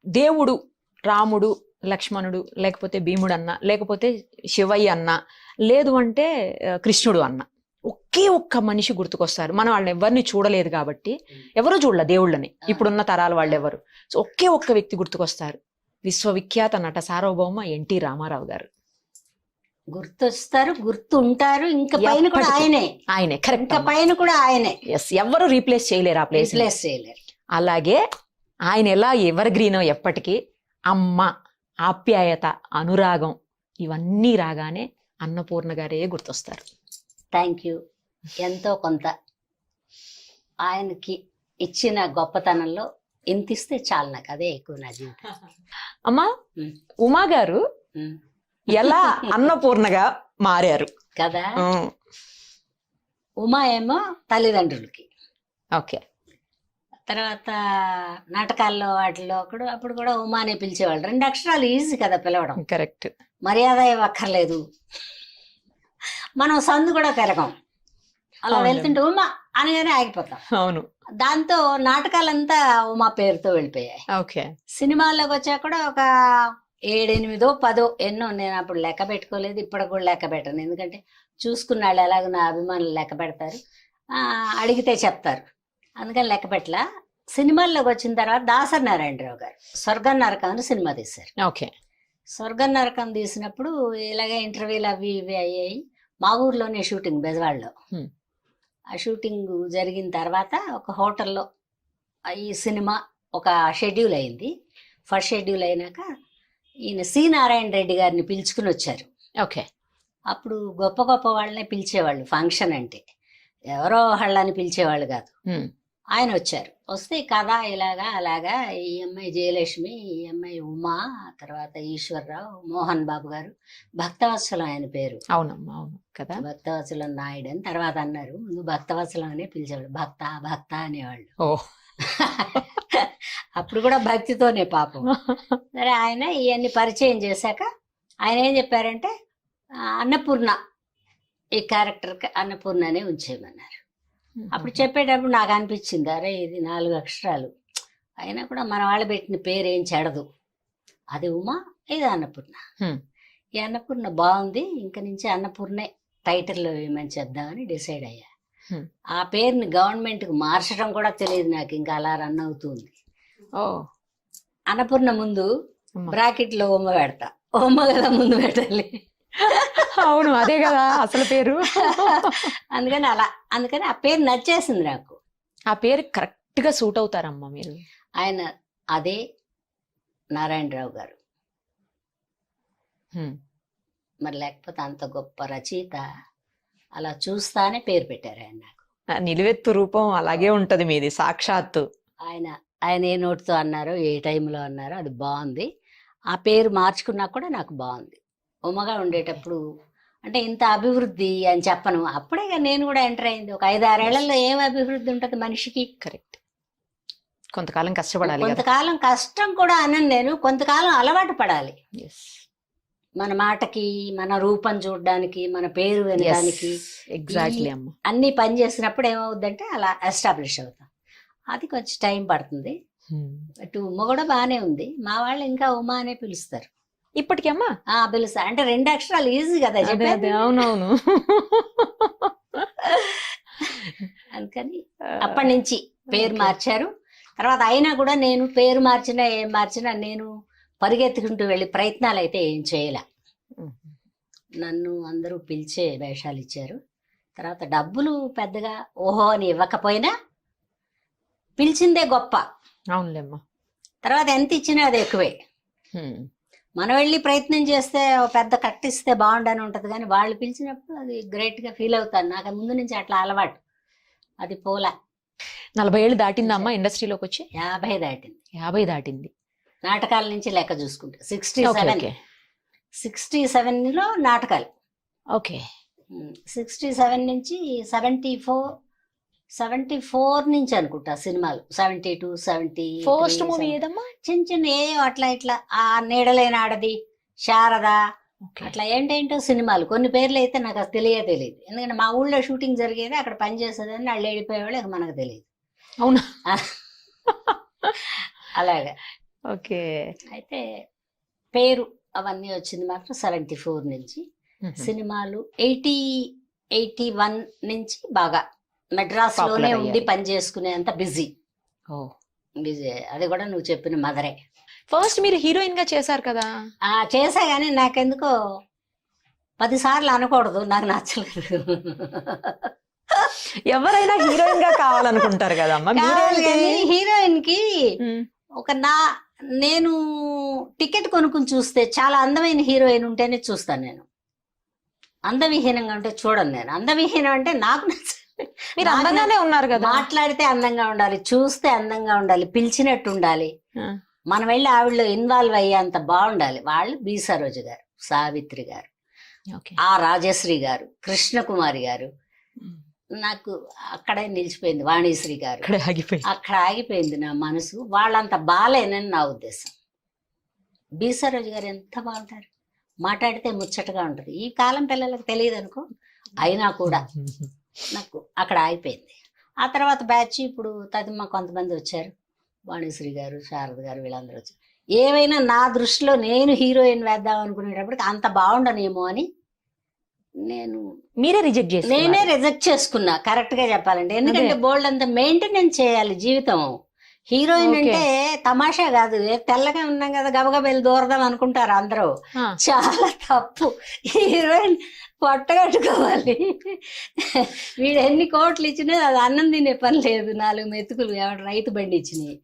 దేవుడు రాముడు, లక్ష్మణుడు, లేకపోతే భీముడు అన్న, లేకపోతే శివయ్య అన్న, లేదు అంటే కృష్ణుడు అన్న, ఒకే ఒక్క మనిషి గుర్తుకొస్తారు. మనం వాళ్ళని ఎవరిని చూడలేదు కాబట్టి, ఎవరు చూడలే దేవుళ్ళని, ఇప్పుడున్న తరాల వాళ్ళు ఎవరు. సో ఒకే ఒక్క వ్యక్తి గుర్తుకొస్తారు, విశ్వవిఖ్యాత నట సార్వభౌమ ఎన్టీ రామారావు గారు. గుర్తొస్తారు, గుర్తుంటారు. ఇంకా పైన కూడా ఆయనే కరెక్ట్. ఇంకా పైన కూడా ఆయనే. ఎస్, ఎవరు రీప్లేస్ చేయలేరు ఆ ప్లేస్. రీప్లేస్ చేయలేరు. అలాగే ఆయన ఎలా ఎవర్ గ్రీనో ఎప్పటికీ, అమ్మ, ఆప్యాయత, అనురాగం ఇవన్నీ రాగానే అన్నపూర్ణ గారే గుర్తొస్తారు. Thank you. ఎంతో కొంత ఆయనకి ఇచ్చిన గొప్పతనంలో ఎంత ఇస్తే చాలు, నాకు అదే ఎక్కువ నా జీవితం. అమ్మా, ఉమా గారు ఎలా అన్నపూర్ణగా మారారు కదా? ఉమా ఏమో తల్లిదండ్రులకి, ఓకే, తర్వాత నాటకాల్లో వాటిలో కూడా అప్పుడు కూడా ఉమానే పిలిచేవాళ్ళు. 2 అక్షరాలు ఈజీ కదా పిలవడం. కరెక్ట్. మర్యాద ఇవ్వక్కర్లేదు, మనం సందు కూడా తిరగం, అలా వెళ్తుంటే ఉమా అనగానే ఆగిపోతాం. అవును. దాంతో నాటకాలంతా ఉమా పేరుతో వెళ్ళిపోయాయి. ఓకే. సినిమాల్లోకి వచ్చా కూడా ఒక 7, 8, 10 ఎన్నో, నేను అప్పుడు లెక్క పెట్టుకోలేదు, ఇప్పటికి కూడా లెక్క పెట్టను. ఎందుకంటే చూసుకున్న వాళ్ళు ఎలాగో నా అభిమానులు లెక్క పెడతారు, అడిగితే చెప్తారు, అందుకని లెక్క పెట్టలా. సినిమాల్లోకి వచ్చిన తర్వాత దాసరి నారాయణరావు గారు స్వర్గం నరకం అని సినిమా తీశారు. ఓకే. స్వర్గం నరకం తీసినప్పుడు ఇలాగే ఇంటర్వ్యూలు అవి ఇవి అయ్యాయి. మా ఊర్లోనే షూటింగ్, బెజవాడలో. ఆ షూటింగ్ జరిగిన తర్వాత ఒక హోటల్లో ఈ సినిమా ఒక షెడ్యూల్ అయింది. ఫస్ట్ షెడ్యూల్ అయినాక ఈయన సి నారాయణ రెడ్డి గారిని పిలుచుకుని వచ్చారు. ఓకే. అప్పుడు గొప్ప గొప్ప వాళ్ళనే పిలిచేవాళ్ళు ఫంక్షన్ అంటే, ఎవరో వాళ్ళని పిలిచేవాళ్ళు కాదు. ఆయన వచ్చారు. వస్తే కథ ఇలాగా అలాగా, ఈ అమ్మాయి జయలక్ష్మి, ఈ అమ్మాయి ఉమా, తర్వాత ఈశ్వరరావు, మోహన్ బాబు గారు, భక్తవత్సలం ఆయన పేరు. అవునమ్మా, అవును కదా, భక్తవత్సలం నాయుడు అని తర్వాత అన్నారు. ముందు భక్తవత్సలం అనే పిలిచేవాళ్ళు, భక్త భక్త అనేవాళ్ళు. అప్పుడు కూడా భక్తితోనే పాపం. సరే, ఆయన ఇవన్నీ పరిచయం చేశాక ఆయన ఏం చెప్పారంటే, అన్నపూర్ణ, ఈ క్యారెక్టర్కి అన్నపూర్ణనే ఉంచేయమన్నారు. అప్పుడు చెప్పేటప్పుడు నాకు అనిపించింది, అరే ఇది 4 అక్షరాలు అయినా కూడా మన వాళ్ళు పెట్టిన పేరు ఏం చెడదు, అది ఉమా, ఇది అన్నపూర్ణ. ఈ అన్నపూర్ణ బాగుంది, ఇంక నుంచి అన్నపూర్ణే టైటిల్లో ఏమని చెప్దామని డిసైడ్ అయ్యా. ఆ పేరుని గవర్నమెంట్కి మార్చడం కూడా తెలియదు నాకు, ఇంకా అలా రన్ అవుతుంది. అన్నపూర్ణ ముందు బ్రాకెట్లో ఉమ్మ పెడతా, ఉమ్మ కదా ముందు పెట్టాలి. అవును, అదే కదా అసలు పేరు. అందుకని ఆ పేరు నచ్చేసింది నాకు. ఆ పేరు కరెక్ట్ గా సూట్ అవుతారమ్మా మీరు. ఆయన అదే నారాయణరావు గారు, మరి లేకపోతే అంత గొప్ప రచయిత అలా చూస్తానే పేరు పెట్టారు ఆయన నాకు. నిలువెత్తు రూపం అలాగే ఉంటది మీది, సాక్షాత్తు. ఆయన ఏ నోటితో అన్నారో, ఏ టైంలో అన్నారో అది బాగుంది. ఆ పేరు మార్చుకున్నా కూడా నాకు బాగుంది. ఉమ్మగా ఉండేటప్పుడు అంటే ఇంత అభివృద్ధి అని చెప్పను, అప్పుడే నేను కూడా ఎంటర్ అయింది. ఒక 5-6 ఏళ్లలో ఏం అభివృద్ధి ఉంటుంది మనిషికి? కరెక్ట్. కొంతకాలం కష్టపడాలి. కొంతకాలం కష్టం కూడా అనను నేను, కొంతకాలం అలవాటు పడాలి. మన మాటకి, మన రూపం చూడడానికి, మన పేరు వినడానికి. ఎగ్జాక్ట్లీ అమ్మ. అన్ని పని చేసినప్పుడు ఏమవుద్దంటే అలా ఎస్టాబ్లిష్ అవుతాం. అది కొంచెం టైం పడుతుంది. అటు ఉమ్మ కూడా బాగానే ఉంది. మా వాళ్ళు ఇంకా ఉమా అనే పిలుస్తారు ఇప్పటికీ. అమ్మా పిలుస్తా అంటే 2 అక్షరాలు ఈజీ కదా చెప్పేది. అవునవును. అందుకని అప్పటి నుంచి పేరు మార్చారు. తర్వాత అయినా కూడా నేను పేరు మార్చినా ఏం మార్చినా నేను పరిగెత్తుకుంటూ వెళ్ళి ప్రయత్నాలు అయితే ఏం చేయలే. నన్ను అందరూ పిలిచే వేషాలు ఇచ్చారు. తర్వాత డబ్బులు పెద్దగా ఓహో అని ఇవ్వకపోయినా పిలిచిందే గొప్ప. అవునులేమ్మా. తర్వాత ఎంత ఇచ్చినా అది ఎక్కువే. మనం వెళ్ళి ప్రయత్నం చేస్తే పెద్ద కట్టిస్తే బాగుండని ఉంటుంది, కానీ వాళ్ళు పిలిచినప్పుడు అది గ్రేట్గా ఫీల్ అవుతాను. నాకు ముందు నుంచి అట్లా అలవాటు, అది పోలా. 40 ఏళ్ళు దాటిందా అమ్మా ఇండస్ట్రీలోకి వచ్చి? 50 దాటింది. 50 దాటింది. నాటకాల నుంచి లెక్క చూసుకుంటే 67లో నాటకాలు. ఓకే. 67 నుంచి 74 నుంచి అనుకుంటా సినిమాలు. 72, 70. ఫస్ట్ మూవీ ఏదమ్మా? చిన్న చిన్న అట్లా ఇట్లా, ఆ నీడలేని ఆడది, శారద, అట్లా ఏంటేంటో సినిమాలు. కొన్ని పేర్లు అయితే నాకు అది తెలియదు. ఎందుకంటే మా ఊళ్ళో షూటింగ్ జరిగేది, అక్కడ పని చేసేదని వాళ్ళు వెళ్ళిపోయేవాళ్ళు, మనకు తెలియదు. అవునా? అలాగా ఓకే. అయితే పేరు అవన్నీ వచ్చింది మాత్రం 74 నుంచి. సినిమాలు 81 నుంచి బాగా మెడ్రాస్ లోనే Popular ఉండి అయ్యాయి. పని చేసుకునేంత బిజీ. అది కూడా నువ్వు చెప్పిన మదరే. ఫస్ట్ మీరు హీరోయిన్ గా చేశారు కదా. చేసా కానీ నాకెందుకో 10 సార్లు అనకూడదు, నాకు నచ్చలేదు. ఎవరైనా హీరోయిన్ గా కావాలనుకుంటారు కదమ్మా. హీరోయిన్ కి నేను టికెట్ కొనుక్కుని చూస్తే చాలా అందమైన హీరోయిన్ ఉంటేనే చూస్తాను నేను. అందవిహీనంగా ఉంటే చూడను నేను. అందవిహీనం అంటే నాకు మీరు అందంగానే ఉన్నారు కదా. మాట్లాడితే అందంగా ఉండాలి, చూస్తే అందంగా ఉండాలి, పిలిచినట్టు ఉండాలి, మనం వెళ్ళి ఆవిడలో ఇన్వాల్వ్ అయ్యేంత బాగుండాలి. వాళ్ళు బి సరోజ గారు, సావిత్రి గారు, ఆ రాజశ్రీ గారు, కృష్ణకుమారి గారు, నాకు అక్కడే నిలిచిపోయింది. వాణిశ్రీ గారు అక్కడ ఆగిపోయింది నా మనసు. వాళ్ళంత బాలేనని నా ఉద్దేశం. బి సరోజ గారు ఎంత బాగుంటారు, మాట్లాడితే ముచ్చటగా ఉంటది. ఈ కాలం పిల్లలకు తెలియదు అనుకో, అయినా కూడా నాకు అక్కడ ఆగిపోయింది. ఆ తర్వాత బ్యాచ్ ఇప్పుడు తదిమ కొంతమంది వచ్చారు, వాణిశ్రీ గారు, శారద గారు, వీళ్ళందరూ వచ్చారు. ఏమైనా నా దృష్టిలో నేను హీరోయిన్ వేద్దాం అనుకునేటప్పటికి అంత బాగుండనేమో అని నేనే రిజెక్ట్ చేసుకున్నా, కరెక్ట్ గా చెప్పాలంటే. ఎందుకంటే బోల్డ్ అంత మెయింటెనెన్స్ చేయాలి జీవితం. హీరోయిన్ అంటే తమాషా కాదు. తెల్లగా ఉన్నాం కదా గబగబా వెళ్ళి దూరదాం అనుకుంటారు అందరూ, చాలా తప్పు. హీరోయిన్ పొట్టగట్టుకోవాలి. వీడు ఎన్ని కోట్లు ఇచ్చినా అది అన్నం తినే పని లేదు. 4 మెతుకులు ఎవడు రైతు బండి ఇచ్చినాయి,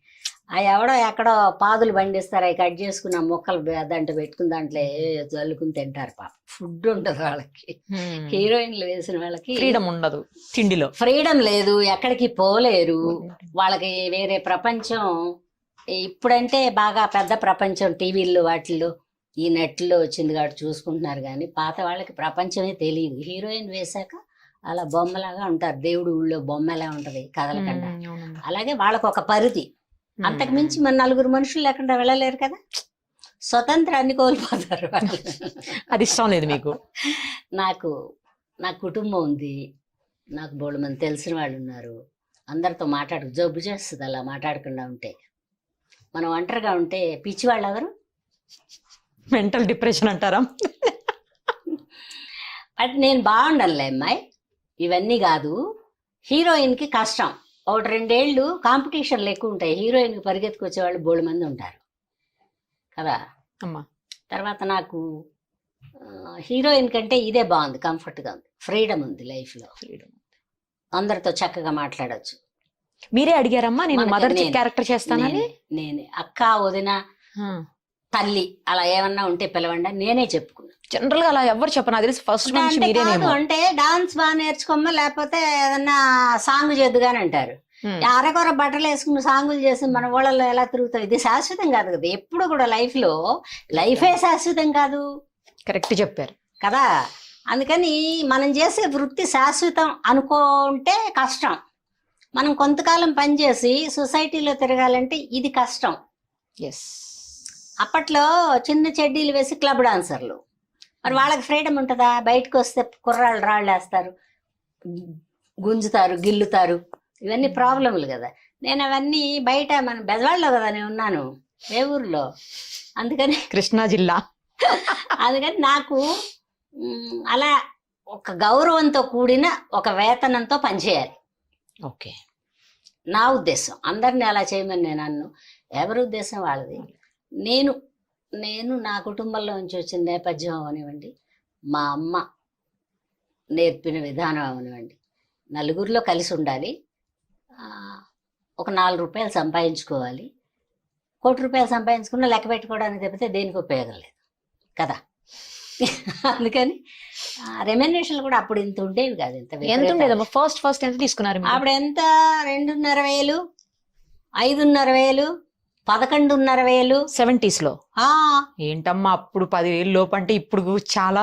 ఆ ఎవడో ఎక్కడో పాదులు బండిస్తారు, అవి కట్ చేసుకున్న మొక్కలు దాంట్లో పెట్టుకుని దాంట్లో జల్లుకుని తింటారు. పాప ఫుడ్ ఉండదు వాళ్ళకి. హీరోయిన్లు వేసిన వాళ్ళకి ఫ్రీడమ్ ఉండదు, తిండిలో ఫ్రీడమ్ లేదు, ఎక్కడికి పోలేరు. వాళ్ళకి వేరే ప్రపంచం. ఇప్పుడంటే బాగా పెద్ద ప్రపంచం టీవీల్లో వాటిల్లో ఈ నెట్లో వచ్చింది కాబట్టి చూసుకుంటున్నారు, కానీ పాత వాళ్ళకి ప్రపంచమే తెలియదు. హీరోయిన్ వేశాక అలా బొమ్మలాగా ఉంటారు. దేవుడు ఊళ్ళో బొమ్మ ఎలా ఉంటది కదలకుండా, అలాగే వాళ్ళకు ఒక పరిధి. అంతకు మించి మన 4 మనుషులు లేకుండా వెళ్ళలేరు కదా. స్వతంత్రాన్ని కోల్పోతారు వాళ్ళు. అది ఇష్టం లేదు మీకు? నాకు కుటుంబం ఉంది, నాకు బోళ్ళు మంది తెలిసిన వాళ్ళు ఉన్నారు, అందరితో జబ్బు చేస్తుంది అలా మాట్లాడకుండా ఉంటే. మనం ఒంటరిగా ఉంటే పిచ్చి వాళ్ళు ఎవరు, మెంటల్ డిప్రెషన్ అంటారా? బట్ నేను బాగుండాలి అమ్మాయి, ఇవన్నీ కాదు. హీరోయిన్కి కష్టం. 1-2 ఏళ్ళు కాంపిటీషన్లు ఎక్కువ ఉంటాయి. హీరోయిన్కి పరిగెత్తుకొచ్చే వాళ్ళు బోళ్ళు మంది ఉంటారు కదా అమ్మా. తర్వాత నాకు హీరోయిన్ కంటే ఇదే బాగుంది, కంఫర్ట్గా ఉంది, ఫ్రీడమ్ ఉంది లైఫ్లో. అందరితో చక్కగా మాట్లాడచ్చు. మీరే అడిగారమ్మా నేను మదర్ క్యారెక్టర్ చేస్తానని? నేనే అక్క, వదిన, తల్లి అలా ఏమన్నా ఉంటే పిలవండి నేనే చెప్పుకున్నా. జనరల్ గా అలా ఎవరు చెప్పను, అది ఫస్ట్ నుంచి మీరేనేమో. అంటే డాన్స్ బాగా నేర్చుకోమ్మా, లేకపోతే ఏదన్నా సాంగ్ చేద్దుగాని అంటారు. అరకొర బట్టలు వేసుకుని సాంగులు చేసి మన ఊళ్ళలో ఎలా తిరుగుతాం? ఇది శాశ్వతం కాదు కదా. ఎప్పుడు కూడా లైఫే శాశ్వతం కాదు. కరెక్ట్ చెప్పారు కదా. అందుకని మనం చేసే వృత్తి శాశ్వతం అనుకుంటే కష్టం. మనం కొంతకాలం పనిచేసి సొసైటీలో తిరగాలంటే ఇది కష్టం. అప్పట్లో చిన్న చెడ్డీలు వేసి క్లబ్ డాన్సర్లు, మరి వాళ్ళకి ఫ్రీడమ్ ఉంటుందా? బయటకు వస్తే కుర్రాళ్ళు రాళ్ళు వేస్తారు, గుంజుతారు, గిల్లుతారు, ఇవన్నీ ప్రాబ్లంలు కదా. నేను అవన్నీ బయట మన బెజవాడలో కదా నేను ఉన్నాను, ఏ ఊర్లో, అందుకని కృష్ణా జిల్లా. అందుకని నాకు అలా ఒక గౌరవంతో కూడిన ఒక వేతనంతో పనిచేయాలి. ఓకే, నా ఉద్దేశం. అందరినీ అలా చేయమని నేను అన్ను, ఎవరి ఉద్దేశం వాళ్ళది. నేను నా కుటుంబంలో నుంచి వచ్చిన నేపథ్యం అవనివ్వండి, మా అమ్మ నేర్పిన విధానం అవనివ్వండి, నలుగురిలో కలిసి ఉండాలి, ఒక 4 రూపాయలు సంపాదించుకోవాలి. 1 కోటి రూపాయలు సంపాదించుకున్నా లెక్క పెట్టుకోవడానికి తప్పితే దేనికి ఉపయోగం లేదు కదా. అందుకని రెమ్యునరేషన్లు కూడా అప్పుడు ఇంత ఉండేవి కాదు. ఎంత ఉండేదమ్మా? ఫస్ట్ ఎంత తీసుకున్నారు అప్పుడు? ఎంత 2,500, 5,500, 11,500 70s లో. ఏంటమ్మా అప్పుడు 10,000 లోపు అంటే ఇప్పుడు చాలా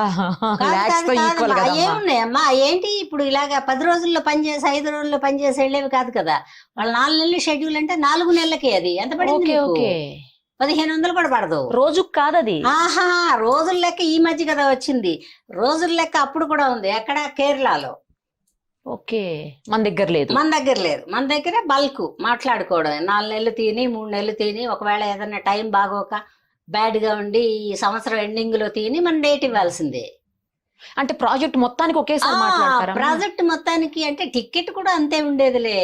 ఏమున్నాయమ్మా? ఏంటి ఇప్పుడు ఇలాగా 10 రోజుల్లో పనిచేసి 5 రోజుల్లో పనిచేసి వెళ్ళేవి కాదు కదా. వాళ్ళు 4 నెలల షెడ్యూల్ అంటే 4 నెలలకే. అది ఎంత పడింది? 1,500 కూడా పడదు. రోజుకు కాదు అది. రోజుల లెక్క ఈ మధ్య కదా వచ్చింది. రోజుల లెక్క అప్పుడు కూడా ఉంది. ఎక్కడ? కేరళలో ఓకే, మన దగ్గర లేదు. మన దగ్గర లేదు. మన దగ్గర బల్క్ మాట్లాడుకోవడం, 4 నెలలు తిని 3 నెలలు తిని, ఒకవేళ ఏదైనా టైం బాగోక బ్యాడ్ గా ఉండి ఈ సంవత్సరం ఎండింగ్ లో తిని మన డేట్ ఇవ్వాల్సిందే. అంటే ప్రాజెక్ట్ మొత్తానికి ఒకేసారి మాట్లాడతారా? ప్రాజెక్ట్ మొత్తానికి అంటే టికెట్ కూడా అంతే ఉండేదిలే.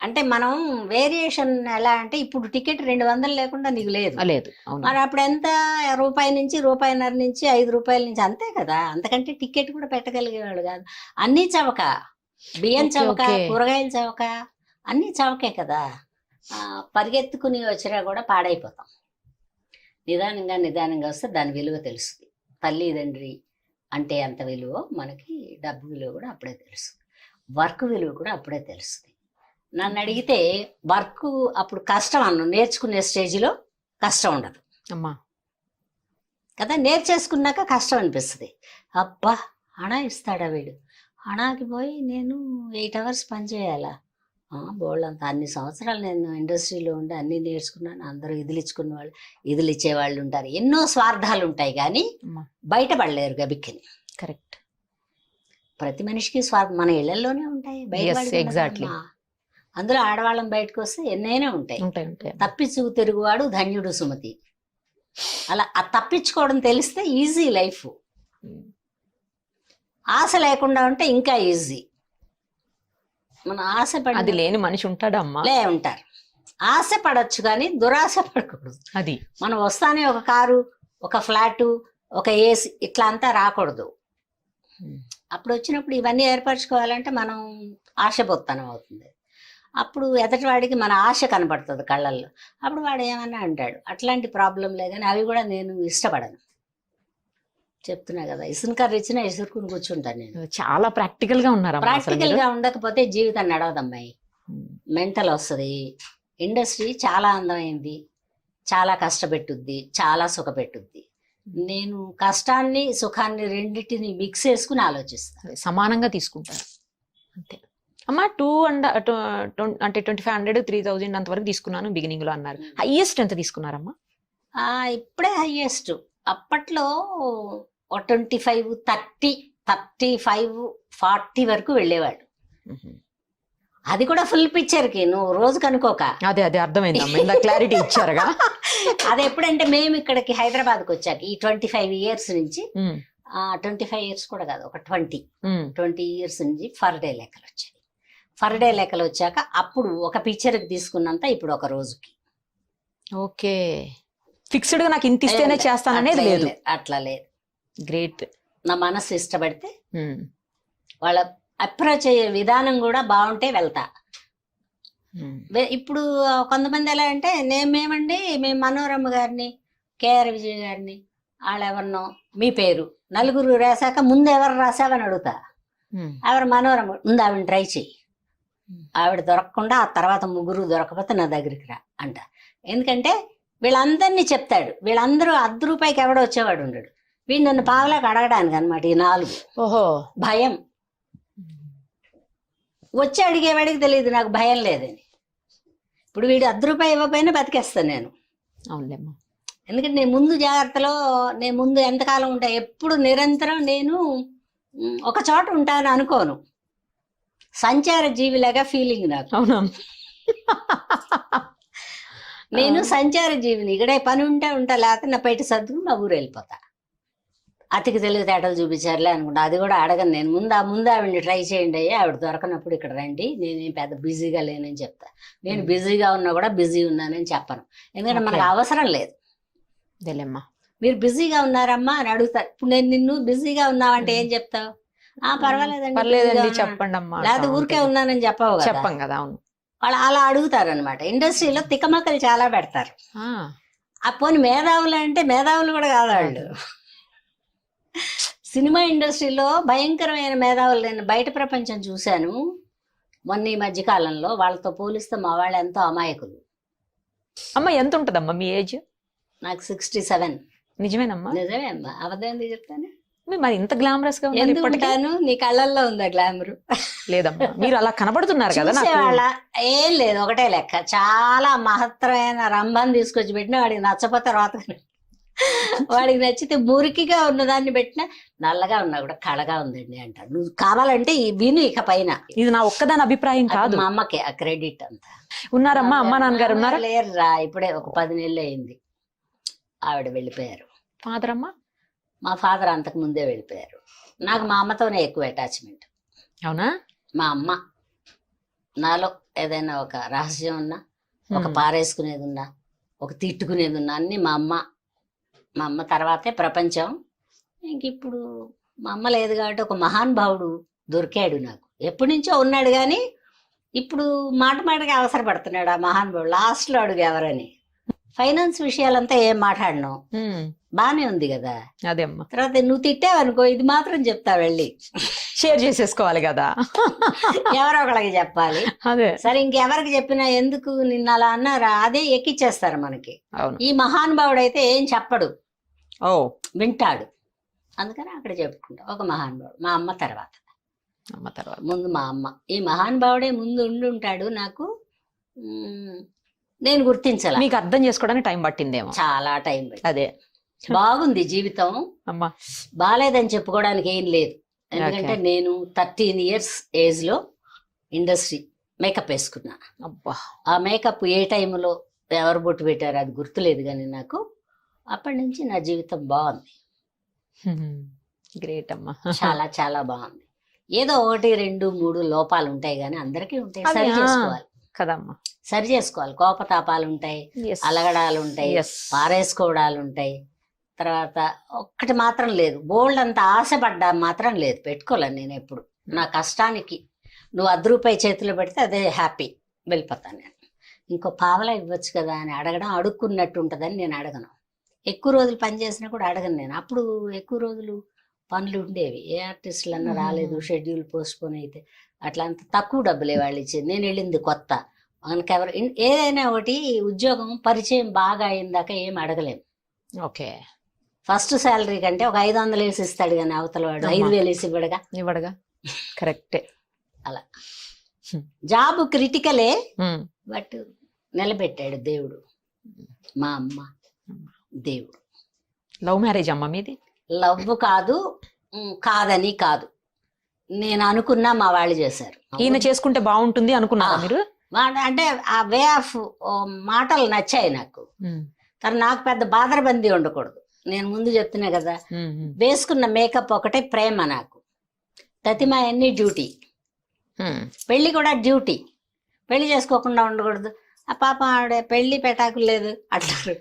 అంటే మనం వేరియేషన్ ఎలా అంటే ఇప్పుడు టికెట్ 200 లేకుండా నీకు లేదు. లేదు, అవును. మరి అప్పుడు ఎంత, రూపాయి నుంచి రూపాయిన్నర నుంచి 5 రూపాయల నుంచి, అంతే కదా. అంతకంటే టికెట్ కూడా పెట్టగలిగేవాళ్ళు కాదు. అన్ని చవక, బియ్యం ఓకే, చవక, ఓకే. కూరగాయలు చవక, అన్ని చవకే కదా. పరిగెత్తుకుని వచ్చినా కూడా పాడైపోతాం. నిదానంగా నిదానంగా వస్తే దాని విలువ తెలుస్తుంది. తల్లి తండ్రి అంటే ఎంత విలువ మనకి, డబ్బు విలువ కూడా అప్పుడే తెలుస్తుంది. వర్క్ విలువ కూడా అప్పుడే తెలుస్తుంది. నన్ను అడిగితే వర్క్ అప్పుడు కష్టం అన్ను, నేర్చుకునే స్టేజ్లో కష్టం ఉండదు అమ్మా కదా. నేర్చేసుకున్నాక కష్టం అనిపిస్తుంది. అబ్బా హణా ఇస్తాడా వీడు, హణాకి పోయి నేను 8 hours పని చేయాలా, బోల్డ్ అంత. అన్ని సంవత్సరాలు నేను ఇండస్ట్రీలో ఉండి అన్నీ నేర్చుకున్నాను. అందరూ ఇదిలు ఇచ్చుకున్న వాళ్ళు, ఇదిలు ఇచ్చేవాళ్ళు ఉంటారు. ఎన్నో స్వార్థాలు ఉంటాయి కానీ బయటపడలేరు గబిక్కిని. కరెక్ట్. ప్రతి మనిషికి స్వార్థం మన ఇళ్లలోనే ఉంటాయి, ఎగ్జాక్ట్లీ. బయట. అందులో ఆడవాళ్ళం బయటకు వస్తే ఎన్నైనా ఉంటాయి. తప్పించు తిరుగువాడు ధన్యుడు సుమతి. అలా ఆ తప్పించుకోవడం తెలిస్తే ఈజీ లైఫ్. ఆశ లేకుండా ఉంటే ఇంకా ఈజీ. మన ఆశ అది లేని మనిషి ఉంటాడమ్మా. ఉంటారు. ఆశ పడచ్చు కానీ దురాశ పడకూడదు. అది మనం వస్తానే ఒక కారు, ఒక ఫ్లాటు, ఒక ఏసీ ఇట్లా అంతా రాకూడదు. అప్పుడు వచ్చినప్పుడు ఇవన్నీ ఏర్పరచుకోవాలంటే మనం ఆశపోత్తనం అవుతుంది. అప్పుడు ఎదటివాడికి మన ఆశ కనపడుతుంది కళ్ళల్లో. అప్పుడు వాడు ఏమన్నా అంటాడు. అట్లాంటి ప్రాబ్లంలే కానీ అవి కూడా నేను ఇష్టపడను. చెప్తున్నా కదా, ఇసును కర్ర ఇచ్చినా ఇసురుకుని కూర్చుంటాను నేను. చాలా ప్రాక్టికల్ గా ఉన్నారు. ప్రాక్టికల్ గా ఉండకపోతే జీవితం నడవదమ్మాయి, మెంటల్ వస్తుంది. ఇండస్ట్రీ చాలా అందమైంది, చాలా కష్టపెట్టుద్ది, చాలా సుఖపెట్టుద్ది. నేను కష్టాన్ని సుఖాన్ని రెండింటిని మిక్స్ చేసుకుని ఆలోచిస్తాను. సమానంగా తీసుకుంటారు అంతే. అమ్మా 2500 3000 అంతవరకు తీసుకున్నాను బిగినింగ్ లో అన్నారు. హైయెస్ట్ ఎంత తీసుకున్నారమ్మా? ఇప్పుడే హైయెస్ట్. అప్పట్లో 25, 30, 35, 40 వరకు వెళ్ళేవాడు. అది కూడా ఫుల్ పిక్చర్ కి, నువ్వు రోజు కనుకోక. అదే అర్థమైంది, క్లారిటీ ఇచ్చారుగా. అది ఎప్పుడంటే మేము ఇక్కడికి హైదరాబాద్కి వచ్చాక ఈ 25 years నుంచి, 25 years కూడా కాదు, ఒక 20 years నుంచి ఫర్ డే లెక్కలు వచ్చాయి. ఫర్ డే లెక్కలు వచ్చాక అప్పుడు ఒక పిక్చర్కి తీసుకున్నంత ఇప్పుడు ఒక రోజుకి. ఓకే, ఫిక్స్డ్ గా నాకు ఇంత ఇస్తేనే చేస్తాననేది లేదు. అట్లా లేదు. గ్రేట్. నా మనసు ఇష్టపడితే, వాళ్ళ అప్రోచ్ అయ్యే విధానం కూడా బాగుంటే వెళ్తా. ఇప్పుడు కొంతమంది ఎలా అంటే, మేము మనోరమ గారిని, కేఆర్ విజయ్ గారిని, వాళ్ళెవరినో మీ పేరు నలుగురు రాశాక ముందు ఎవరు రాసావని అడుగుతా. ఎవరు మనోరమ ముందు ఆవిడని ట్రై చెయ్యి, ఆవిడ దొరకకుండా ఆ తర్వాత ముగ్గురు దొరకపోతే నా దగ్గరికి రా అంట. ఎందుకంటే వీళ్ళందరినీ చెప్తాడు. వీళ్ళందరూ ₹10 ఎవడో వచ్చేవాడు ఉండడు. వీడు నన్ను పావలాకి అడగడానికి అనమాట ఈ 4. ఓహో, భయం. వచ్చి అడిగేవాడికి తెలియదు నాకు భయం లేదని. ఇప్పుడు వీడు ₹10 ఇవ్వకపోయినా బతికేస్తాను నేను. అవునులేమ్మా. ఎందుకంటే నేను ముందు జాగ్రత్తలో, నేను ముందు ఎంతకాలం ఉంటా, ఎప్పుడు నిరంతరం నేను ఒక చోట ఉంటాను అనుకోను. సంచార జీవిలాగా ఫీలింగ్ నాకు. అవునా, నేను సంచార జీవిని. ఇక్కడే పని ఉంటే ఉంటా, లేకపోతే నా బయట సర్దుకుని నా ఊరు వెళ్ళిపోతా. అతికి తెలివితేటలు చూపించారులే అనుకుంటా. అది కూడా అడగను నేను. ముందు ఆవిడని ట్రై చేయండి అయ్యా, ఆవిడ దొరకనప్పుడు ఇక్కడ రండి, నేనేం పెద్ద బిజీగా లేనని చెప్తా. నేను బిజీగా ఉన్నా కూడా బిజీ ఉన్నానని చెప్పను. ఎందుకంటే మనకు అవసరం లేదు. మీరు బిజీగా ఉన్నారమ్మా అని అడుగుతారు. ఇప్పుడు నేను నిన్ను బిజీగా ఉన్నావంటే ఏం చెప్తావు? పర్లేదండి చెప్పండి అమ్మా, లేకపోతే ఊరికే ఉన్నానని చెప్పవు కదా. చెప్పం కదా. అవును, వాళ్ళు అలా అడుగుతారు అనమాట. ఇండస్ట్రీలో తికమకలు చాలా పెడతారు. ఆ పోని మేధావులు అంటే మేధావులు కూడా కాదు వాళ్ళు. సినిమా ఇండస్ట్రీలో భయంకరమైన మేధావులు నేను బయట ప్రపంచం చూశాను మొన్న ఈ మధ్యకాలంలో. వాళ్ళతో పోలిస్తే మా వాళ్ళు ఎంతో అమాయకులు. అమ్మ ఎంత ఉంటదమ్మా మీ ఏజ్? నాకు 67. నిజమేనమ్మా? నిజమే అమ్మా, అబద్ధం ఎందుకు చెప్తాను? మరి ఇంత గ్లామరస్ గా ఎందుకుంటాను? నీ కళ్ళల్లో ఉందా గ్లామర్? లేదమ్మా, మీరు అలా కనబడుతున్నారు కదా. ఏం లేదు, ఒకటే లెక్క. చాలా మహత్తరమైన రంభాన్ని తీసుకొచ్చి పెట్టిన వాడికి నచ్చపోతే రోత వాడికి నచ్చితే మురికిగా ఉన్నదాన్ని పెట్టినా నల్లగా ఉన్నా కూడా కళగా ఉందండి అంటారు. నువ్వు కావాలంటే విను ఇక పైన. ఇది నా ఒక్కదాని అభిప్రాయం కాదు. మా అమ్మకి ఆ క్రెడిట్ అంతా. ఉన్నారమ్మా అమ్మా నాన్నగారు ఉన్నారా? లేరురా, ఇప్పుడే ఒక 10 నెలలు అయింది ఆవిడ వెళ్ళిపోయారు. ఫాదర్ అమ్మా? మా ఫాదర్ అంతకు ముందే వెళ్ళిపోయారు. నాకు మా అమ్మతోనే ఎక్కువ అటాచ్మెంట్. అవునా? మా అమ్మ నాలో ఏదైనా ఒక రహస్యం ఉన్నా, ఒక పారేసుకునేది ఉన్నా, ఒక తిట్టుకునేది ఉన్నా అన్ని మా అమ్మ తర్వాతే ప్రపంచం. ఇంక ఇప్పుడు మా అమ్మ లేదు కాబట్టి ఒక మహానుభావుడు దొరికాడు నాకు. ఎప్పటి నుంచో ఉన్నాడు కానీ ఇప్పుడు మాటకి అవసరపడుతున్నాడు ఆ మహానుభావుడు. లాస్ట్లో అడుగు ఎవరని. ఫైనాన్స్ విషయాలంతా ఏం మాట్లాడను, బానే ఉంది కదా. అదే అమ్మా. తర్వాత నువ్వు తిట్టావనుకో ఇది మాత్రం చెప్తా, వెళ్ళి షేర్ చేసేసుకోవాలి కదా, ఎవరో ఒకళ్ళకి చెప్పాలి. అదే సరే ఇంకెవరికి చెప్పినా ఎందుకు నిన్న అలా అన్నారా అదే ఎక్కిచ్చేస్తారు మనకి. అవును. ఈ మహానుభావుడు అయితే ఏం చెప్పడు, ఓ వింటాడు. అందుకని అక్కడ చెప్పుకుంటా ఒక మహానుభావుడు. మా అమ్మ తర్వాత, అమ్మ తర్వాత ముందు మా అమ్మ. ఈ మహానుభావుడే ముందు ఉండి ఉంటాడు నాకు. నేను గుర్తించాల. మీకు అర్థం చేసుకోవడానికి టైం పట్టిందేమో. చాలా టైం పట్టింది. అదే బాగుంది జీవితం, అమ్మా. బాలేదని చెప్పుకోవడానికి ఏం లేదు. ఎందుకంటే నేను 13 years ఏజ్ లో ఇండస్ట్రీ మేకప్ వేసుకున్నా. అబ్బా. ఆ మేకప్ ఏ టైంలో ఎవరు బొట్టు పెట్టారు అది గుర్తులేదు కానీ నాకు అప్పటి నుంచి నా జీవితం బాగుంది. గ్రేట్ అమ్మా. చాలా చాలా బాగుంది. ఏదో 1, 2, 3 లోపాలు ఉంటాయి కానీ అందరికీ ఉంటాయి, అదే, సరి చేసుకోవాలి కదమ్మా. సరి చేసుకోవాలి. కోపతాపాలు ఉంటాయి, Yes. అలగడాలు ఉంటాయి, Yes. పారేసుకోవడాలు ఉంటాయి. తర్వాత ఒక్కటి మాత్రం లేదు, బోల్డ్ అంత ఆశపడ్డా మాత్రం లేదు, పెట్టుకోలేను నేను ఎప్పుడు. నా కష్టానికి నువ్వు 10 రూపాయి చేతిలో పెడితే అదే హ్యాపీ, వెళ్ళిపోతాను నేను. ఇంకో పావలా ఇవ్వచ్చు కదా అని అడగడం అడుక్కున్నట్టు ఉంటుందని నేను అడగను. ఎక్కువ రోజులు పని చేసినా కూడా అడగను నేను. అప్పుడు ఎక్కువ రోజులు పనులు ఉండేవి, ఏ ఆర్టిస్టులు అన్నా రాలేదు, షెడ్యూల్ పోస్ట్పోన్ అయితే అట్లా అంత తక్కువ డబ్బులే వాళ్ళు ఇచ్చేది. నేను వెళ్ళింది కొత్త, మనకెవరు ఏదైనా ఒకటి ఉద్యోగం పరిచయం బాగా అయిందాక ఏం అడగలేము. ఓకే. ఫస్ట్ శాలరీ కంటే ఒక 500 వేసి ఇస్తాడు కానీ అవతల వాడు 5,000 వేసి ఇవ్వడగా. కరెక్టే. అలా జాబ్ క్రిటికలే, బట్ నిలబెట్టాడు దేవుడు. మా అమ్మ దేవుడు. లవ్ మ్యారేజ్ అమ్మా మీది? లవ్ కాదు, కాదని కాదు, నేను అనుకున్నా మా వాళ్ళు చేశారు. ఈయన చేసుకుంటే బాగుంటుంది అనుకున్నారా మీరు? అంటే ఆ వే ఆఫ్ మాటలు నచ్చాయి నాకు. తను నాకు పెద్ద బాదరబందీ ఉండకూడదు. నేను ముందు చెప్తున్నా కదా, వేసుకున్న మేకప్ ఒకటే ప్రేమ నాకు. తతిమా అన్ని డ్యూటీ, పెళ్లి కూడా డ్యూటీ. పెళ్లి చేసుకోకుండా ఉండకూడదు. ఆ పాప ఆవిడ పెళ్లి పెటాకులు లేదు అంటారు,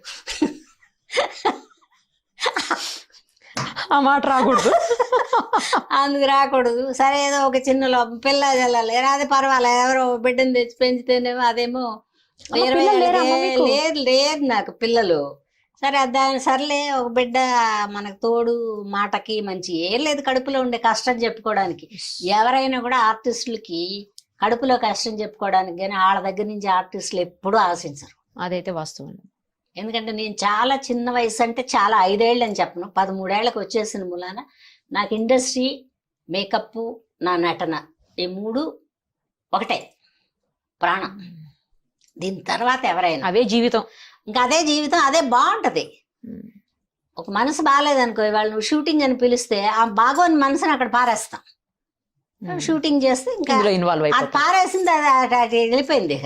ఆ మాట రాకూడదు, అందుకు రాకూడదు. సరే ఏదో ఒక చిన్న పిల్ల చల్లాలి, అది పర్వాలేదు, ఎవరో బిడ్డను తెచ్చి పెంచితేనేమో అదేమో 20 లేదు నాకు పిల్లలు. సరే దాని సర్లే, ఒక బిడ్డ మనకు తోడు, మాటకి మంచి ఏం లేదు కడుపులో ఉండే కష్టం చెప్పుకోవడానికి. ఎవరైనా కూడా ఆర్టిస్టులకి కడుపులో కష్టం చెప్పుకోవడానికి కానీ వాళ్ళ దగ్గర నుంచి ఆర్టిస్టులు ఎప్పుడూ ఆశించరు. అదైతే వాస్తవం. ఎందుకంటే నేను చాలా చిన్న వయసు, అంటే చాలా 5 ఏళ్ళు అని చెప్పను, 13 ఏళ్ళకి వచ్చేసిన మూలాన నాకు ఇండస్ట్రీ, మేకప్, నా నటన, ఈ 3 ఒకటే ప్రాణం. దీని తర్వాత ఎవరైనా అవే జీవితం, ఇంకా అదే జీవితం, అదే బాగుంటది. ఒక మనసు బాగాలేదనుకో, ఇవాళ నువ్వు షూటింగ్ అని పిలిస్తే ఆ బాగోని మనసుని అక్కడ పారేస్తాం. షూటింగ్ చేస్తే ఇంకా ఇన్వాల్వ్ అది పారేసింది, అది వెళ్ళిపోయింది.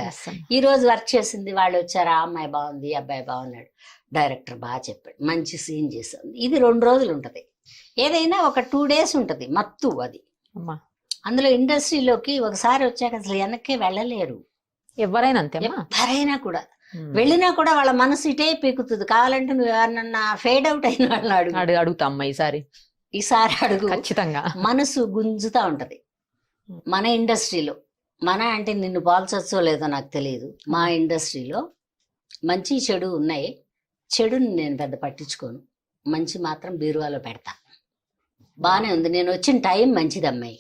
ఈ రోజు వర్క్ చేసింది, వాళ్ళు వచ్చారు, ఆ అమ్మాయి బాగుంది, అబ్బాయి బాగున్నాడు, డైరెక్టర్ బాగా చెప్పాడు, మంచి సీన్ చేసాం. ఇది 2 రోజులు ఉంటది. ఏదైనా ఒక 2 days ఉంటది మత్తు. అది అందులో ఇండస్ట్రీలోకి ఒకసారి వచ్చాక అసలు వెనక్కి వెళ్ళలేరు ఎవరైనా. అంతే, ఎవరైనా కూడా వెళ్ళినా కూడా వాళ్ళ మనసు ఇటే పీకుతుంది. కావాలంటే నువ్వు ఎవరన్నా ఫేడ్ అవుట్ అయిన వాళ్ళని అడుగుతా అమ్మా, ఈసారి అడుగు, ఖచ్చితంగా మనసు గుంజుతా ఉంటది. మన ఇండస్ట్రీలో, మన అంటే నిన్ను పోల్చొచ్చో లేదో నాకు తెలియదు, మా ఇండస్ట్రీలో మంచి చెడు ఉన్నాయి. చెడుని నేను పెద్ద పట్టించుకోను, మంచి మాత్రం బీరువాలో పెడతా. బానే ఉంది, నేను వచ్చిన టైం మంచిది అమ్మాయి.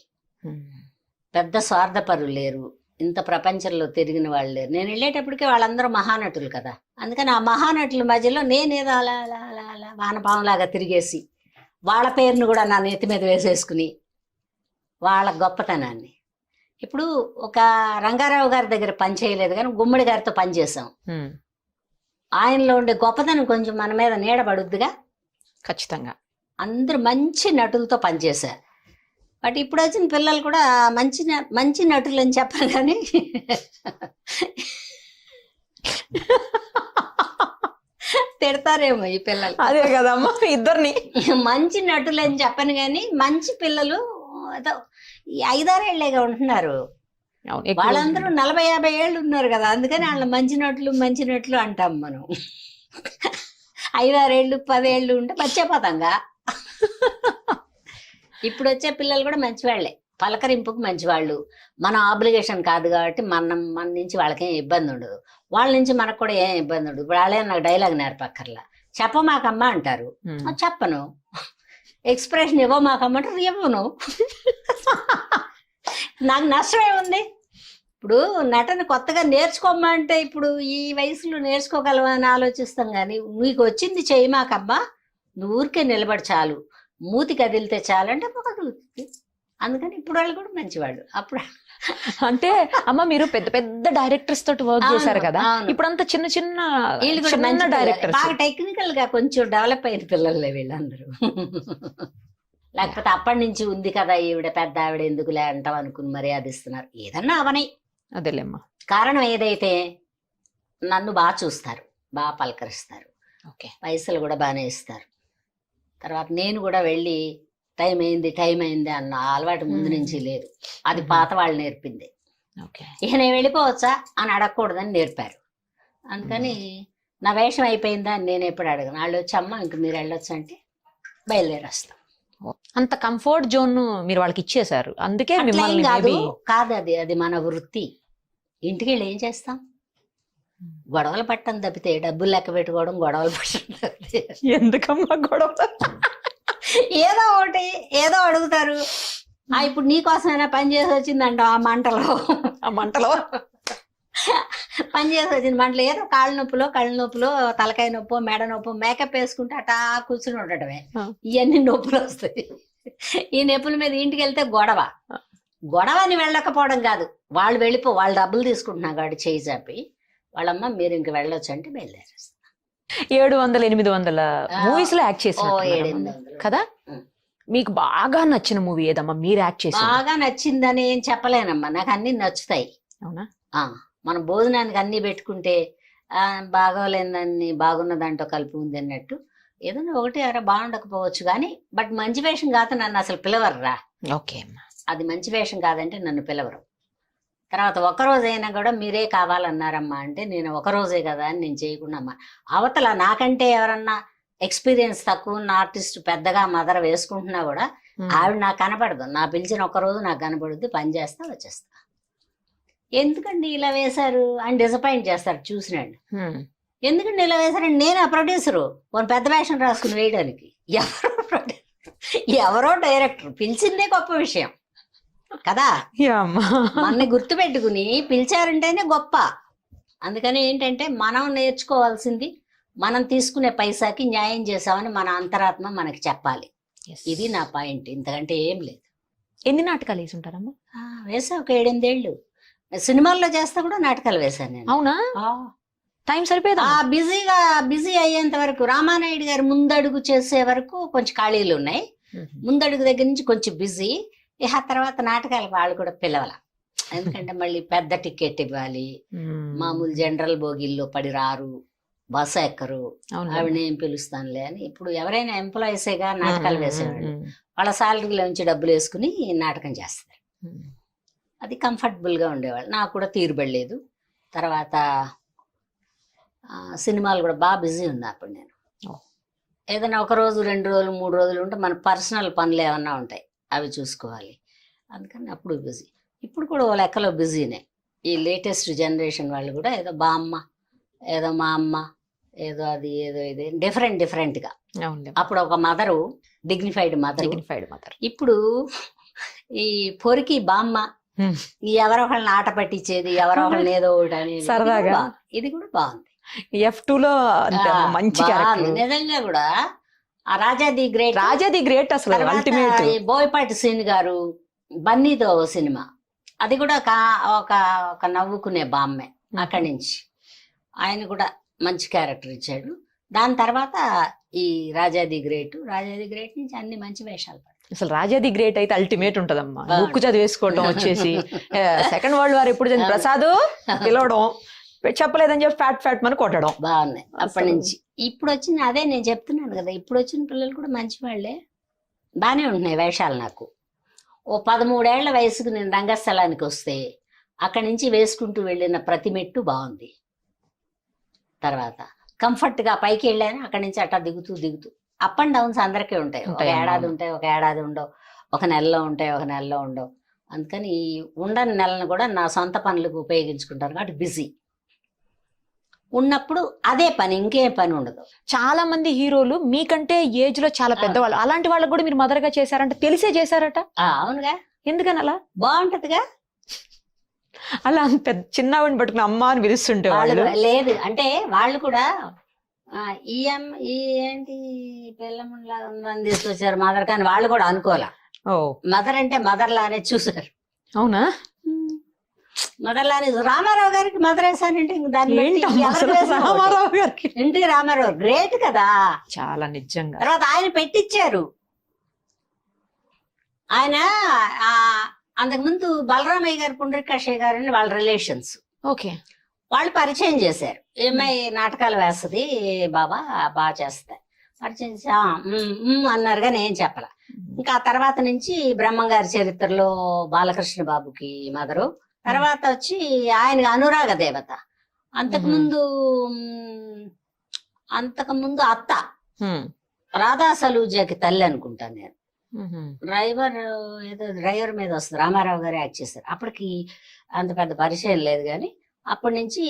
పెద్ద స్వార్థపరులు లేరు, ఇంత ప్రపంచంలో తిరిగిన వాళ్ళు లేరు. నేను వెళ్ళేటప్పటికే వాళ్ళందరూ మహానటులు కదా, అందుకని ఆ మహానటుల మధ్యలో నేనేదో అలా అలా అలా అలా వానపాములాగా తిరిగేసి వాళ్ళ పేరును కూడా నా నెత్తి మీద వేసేసుకుని వాళ్ళ గొప్పతనాన్ని. ఇప్పుడు ఒక రంగారావు గారి దగ్గర పని చేయలేదు కానీ గుమ్మడి గారితో పని చేసాం. ఆయనలో ఉండే గొప్పతనం కొంచెం మన మీద నీడబడుద్దిగా. ఖచ్చితంగా. అందరూ మంచి నటులతో పనిచేశారు. బట్ ఇప్పుడు వచ్చిన పిల్లలు కూడా మంచి నటులు అని చెప్పను కానీ తిడతారేమో ఈ పిల్లలు. అదే కదమ్మా, ఇద్దరిని మంచి నటులు అని చెప్పను కానీ మంచి పిల్లలు ఏదో 5-6 ఏళ్లేగా ఉంటున్నారు. వాళ్ళందరూ 40-50 ఏళ్ళు ఉన్నారు కదా, అందుకని వాళ్ళ మంచి నటులు అంటాం మనం. 5-6 ఏళ్ళు 10 ఏళ్ళు ఉంటే మర్చిపోతాంగా. ఇప్పుడు వచ్చే పిల్లలు కూడా మంచివాళ్లే, పలకరింపుకు మంచివాళ్ళు. మన ఆబ్లిగేషన్ కాదు కాబట్టి మన నుంచి వాళ్ళకేం ఇబ్బంది ఉండదు, వాళ్ళ నుంచి మనకు కూడా ఏం ఇబ్బంది ఉండదు. ఇప్పుడు వాళ్ళే నాకు డైలాగ్ నేర్పక్కర్లా, చెప్పమాకమ్మా అంటారు, చెప్పను. ఎక్స్ప్రెషన్ ఇవ్వమాకమ్మ అంటారు, ఇవ్వను. నాకు నష్టమే ఉంది. ఇప్పుడు నటన కొత్తగా నేర్చుకోమ్మా అంటే ఇప్పుడు ఈ వయసులో నేర్చుకోగలవా అని ఆలోచిస్తాం కానీ, నీకు వచ్చింది చేయమాకమ్మా, నువ్వు ఊరికే నిలబడి చాలు, మూతి కదిలితే చాలు అంటే ఒక. అందుకని ఇప్పుడు వాళ్ళు కూడా మంచివాళ్ళు. అప్పుడు అంటే అమ్మ మీరు పెద్ద పెద్ద డైరెక్టర్స్ తోటి వర్క్ చేశారు కదా, ఇప్పుడు అంతా చిన్న చిన్న డైరెక్టర్స్, బాగా టెక్నికల్ గా కొంచెం డెవలప్ అయిన పిల్లలే వీళ్ళందరూ. లేకపోతే అప్పటి నుంచి ఉంది కదా ఈవిడ పెద్ద ఆవిడ ఎందుకులే అంటాం అనుకుని మర్యాద ఇస్తున్నారు. ఏదన్నా అవని అదేలేమ్మా, కారణం ఏదైతే నన్ను బాగా చూస్తారు, బాగా పలకరిస్తారు, పైసలు కూడా బాగానే ఇస్తారు. తర్వాత నేను కూడా వెళ్ళి టైం అయింది అన్న అలవాటు ముందు నుంచి లేదు, అది పాత వాళ్ళు నేర్పింది. ఇక నేను వెళ్ళిపోవచ్చా అని అడగకూడదని నేర్పారు. అందుకని నా వేషం అయిపోయిందా అని నేను ఎప్పుడు అడగను. వాళ్ళు వచ్చి అమ్మ ఇంక మీరు వెళ్ళొచ్చు అంటే బయలుదేరేస్తాం. అంత కంఫర్ట్ జోన్ మీరు వాళ్ళకి ఇచ్చేసారు, అందుకే కాదు అది మన వృత్తి. ఇంటికి వెళ్ళి ఏం చేస్తాం, గొడవలు పట్టడం తప్పితే, డబ్బులు లెక్క పెట్టుకోవడం, గొడవలు పట్టడం తప్పితే ఎందుకమ్మా గొడవ. ఏదో ఒకటి ఏదో అడుగుతారు. ఇప్పుడు నీకోసమైనా పని చేసి వచ్చిందంట ఆ మంటలో పని చేసి వచ్చింది మంటలో, ఏదో కాళ్ళ నొప్పులో తలకాయ నొప్పో మెడ నొప్పో మేకప్ వేసుకుంటే అటా కూర్చుని ఉండటమే. ఇవన్నీ నొప్పులు వస్తాయి. ఈ నొప్పుల మీద ఇంటికి వెళ్తే గొడవని వెళ్ళకపోవడం కాదు, వాళ్ళు డబ్బులు తీసుకుంటున్నా కాబట్టి చేయి చాపి వాళ్ళమ్మ మీరు ఇంక వెళ్ళొచ్చు అంటే బయలుదేరేస్తారు. 700-800 మూవీస్ లో యాక్ట్ చేసిన కదా. మీకు బాగా నచ్చిన మూవీ ఏదమ్మా మీరు యాక్ట్ చేసి? బాగా నచ్చిందని ఏం చెప్పలేనమ్మా, నాకు అన్ని నచ్చుతాయి. అవునా? మనం భోజనానికి అన్ని పెట్టుకుంటే బాగోలేదని బాగున్న దాంట్లో కలిపి ఉంది అన్నట్టు ఏదైనా ఒకటి అర బాగుండకపోవచ్చు కానీ, బట్ మంచి వేషం కాదు నన్ను అసలు పిలవర్రా. ఓకే అమ్మా, అది మంచి వేషం కాదంటే నన్ను పిలవరు. తర్వాత ఒకరోజైనా కూడా మీరే కావాలన్నారమ్మా అంటే నేను ఒకరోజే కదా అని నేను చేయకుండా అమ్మా. అవతల నాకంటే ఎవరన్నా ఎక్స్పీరియన్స్ తక్కువ ఉన్న ఆర్టిస్ట్ పెద్దగా మదర వేసుకుంటున్నా కూడా ఆవిడ నాకు కనపడదు. నా పిలిచిన ఒకరోజు నాకు కనపడుద్ది, పని చేస్తా వచ్చేస్తా. ఎందుకండి ఇలా వేశారు అని డిసప్పాయింట్ చేస్తారు చూసినాడు. ఎందుకండి ఇలా వేశారండి, నేను ఆ ప్రొడ్యూసరు కొన్ని పెద్ద వేషం రాసుకుని వేయడానికి. ఎవరో డైరెక్టర్ పిలిచిందే గొప్ప విషయం కదా, మనని గుర్తు పెట్టుకుని పిలిచారంటేనే గొప్ప. అందుకని ఏంటంటే మనం నేర్చుకోవాల్సింది మనం తీసుకునే పైసాకి న్యాయం చేసామని మన అంతరాత్మ మనకి చెప్పాలి. ఇది నా పాయింట్, ఇంతకంటే ఏం లేదు. ఎన్ని నాటకాలు వేసి ఉంటారమ్మా? వేసా ఒక 7-8 ఏళ్ళు. సినిమాల్లో చేస్తా కూడా నాటకాలు వేశాను నేను. అవునా? టైం సరిపోయేదా? బిజీ అయ్యేంత వరకు, రామానాయుడు గారు ముందడుగు చేసే వరకు కొంచెం ఖాళీలు ఉన్నాయి. ముందడుగు దగ్గర నుంచి కొంచెం బిజీ. ఆ తర్వాత నాటకాలు వాళ్ళు కూడా పిలవాల, ఎందుకంటే మళ్ళీ పెద్ద టికెట్ ఇవ్వాలి. మామూలు జనరల్ బోగిల్లో పడి రారు, బస్సు ఎక్కరు, ఆవిడ ఏం పిలుస్తానులే అని. ఇప్పుడు ఎవరైనా ఎంప్లాయీసేగా నాటకాలు వేసేవాళ్ళు, వాళ్ళ శాలరీలో నుంచి డబ్బులు వేసుకుని నాటకం చేస్తారు. అది కంఫర్టబుల్ గా ఉండేవాళ్ళు. నాకు కూడా తీరుబడలేదు. తర్వాత సినిమాలు కూడా బాగా బిజీ ఉన్నా అప్పుడు నేను. ఏదైనా 1 రోజు 2 రోజులు 3 రోజులు ఉంటే మన పర్సనల్ పనులు ఏమన్నా ఉంటాయి, అవి చూసుకోవాలి. అందుకని అప్పుడు బిజీ. ఇప్పుడు కూడా ఓ లెక్కలో బిజీనే. ఈ లేటెస్ట్ జనరేషన్ వాళ్ళు కూడా ఏదో బామ్మ, ఏదో మా అమ్మ, ఏదో అది ఏదో ఇది డిఫరెంట్గా. అప్పుడు ఒక మదరు, డిగ్నిఫైడ్ మదర్. ఇప్పుడు ఈ పొరికి బామ్మ, ఎవరో ఒకళ్ళని ఆట పట్టించేది, ఎవరో ఒకళ్ళని ఏదో ఒకటి అనేది సరదాగా. ఇది కూడా బాగుంది. F2లో మంచి క్యారెక్టర్ నిజంగా కూడా. ఆ రాజాది గ్రేట్ అసలు అల్టిమేట్. బోయపాటి శ్రీని గారు బన్నీతో సినిమా, అది కూడా ఒక నవ్వుకునే బామ్మే. అక్కడి నుంచి ఆయన కూడా మంచి క్యారెక్టర్ ఇచ్చాడు. దాని తర్వాత ఈ రాజా ది గ్రేట్ నుంచి అన్ని మంచి వేషాలు పడ్డాయి. అసలు రాజా ది గ్రేట్ అయితే అల్టిమేట్ ఉంటదమ్మా. బాగుంది. బుక్ చదివేసుకోవటం వచ్చేసి సెకండ్ వరల్డ్ వార్ ఎప్పుడు జరిగింది, ప్రసాద్ పిలవడం, చెప్పలేదని చెప్పి ఫ్యాట్ మన కొట్టడం. బాగున్నాయి అప్పటి నుంచి. ఇప్పుడు వచ్చిన అదే నేను చెప్తున్నాను కదా, ఇప్పుడు వచ్చిన పిల్లలు కూడా మంచి వాళ్ళే, బాగానే ఉంటున్నాయి వేషాలు. నాకు ఓ 13 ఏళ్ల వయసుకు నేను రంగస్థలానికి వస్తే అక్కడి నుంచి వేసుకుంటూ వెళ్ళిన ప్రతి మెట్టు బాగుంది. తర్వాత కంఫర్ట్ గా పైకి వెళ్ళాను, అక్కడి నుంచి అట్టా దిగుతూ అప్ అండ్ డౌన్స్ అందరికీ ఉంటాయి. ఒక ఉంటాయి, ఏడాది అవును. ఉంటాయి, ఒక ఏడాది ఉండవు, ఒక నెలలో ఉంటాయి, ఒక నెలలో ఉండవు. అందుకని ఈ ఉండని నెలను కూడా నా సొంత పనులకు ఉపయోగించుకుంటాను కాబట్టి బిజీ ఉన్నప్పుడు అదే పని, ఇంకేం పని ఉండదు. చాలా మంది హీరోలు మీకంటే ఏజ్ లో చాలా పెద్దవాళ్ళు, అలాంటి వాళ్ళకి కూడా మీరు మదర్ గా చేశారంటే తెలిసే చేశారట. అవునుగా, ఎందుకని అలా? బాగుంటదిగా. అలా పెద్ద చిన్నవాడిని పట్టుకుని అమ్మ అని పిలుస్తుంటే వాళ్ళు లేదు అంటే వాళ్ళు కూడా ఏంటి పిల్లములా ఉందని తీసుకొచ్చారు మదర్, కానీ వాళ్ళు కూడా అనుకోలే. ఓ మదర్ అంటే మదర్ లానే చూసారు. అవునా? మదర్ లానే రామారావు గారికి మదర్ వేసానంటే ఇంక దాన్ని బట్టి ఏంటమ్మా ఎవరు అసలు వేసినా ఒకటే. రామారావు గారికి ఎన్టీ రామారావు గ్రేట్ కదా. చాలా నిజంగా. తర్వాత ఆయన పెట్టించారు. ఆయన అంతకుముందు బలరామయ్య గారు, పుండ్రికాశయ్య గారు అని వాళ్ళ రిలేషన్స్, ఓకే. వాళ్ళు పరిచయం చేశారు. ఏమై నాటకాలు వేస్తుంది బాబా, బాగా చేస్తాయి పరిచయం చేసి అన్నారు కానీ ఏం చెప్పాల. ఇంకా ఆ తర్వాత నుంచి బ్రహ్మంగారి చరిత్రలో బాలకృష్ణ బాబుకి మదరు, తర్వాత వచ్చి ఆయన అనురాగ దేవత, అంతకుముందు అత్త రాధా సలూజాకి తల్లి అనుకుంటాను నేను. డ్రైవర్ మీద వస్తుంది, రామారావు గారు యాక్ట్ చేశారు. అప్పటికి అంత పెద్ద పరిచయం లేదు కానీ అప్పటి నుంచి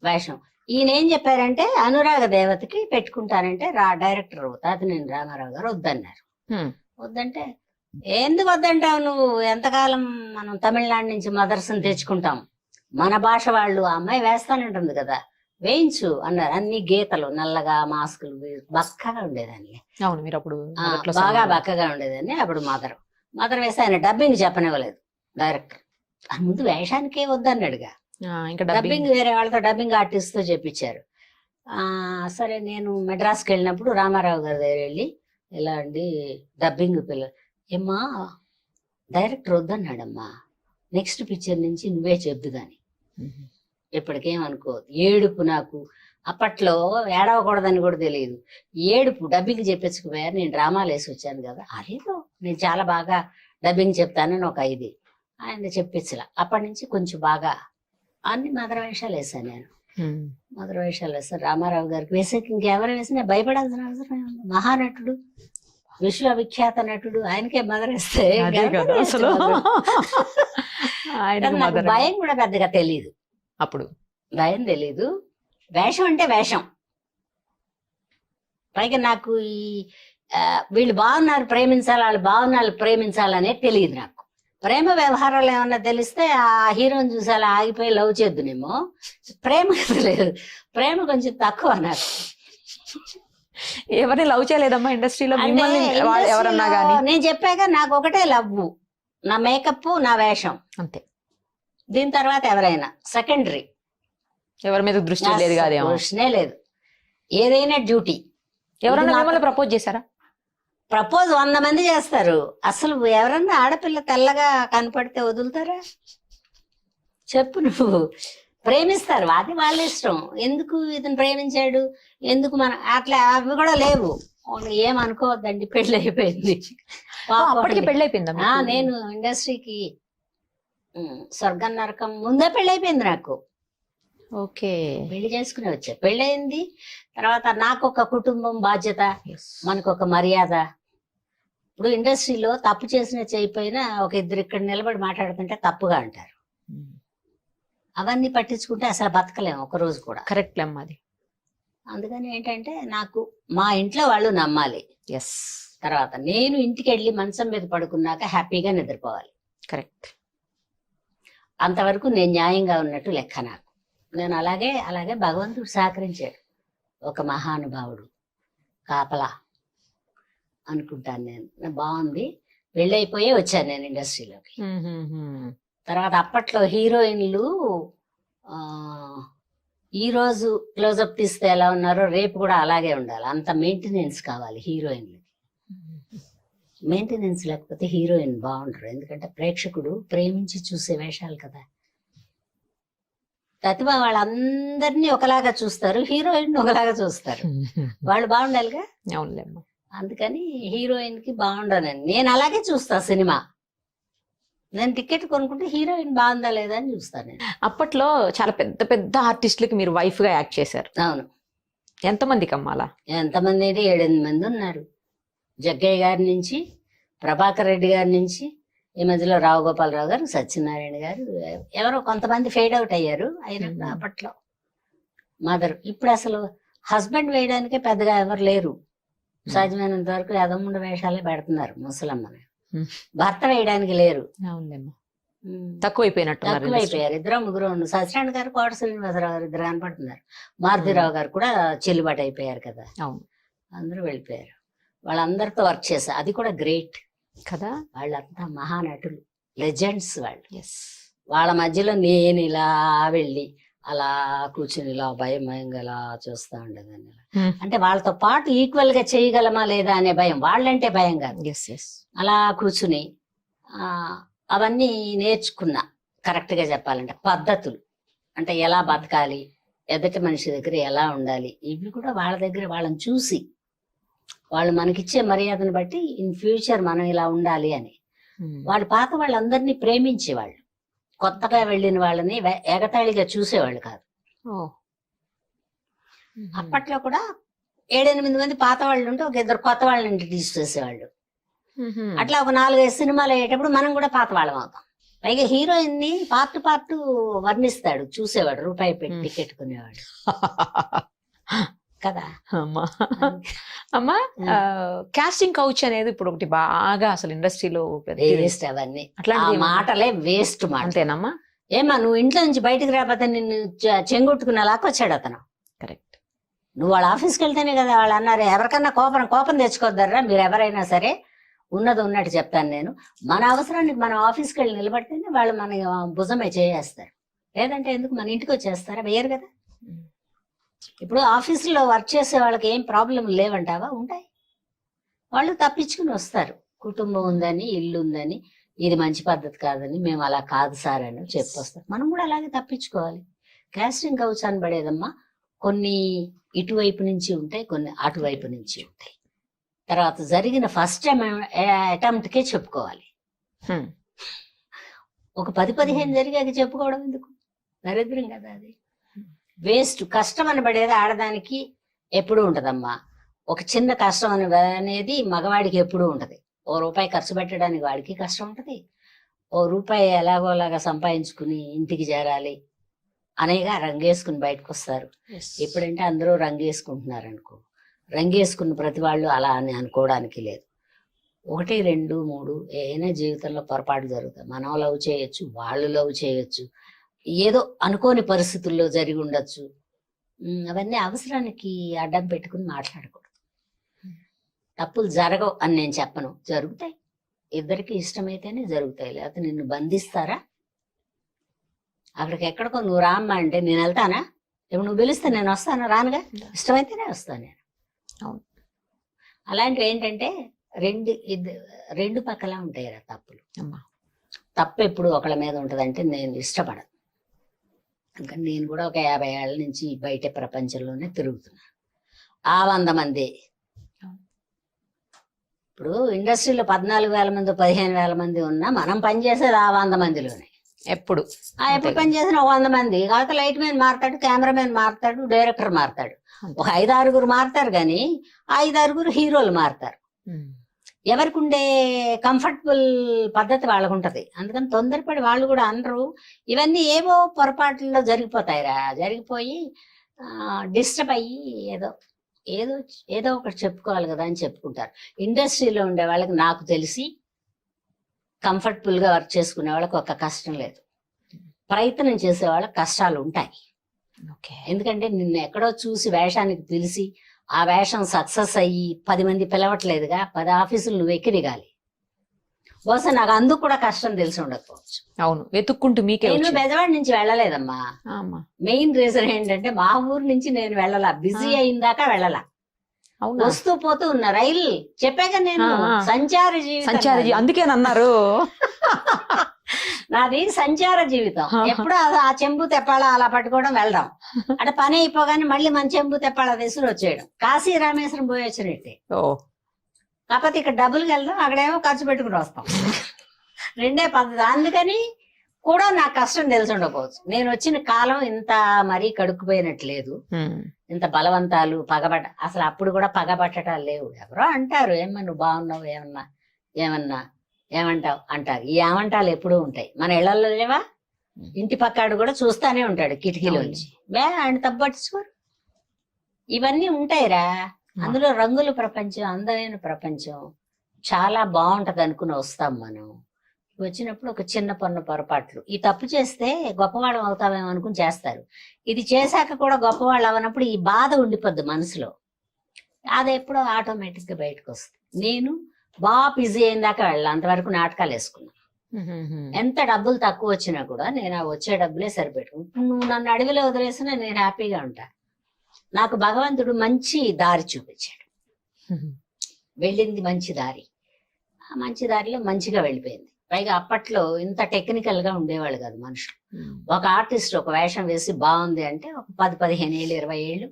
వేషం. ఈయన ఏం చెప్పారంటే అనురాగ దేవతకి పెట్టుకుంటానంటే డైరెక్టర్ తాతినేని రామారావు గారు వద్దన్నారు. వద్దంటే ఎందుకు వద్దంటావు నువ్వు, ఎంతకాలం మనం తమిళనాడు నుంచి మదర్స్ తెచ్చుకుంటాం, మన భాష వాళ్ళు ఆ అమ్మాయి వేస్తానంటుంది కదా వేయించు అన్నారు. అన్ని గీతలు నల్లగా మాస్కులు బక్కగా ఉండేదాన్ని. అవును, మీరు అప్పుడు బాగా బక్కగా ఉండేదాన్ని. అప్పుడు మదర్ వేస్తే ఆయన డబ్బింగ్ చెప్పనివ్వలేదు డైరెక్టర్. ముందు వేషానికే వద్దన్నాడుగా, ఇంకా డబ్బింగ్ వేరే వాళ్ళతో డబ్బింగ్ ఆర్టిస్ట్ తో చెప్పించారు. సరే నేను మెడ్రాస్కి వెళ్ళినప్పుడు రామారావు గారి దగ్గర వెళ్ళి ఇలా అండి డబ్బింగ్ పిల్లలు, ఏమ్మా డైరెక్టర్ వద్దన్నాడమ్మా, నెక్స్ట్ పిక్చర్ నుంచి నువ్వే చెప్దు గాని, ఇప్పటికేమనుకో. ఏడుపు నాకు అప్పట్లో ఏడవకూడదని కూడా తెలియదు. ఏడుపు డబ్బింగ్ చెప్పించుకుపోయారు. నేను డ్రామాలు వేసి వచ్చాను కదా, అదేదో నేను చాలా బాగా డబ్బింగ్ చెప్తానని ఒక ఇది ఆయన చెప్పించలా. అప్పటి నుంచి కొంచెం బాగా అన్ని మదర్ వేషాలు వేసాను నేను. మదర్ వేషాలు వేస్తాను. రామారావు గారికి వేసాక ఇంకెవరు వేసినా భయపడాల్సిన అవసరం ఉంది. మహానటుడు, విశ్వవిఖ్యాత నటుడు, ఆయనకే మదర్ వేస్తే అసలు నాకు భయం కూడా పెద్దగా తెలీదు. అప్పుడు భయం తెలీదు. వేషం అంటే వేషం. పైగా నాకు ఈ వీళ్ళు బాగున్నారు ప్రేమించాలి, వాళ్ళు బాగున్నారు ప్రేమించాలనే తెలియదు నాకు. ప్రేమ వ్యవహారాలు ఏమన్నా తెలిస్తే ఆ హీరోని చూసి అలా ఆగిపోయి లవ్ చేద్దునేమో. ప్రేమ లేదు, ప్రేమ కొంచెం తక్కువ నాకు. ఎవరిని లవ్ చేయలేదమ్మా ఇండస్ట్రీలో ఎవరన్నా గానీ? నేను చెప్పాక నాకు ఒకటే లవ్, నా మేకప్, నా వేషం, అంతే. దీని తర్వాత ఎవరైనా సెకండరీ. ఎవరి మీద దృష్టి లేదు కాదేమో. దృష్టినే లేదు, ఏదైనా డ్యూటీ. ఎవరన్నా మిమ్మల్ని ప్రపోజ్ చేశారా? ప్రపోజ్ 100 మంది చేస్తారు. అసలు ఎవరన్నా ఆడపిల్ల తెల్లగా కనపడితే వదులుతారా చెప్పు నువ్వు? ప్రేమిస్తారు, అది వాళ్ళ ఇష్టం. ఎందుకు ఇతను ప్రేమించాడు, ఎందుకు అట్లా అవి కూడా లేవు. ఏమనుకోవద్దండి, పెళ్లి అయిపోయింది. అప్పటికి పెళ్లి అయిపోయిందా? నేను ఇండస్ట్రీకి స్వర్గం నరకం ముందే పెళ్లి అయిపోయింది నాకు. ఓకే, పెళ్లి చేసుకుని వచ్చా. పెళ్ళయింది తర్వాత నాకు ఒక కుటుంబం బాధ్యత, మనకు ఒక మర్యాద. ఇప్పుడు ఇండస్ట్రీలో తప్పు చేసిన చేయకపోయినా ఒక ఇద్దరు ఇక్కడ నిలబడి మాట్లాడుతుంటే తప్పుగా అంటారు. అవన్నీ పట్టించుకుంటే అసలు బతకలేము ఒక రోజు కూడా. కరెక్ట్ అమ్మా అది. అందుకని ఏంటంటే నాకు మా ఇంట్లో వాళ్ళు నమ్మాలి. ఎస్. తర్వాత నేను ఇంటికి వెళ్ళి మంచం మీద పడుకున్నాక హ్యాపీగా నిద్రపోవాలి. కరెక్ట్. అంతవరకు నేను న్యాయంగా ఉన్నట్టు లెక్క నాకు. నేను అలాగే భగవంతుడు సహకరించాడు. ఒక మహానుభావుడు కాపలా అనుకుంటాను నేను. బాగుంది. పెళ్ళైపోయే వచ్చాను నేను ఇండస్ట్రీలోకి. తర్వాత అప్పట్లో హీరోయిన్లు ఈ రోజు క్లోజప్ తీస్తే ఎలా ఉన్నారో రేపు కూడా అలాగే ఉండాలి. అంత మెయింటెనెన్స్ కావాలి హీరోయిన్లకి. మెయింటెనెన్స్ లేకపోతే హీరోయిన్ బాగుండరు. ఎందుకంటే ప్రేక్షకుడు ప్రేమించి చూసే వేషాలు కదా. ప్రతిభ వాళ్ళందరినీ ఒకలాగా చూస్తారు, హీరోయిన్ ఒకలాగా చూస్తారు. వాళ్ళు బాగుండాలిగా. అవునులేమ్మా. అందుకని హీరోయిన్ కి బాగుండనని నేను అలాగే చూస్తా సినిమా. నేను టికెట్ కొనుక్కుంటే హీరోయిన్ బాగుందా లేదా అని చూస్తాను నేను. అప్పట్లో చాలా పెద్ద పెద్ద ఆర్టిస్టులకి మీరు వైఫ్ గా యాక్ట్ చేశారు. అవును. ఎంతమందికి అమ్మా అలా? ఎంతమంది అంటే 7-8 మంది ఉన్నారు. జగ్గయ్య గారి నుంచి, ప్రభాకర్ రెడ్డి గారి నుంచి, ఈ మధ్యలో రావు గోపాలరావు గారు, సత్యనారాయణ గారు, ఎవరో కొంతమంది ఫేడ్ అవుట్ అయ్యారు. అయినప్పుడు అప్పట్లో మదర్. ఇప్పుడు అసలు హస్బెండ్ వేయడానికే పెద్దగా ఎవరు లేరు. సాధ్యమైనంత వరకు యదముండ వేషాలే పెడుతున్నారు ముసలమ్మని. భర్త వేయడానికి లేరు. అవునులేమ్మా. తక్కువైపోయినట్టు. ఇద్దరు ముగ్గురు. సత్యనారాయణ గారు, కోట శ్రీనివాసరావు గారు ఇద్దరు కనపడుతున్నారు. మారుతిరావు గారు కూడా చెల్లుబాటు అయిపోయారు కదా. అవును. అందరూ వెళ్ళిపోయారు. వాళ్ళందరితో వర్క్ చేశా. అది కూడా గ్రేట్ కదా. వాళ్ళంతా మహానటులు, లెజెండ్స్ వాళ్ళు. ఎస్. వాళ్ళ మధ్యలో నేను ఇలా వెళ్ళి అలా కూర్చుని ఇలా భయంగా అలా చూస్తా ఉండేదాన్ని. అంటే వాళ్ళతో పాటు ఈక్వల్ గా చేయగలమా లేదా అనే భయం. వాళ్ళంటే భయం కాదు. అలా కూర్చుని అవన్నీ నేర్చుకున్నా. కరెక్ట్ గా చెప్పాలంటే పద్ధతులు, అంటే ఎలా బతకాలి, ఎదుటి మనిషి దగ్గర ఎలా ఉండాలి, ఇవి కూడా వాళ్ళ దగ్గర వాళ్ళని చూసి, వాళ్ళు మనకిచ్చే మర్యాదను బట్టి ఇన్ ఫ్యూచర్ మనం ఇలా ఉండాలి అని. వాళ్ళు పాత వాళ్ళందరినీ ప్రేమించేవాళ్ళు. కొత్తగా వెళ్ళిన వాళ్ళని ఎగతాళిగా చూసేవాళ్ళు కాదు. అప్పట్లో కూడా 7-8 మంది పాత వాళ్ళు ఉంటే ఒక 2 కొత్త వాళ్ళని ఇంట్రడ్యూస్ చేసేవాళ్ళు. అట్లా ఒక 4-5 సినిమాలు అయ్యేటప్పుడు మనం కూడా పాత వాళ్ళం అవుతాం. పైగా హీరోయిన్ ని పార్ట్ వర్ణిస్తాడు చూసేవాడు, రూపాయి పెట్టి టికెట్ కొనేవాడు కదా. అమ్మా కాస్టింగ్ కౌచ్ అనేది ఇప్పుడు ఒకటి బాగా అసలు ఇండస్ట్రీలో వేస్ట్. అవన్నీ అట్లా మాటలే వేస్ట్ మాట. అంతేనమ్మా. ఏమా నువ్వు ఇంట్లో నుంచి బయటకు రాకపోతే నిన్ను చెంగొట్టుకునే లాక్కొచ్చాడు అతను. కరెక్ట్. నువ్వు వాళ్ళ ఆఫీస్కి వెళ్తేనే కదా వాళ్ళు అన్నారు, ఎవరికన్నా కోపం తెచ్చుకోద్దర్రా మీరు ఎవరైనా సరే, ఉన్నది ఉన్నట్టు చెప్తాను నేను. మన అవసరానికి మనం ఆఫీస్కి వెళ్ళి నిలబడితేనే వాళ్ళు మన భుజమే చేయేస్తారు. లేదంటే ఎందుకు మన ఇంటికి వచ్చేస్తారా? వేయరు కదా. ఇప్పుడు ఆఫీసులో వర్క్ చేసే వాళ్ళకి ఏం ప్రాబ్లం లేవంటావా? ఉంటాయి. వాళ్ళు తప్పించుకుని వస్తారు. కుటుంబం ఉందని, ఇల్లు ఉందని, ఇది మంచి పద్ధతి కాదని, మేము అలా కాదు సార్ అని చెప్పొస్తాం. మనం కూడా అలాగే తప్పించుకోవాలి. కాస్టింగ్ కౌచ్ అని పడేదమ్మా కొన్ని ఇటువైపు నుంచి ఉంటాయి, కొన్ని అటువైపు నుంచి ఉంటాయి. తర్వాత జరిగిన ఫస్ట్ అటెంప్ట్ కే చెప్పుకోవాలి. ఒక 10-15 జరిగాక చెప్పుకోవడం ఎందుకు? దరిద్రం కదా అది. వేస్ట్. కష్టం అని పడేది ఆడదానికి ఎప్పుడూ ఉంటదమ్మా. ఒక చిన్న కష్టం అనేది మగవాడికి ఎప్పుడూ ఉంటది. ₹1 ఖర్చు పెట్టడానికి వాడికి కష్టం ఉంటది. ₹1 ఎలాగోలాగా సంపాదించుకుని ఇంటికి చేరాలి అనేగా రంగేసుకుని బయటకు వస్తారు. ఎప్పుడంటే అందరూ రంగేసుకుంటున్నారు అనుకో. రంగేసుకున్న ప్రతి వాళ్ళు అలా అని అనుకోవడానికి లేదు. 1, 2, 3 ఏదైనా జీవితంలో పొరపాటు జరుగుతాయి. మనం లవ్ చేయొచ్చు, వాళ్ళు లవ్ చేయొచ్చు, ఏదో అనుకోని పరిస్థితుల్లో జరిగి ఉండొచ్చు. అవన్నీ అవసరానికి అడ్డం పెట్టుకుని మాట్లాడకూడదు. తప్పులు జరగవు అని నేను చెప్పను, జరుగుతాయి. ఇద్దరికి ఇష్టమైతేనే జరుగుతాయి, లేకపోతే నిన్ను బంధిస్తారా? అక్కడికి ఎక్కడికో నువ్వు రామ్మా అంటే నేను వెళ్తానా? ఇప్పుడు నువ్వు పిలిస్తే నేను వస్తాను? రానుగా. ఇష్టమైతేనే వస్తాను నేను. అవును. అలాంటివి ఏంటంటే రెండు పక్కలా ఉంటాయి రా తప్పులు. తప్పు ఎప్పుడు ఒకళ్ళ మీద ఉంటదంటే నేను ఇష్టపడను. అందుకని నేను కూడా ఒక 50 ఏళ్ల నుంచి బయట ప్రపంచంలోనే తిరుగుతున్నా. 100 మంది. ఇప్పుడు ఇండస్ట్రీలో 14,000 మంది 15,000 మంది ఉన్నా మనం పనిచేసేది 100 మందిలోనే. ఎప్పుడు పని చేసిన 100 మంది కాకపోతే లైట్ మ్యాన్ మారుతాడు, కెమెరామెన్ మారుతాడు, డైరెక్టర్ మారుతాడు. ఒక 5-6 మారుతారు కానీ 5-6 హీరోలు మారుతారు. ఎవరికి ఉండే కంఫర్టబుల్ పద్ధతి వాళ్ళకు ఉంటది. అందుకని తొందరపడి వాళ్ళు కూడా అనరు. ఇవన్నీ ఏవో పొరపాట్లలో జరిగిపోతాయిరా. జరిగిపోయి డిస్టర్బ్ అయ్యి ఏదో ఒకటి చెప్పుకోవాలి కదా అని చెప్పుకుంటారు. ఇండస్ట్రీలో ఉండే వాళ్ళకి నాకు తెలిసి కంఫర్టబుల్ గా వర్క్ చేసుకునే వాళ్ళకి ఒక కష్టం లేదు. ప్రయత్నం చేసే వాళ్ళకి కష్టాలు ఉంటాయి. ఎందుకంటే నిన్ను ఎక్కడో చూసి వేషానికి పిలిచి ఆ వేషం సక్సెస్ అయ్యి 10 మంది పిలవట్లేదుగా. 10 ఆఫీసులు నువ్వు ఎక్కి దిగాలి. బహుశా నాకు అందుకు కూడా కష్టం తెలిసి ఉండకపోవచ్చు. అవును, వెతుక్కుంటూ మీకే నేను వచ్చింది. బెజవాడ నుంచి వెళ్ళలేదమ్మా. అమ్మా, మెయిన్ రీజన్ ఏంటంటే మా ఊరు నుంచి నేను వెళ్ళాల, బిజీ అయిందాక వెళ్ళాల. అవునా? వస్తూ పోతూ ఉన్న రైలు చెప్పాక నేను సంచార జీవితం సంచారి అందుకేనన్నారు. నాది సంచార జీవితం. ఎప్పుడు ఆ చెంబు తెప్పాల అలా పట్టుకోవడం వెళ్ళడం, అంటే పని అయిపోగానే మళ్ళీ మన చెంబు తెప్పాల తీసుకుని వచ్చేయడం. కాశీ రామేశ్వరం పోయి వచ్చినట్టే. ఓ, కాకపోతే ఇక్కడ డబ్బులకి వెళ్దాం, అక్కడేమో ఖర్చు పెట్టుకుని వస్తాం. రెండే పద్ధతి. అందుకని కూడా నాకు కష్టం తెలిసి ఉండకపోవచ్చు. నేను వచ్చిన కాలం ఇంత మరీ కడుక్కుపోయినట్లేదు, ఇంత బలవంతాలు పగబట్ట, అసలు అప్పుడు కూడా పగబట్టడాలు లేవు. ఎవరో అంటారు, ఏమన్నా నువ్వు బాగున్నావు, ఏమంటావు అంటారు. ఈ ఏమంటాలు ఎప్పుడూ ఉంటాయి. మన ఇళ్లలో లేవా? ఇంటి పక్కాడు కూడా చూస్తానే ఉంటాడు కిటికీలోంచి. ఆయన తప్పట్టించుకోరు. ఇవన్నీ ఉంటాయిరా. అందులో రంగుల ప్రపంచం, అందమైన ప్రపంచం, చాలా బాగుంటది అనుకుని వస్తాం మనం. వచ్చినప్పుడు ఒక చిన్న పన్ను పొరపాట్లు, ఈ తప్పు చేస్తే గొప్పవాళ్ళం అవుతామేమో అనుకుని చేస్తారు. ఇది చేశాక కూడా గొప్పవాళ్ళు అవనప్పుడు ఈ బాధ ఉండిపోద్ది మనసులో. అది ఎప్పుడో ఆటోమేటిక్ గా బయటకు వస్తుంది. నేను బాగా బిజీ అయిన దాకా వెళ్ళాలి, అంతవరకు నాటకాలు వేసుకున్నా. ఎంత డబ్బులు తక్కువ వచ్చినా కూడా నేను ఆ వచ్చే డబ్బులే సరిపెట్టుకుని. ఇప్పుడు నువ్వు నన్ను అడవిలో వదిలేసినా నేను హ్యాపీగా ఉంటా. నాకు భగవంతుడు మంచి దారి చూపించాడు. వెళ్ళింది మంచి దారి, ఆ మంచి దారిలో మంచిగా వెళ్ళిపోయింది. పైగా అప్పట్లో ఇంత టెక్నికల్ గా ఉండేవాళ్ళు కాదు మనుషులు. ఒక ఆర్టిస్ట్ ఒక వేషం వేసి బాగుంది అంటే ఒక 10-15 ఏళ్ళు 20 ఏళ్ళు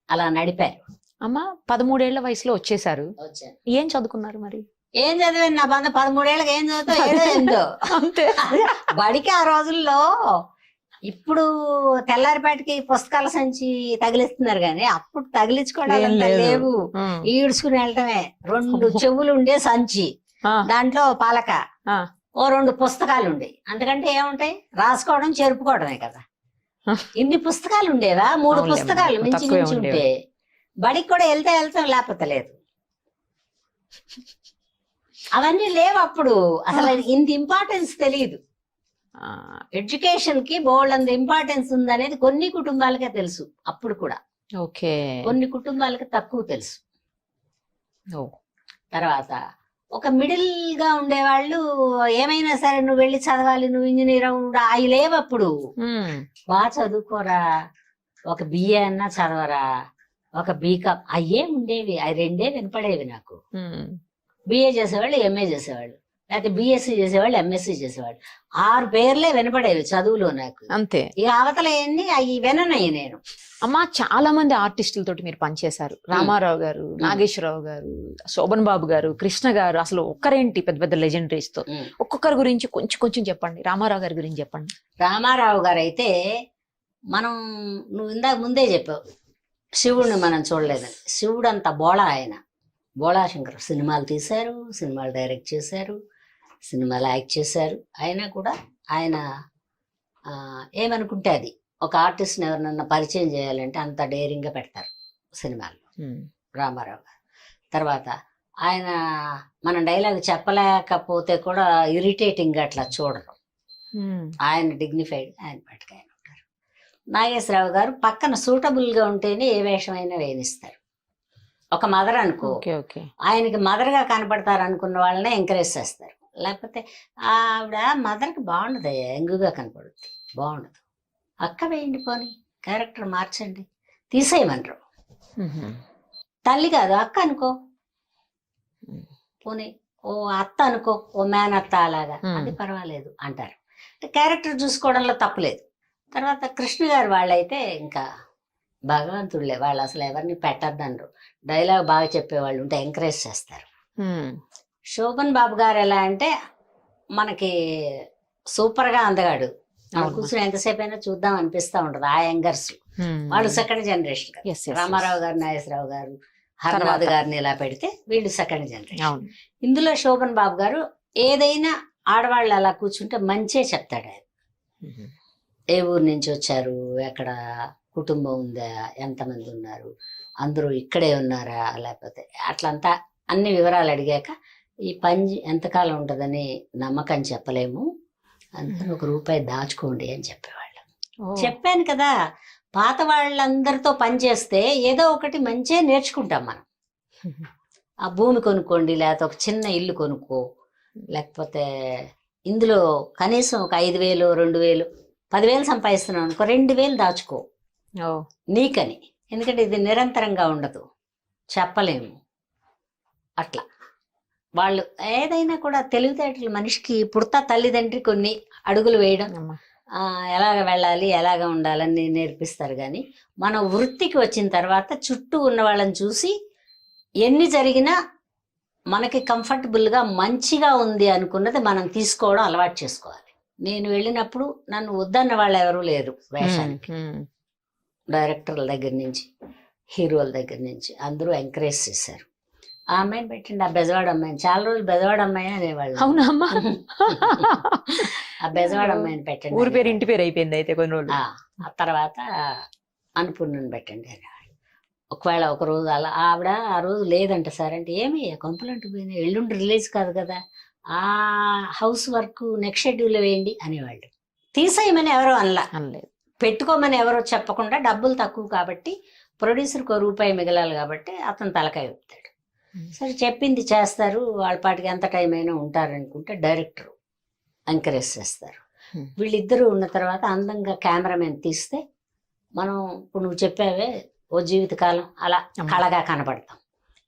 అలా నడిపారు. అమ్మా 13 ఏళ్ల వయసులో వచ్చేసారు. వచ్చాను. ఏం చదువుకున్నారు మరి? ఏం చదివాను నా బంధ 13 ఏళ్ళకి ఏం చదువుతావు? ఏదో ఏందో అంతే. బడికి ఆ రోజుల్లో. ఇప్పుడు తెల్లారిపాటికి పుస్తకాల సంచి తగిలిస్తున్నారు కానీ అప్పుడు తగిలించుకోవడం లేవు. ఈడ్చుకుని వెళ్ళటమే. 2 చెవులు ఉండే సంచి, దాంట్లో పలక, ఓ 2 పుస్తకాలు ఉండే. అందుకంటే ఏముంటాయి, రాసుకోవడం చెరుపుకోవడమే కదా. ఇన్ని పుస్తకాలు ఉండేవా? 3 పుస్తకాలు మించి మించి ఉంటే. బడికి కూడా వెళ్తాం, లేకపోతే లేదు. అవన్నీ లేవు అప్పుడు. అసలు ఇంత ఇంపార్టెన్స్ తెలియదు. ఎడ్యుకేషన్ కి బోల్డ్ అంత ఇంపార్టెన్స్ ఉందనేది కొన్ని కుటుంబాలకే తెలుసు అప్పుడు కూడా. ఓకే. కొన్ని కుటుంబాలకి తక్కువ తెలుసు. తర్వాత ఒక మిడిల్ గా ఉండేవాళ్ళు ఏమైనా సరే నువ్వు వెళ్ళి చదవాలి, నువ్వు ఇంజనీర్ అవ్వడా, అవి లేవు అప్పుడు. బాగా చదువుకోరా, ఒక బిఏ అన్నా చదవరా, ఒక బీకామ్, అయ్యే ఉండేవి. అవి 2 వినపడేవి నాకు. బిఏ చేసేవాళ్ళు, ఎంఏ చేసేవాళ్ళు, లేకపోతే బిఎస్సి చేసేవాళ్ళు, ఎంఎస్సి చేసేవాళ్ళు. 6 పేర్లే వినపడేవి చదువులో నాకు. అంతే. ఇక అవతల ఏంది అవి విననయ్యి నేను. అమ్మా, చాలా మంది ఆర్టిస్టులతోటి మీరు పనిచేశారు. రామారావు గారు, నాగేశ్వరరావు గారు, శోభన్ బాబు గారు, కృష్ణ గారు, అసలు ఒక్కరేంటి పెద్ద పెద్ద లెజెండరీస్ తో. ఒక్కొక్కరి గురించి కొంచెం చెప్పండి. రామారావు గారి గురించి చెప్పండి. రామారావు గారు అయితే నువ్వు ఇందాక ముందే చెప్పావు, శివుడిని మనం చూడలేదని. శివుడు అంత బోళా ఆయన. బోళా శంకర్ సినిమాలు తీశారు, సినిమాలు డైరెక్ట్ చేశారు, సినిమాలు యాక్ట్ చేశారు. అయినా కూడా ఆయన ఏమనుకుంటే అది. ఒక ఆర్టిస్ట్ని ఎవరినన్నా పరిచయం చేయాలంటే అంత డేరింగ్గా పెడతారు సినిమాల్లో రామారావు గారు. తర్వాత ఆయన మనం డైలాగ్ చెప్పలేకపోతే కూడా ఇరిటేటింగ్గా అట్లా చూడరు. ఆయన డిగ్నిఫైడ్, ఆయన పట్టుకు ఆయన ఉంటారు. నాగేశ్వరరావు గారు పక్కన సూటబుల్గా ఉంటేనే ఏ వేషమైనా వేనిస్తారు. ఒక మదర్ అనుకో, ఆయనకి మదర్గా కనపడతారు అనుకున్న వాళ్ళనే ఎంకరేజ్ చేస్తారు. లేకపోతే ఆవిడ మదర్కి బాగుండదు, యంగ్గా కనపడుద్ది, బాగుండదు, అక్క వేయండి, పోనీ క్యారెక్టర్ మార్చండి, తీసేయమనరు. తల్లి కాదు అక్క అనుకో, పోనీ ఓ అత్త అనుకో, ఓ మేనత్త అలాగా, అది పర్వాలేదు అంటారు. క్యారెక్టర్ చూసుకోవడంలో తప్పులేదు. తర్వాత కృష్ణ గారు వాళ్ళైతే ఇంకా భగవంతుడులే, వాళ్ళు అసలు ఎవరిని పెట్టద్దనరు. డైలాగ్ బాగా చెప్పేవాళ్ళు ఉంటే ఎంకరేజ్ చేస్తారు. శోభన్ బాబు గారు ఎలా అంటే మనకి సూపర్ గా అందగాడు. కూర్చొని ఎంతసేపు అయినా చూద్దాం అనిపిస్తా ఉంటది. ఆ యంగర్స్ వాళ్ళు సెకండ్ జనరేషన్. రామారావు గారు, నాగేశ్వరరావు గారు, హరనాథ్ గారిని ఇలా పెడితే వీళ్ళు సెకండ్ జనరేషన్. ఇందులో శోభన్ బాబు గారు ఏదైనా ఆడవాళ్ళు అలా కూర్చుంటే మంచే చెప్తాడు ఆయన. ఏ ఊరు నుంచి వచ్చారు, ఎక్కడ కుటుంబం ఉందా, ఎంతమంది ఉన్నారు, అందరూ ఇక్కడే ఉన్నారా, లేకపోతే అట్లంతా అన్ని వివరాలు అడిగాక ఈ పని ఎంతకాలం ఉంటుందని నమ్మకం చెప్పలేము, అందరూ ₹1 దాచుకోండి అని చెప్పేవాళ్ళు. చెప్పాను కదా, పాత వాళ్ళందరితో పనిచేస్తే ఏదో ఒకటి మంచిగా నేర్చుకుంటాం మనం. ఆ భూమి కొనుక్కోండి, లేకపోతే ఒక చిన్న ఇల్లు కొనుక్కో, లేకపోతే ఇందులో కనీసం ఒక 5,000 2,000 10,000 సంపాదిస్తున్నావు అనుకో 2,000 దాచుకో ఓ నీకని. ఎందుకంటే ఇది నిరంతరంగా ఉండదు, చెప్పలేము. అట్లా వాళ్ళు ఏదైనా కూడా తెలివితేటలు మనిషికి పుడతా తల్లిదండ్రి కొన్ని అడుగులు వేయడం, అమ్మా. ఎలాగ వెళ్ళాలి ఎలాగ ఉండాలని నేర్పిస్తారు. కానీ మనం వృత్తికి వచ్చిన తర్వాత చుట్టూ ఉన్న వాళ్ళని చూసి ఎన్ని జరిగినా మనకి కంఫర్టబుల్గా మంచిగా ఉంది అనుకున్నది మనం తీసుకోవడం అలవాటు చేసుకోవాలి. నేను వెళ్ళినప్పుడు నన్ను వద్దన్న వాళ్ళు ఎవరూ లేరు వేషానికి. డైరెక్టర్ల దగ్గర నుంచి హీరోల దగ్గర నుంచి అందరూ ఎంకరేజ్ చేశారు. ఆ అమ్మాయిని పెట్టండి, ఆ బెజవాడ అమ్మాయిని, చాలా రోజులు బెజవాడ అమ్మాయి అనేవాళ్ళు. అవునా అమ్మా? ఆ బెజవాడ అమ్మాయిని పెట్టండి, ఊరి పేరు ఇంటి పేరు అయిపోయింది అయితే కొన్ని రోజులు. ఆ తర్వాత అన్నపూర్ణని పెట్టండి అనేవాళ్ళు. ఒకవేళ ఒక రోజు అలా ఆవిడ ఆ రోజు లేదంట సార్ అంటే, ఏమి కొంపలంటూ పోయినా ఎల్లుండి రిలీజ్ కాదు కదా, ఆ హౌస్ వర్క్ నెక్స్ట్ షెడ్యూల్ వేయండి అనేవాళ్ళు. తీసేయమని ఎవరో అనలేదు, పెట్టుకోమని ఎవరో చెప్పకుండా, డబ్బులు తక్కువ కాబట్టి ప్రొడ్యూసర్కి ₹1 మిగలాలి కాబట్టి అతను తలకాయ ఊపుతాడు. సరే చెప్పింది చేస్తారు, వాళ్ళ పాటికి ఎంత టైం అయినా ఉంటారనుకుంటే డైరెక్టర్ ఎంకరేజ్ చేస్తారు. వీళ్ళిద్దరూ ఉన్న తర్వాత అందంగా కెమెరామెన్ తీస్తే మనం ఇప్పుడు నువ్వు చెప్పావే ఓ జీవితకాలం అలా కళగా కనబడతాం.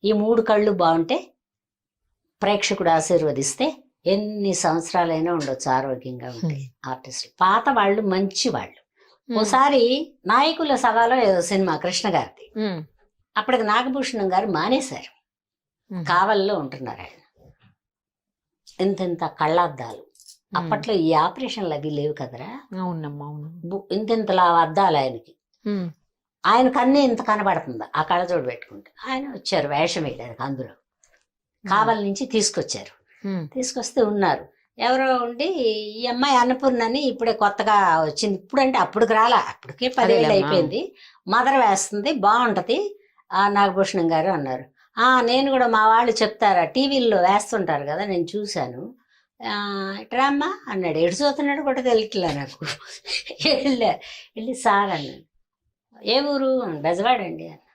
ఈ 3 కళ్ళు బాగుంటే, ప్రేక్షకుడు ఆశీర్వదిస్తే ఎన్ని సంవత్సరాలైనా ఉండొచ్చు ఆరోగ్యంగా ఉంటాయి ఆర్టిస్టులు. పాత వాళ్ళు మంచి వాళ్ళు. ఓసారి నాయకుల సభలో ఏదో సినిమా కృష్ణ గారిది, అప్పటికి నాగభూషణం గారు మానేశారు, కావల్లో ఉంటున్నారు ఆయన. ఇంతింత కళ్ళద్దాలు, అప్పట్లో ఈ ఆపరేషన్లు అవి లేవు కదరా, ఇంతింతలా అద్దాలు ఆయనకి. ఆయన కన్నే ఇంత కనబడుతుంది ఆ కళ్ళజోడు పెట్టుకుంటే. ఆయన వచ్చారు వేషం వేయడానికి, అందులో కావల నుంచి తీసుకొచ్చారు. తీసుకొస్తే ఉన్నారు ఎవరో ఉండి, ఈ అమ్మాయి అన్నపూర్ణని ఇప్పుడే కొత్తగా వచ్చింది, ఇప్పుడంటే అప్పటికి రాలా, అప్పటికే 10 ఏళ్ళు అయిపోయింది, మదర్ వేస్తుంది బాగుంటది ఆ నాగభూషణం గారు అన్నారు. నేను కూడా మా వాళ్ళు చెప్తారా, టీవీల్లో వేస్తుంటారు కదా నేను చూశాను, ఇట్రా అమ్మా అన్నాడు. ఎడు చూస్తున్నాడు కూడా తెలియట్లే నాకు. వెళ్ళి సార్ అన్నాడు. ఏ ఊరు? బెజవాడండి అన్న.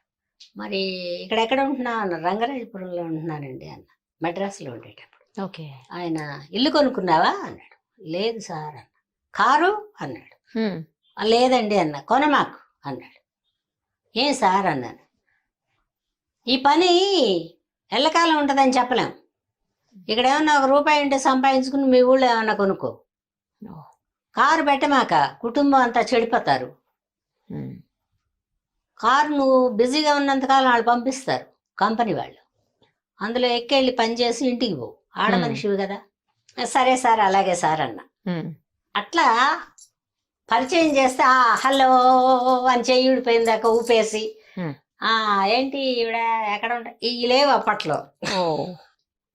మరి ఇక్కడ ఎక్కడ ఉంటున్నావు అన్న. రంగరాజపురంలో ఉంటున్నానండి అన్న. మద్రాసులో ఉండేటప్పుడు. ఓకే. ఆయన ఇల్లు కొనుక్కున్నావా అన్నాడు. లేదు సార్ అన్న. కారు అన్నాడు. లేదండి అన్న. కొనమాకు అన్నాడు. ఏం సార్ అన్నాను. ఈ పని ఎల్లకాలం ఉంటుందని చెప్పలేం, ఇక్కడ ఏమన్నా ₹1 ఉంటే సంపాదించుకుని మీ ఊళ్ళో ఏమన్నా కొనుక్కో, కారు పెట్టమాక కుటుంబం అంతా చెడిపోతారు. కారు నువ్వు బిజీగా ఉన్నంతకాలం వాళ్ళు పంపిస్తారు కంపెనీ వాళ్ళు, అందులో ఎక్కెళ్ళి పనిచేసి ఇంటికి పోవు, ఆడ మనిషివి కదా. సరే సార్ అలాగే సార్ అన్న. అట్లా పరిచయం చేస్తే హలో అని చెయ్యి ఊడిపోయిందాక ఊపేసి ఏంటి ఈవిడ ఎక్కడ ఉంటా ఇవి లేవు అప్పట్లో.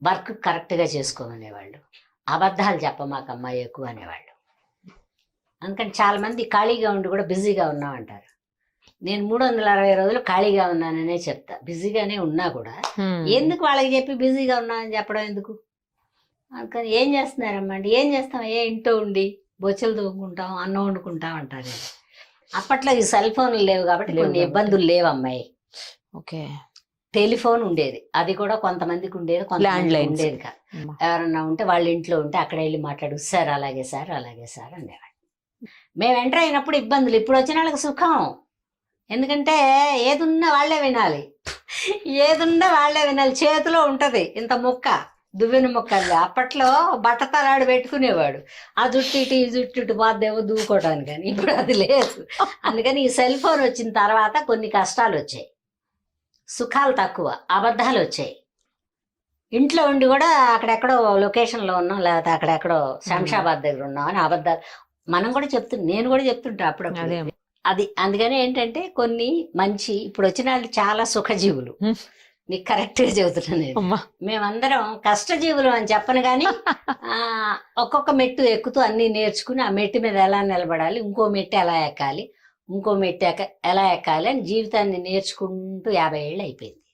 వర్క్ కరెక్ట్గా చేసుకోమనేవాళ్ళు, అబద్ధాలు చెప్పమాకమ్మా ఎక్కువ అనేవాళ్ళు. అందుకని చాలా మంది ఖాళీగా ఉండి కూడా బిజీగా ఉన్నామంటారు. నేను 360 రోజులు ఖాళీగా ఉన్నాననే చెప్తా. బిజీగానే ఉన్నా కూడా ఎందుకు వాళ్ళకి చెప్పి బిజీగా ఉన్నానని చెప్పడం ఎందుకు. అందుకని ఏం చేస్తున్నారమ్మా అంటే, ఏం చేస్తాం, ఇంట్లో ఉండి బొచ్చెలు తోముకుంటాం, అన్నం వండుకుంటాం అంటారు. అప్పట్లో ఈ సెల్ ఫోన్లు లేవు కాబట్టి కొన్ని ఇబ్బందులు లేవు అమ్మాయి. ఓకే. టెలిఫోన్ ఉండేది, అది కూడా కొంతమందికి ఉండేది, కొంతమంది ఉండేది కాదు. ఎవరన్నా ఉంటే వాళ్ళ ఇంట్లో ఉంటే అక్కడ వెళ్ళి మాట్లాడు, సార్ అలాగే సార్ అలాగే సార్ అనేవాడు. మేము ఎంటర్ అయినప్పుడు ఇబ్బందులు, ఇప్పుడు వచ్చిన వాళ్ళకి సుఖం. ఎందుకంటే ఏదున్నా వాళ్ళే వినాలి, ఏదున్నా వాళ్ళే వినాలి. చేతిలో ఉంటది ఇంత ముక్క, దువ్వెన ముక్క. అప్పట్లో బట్టతలాడు పెట్టుకునేవాడు, ఆ జుట్టు ఇటు ఈ జుట్టు ఇటు బాధేమో దూకోవడానికి, కానీ ఇప్పుడు అది లేదు. అందుకని ఈ సెల్ ఫోన్ వచ్చిన తర్వాత కొన్ని కష్టాలు వచ్చాయి, సుఖాలు తక్కువ, అబద్ధాలు వచ్చాయి. ఇంట్లో ఉండి కూడా అక్కడెక్కడో లొకేషన్లో ఉన్నాం, లేకపోతే అక్కడెక్కడో శంషాబాద్ దగ్గర ఉన్నాం అని అబద్ధాలు మనం కూడా నేను కూడా చెప్తుంటా అప్పుడప్పుడు. అది అందుకని ఏంటంటే కొన్ని మంచి, ఇప్పుడు వచ్చిన వాళ్ళు చాలా సుఖజీవులు. నీకు కరెక్ట్ గా చెబుతున్నాను, మేమందరం కష్టజీవులు అని చెప్పను కానీ ఒక్కొక్క మెట్టు ఎక్కుతూ అన్ని నేర్చుకుని, ఆ మెట్టు మీద ఎలా నిలబడాలి, ఇంకో మెట్టు ఎలా ఎక్కాలి, ఇంకో మెట్టు ఎలా ఎక్కాలి అని జీవితాన్ని నేర్చుకుంటూ 50 ఏళ్ళు అయిపోయింది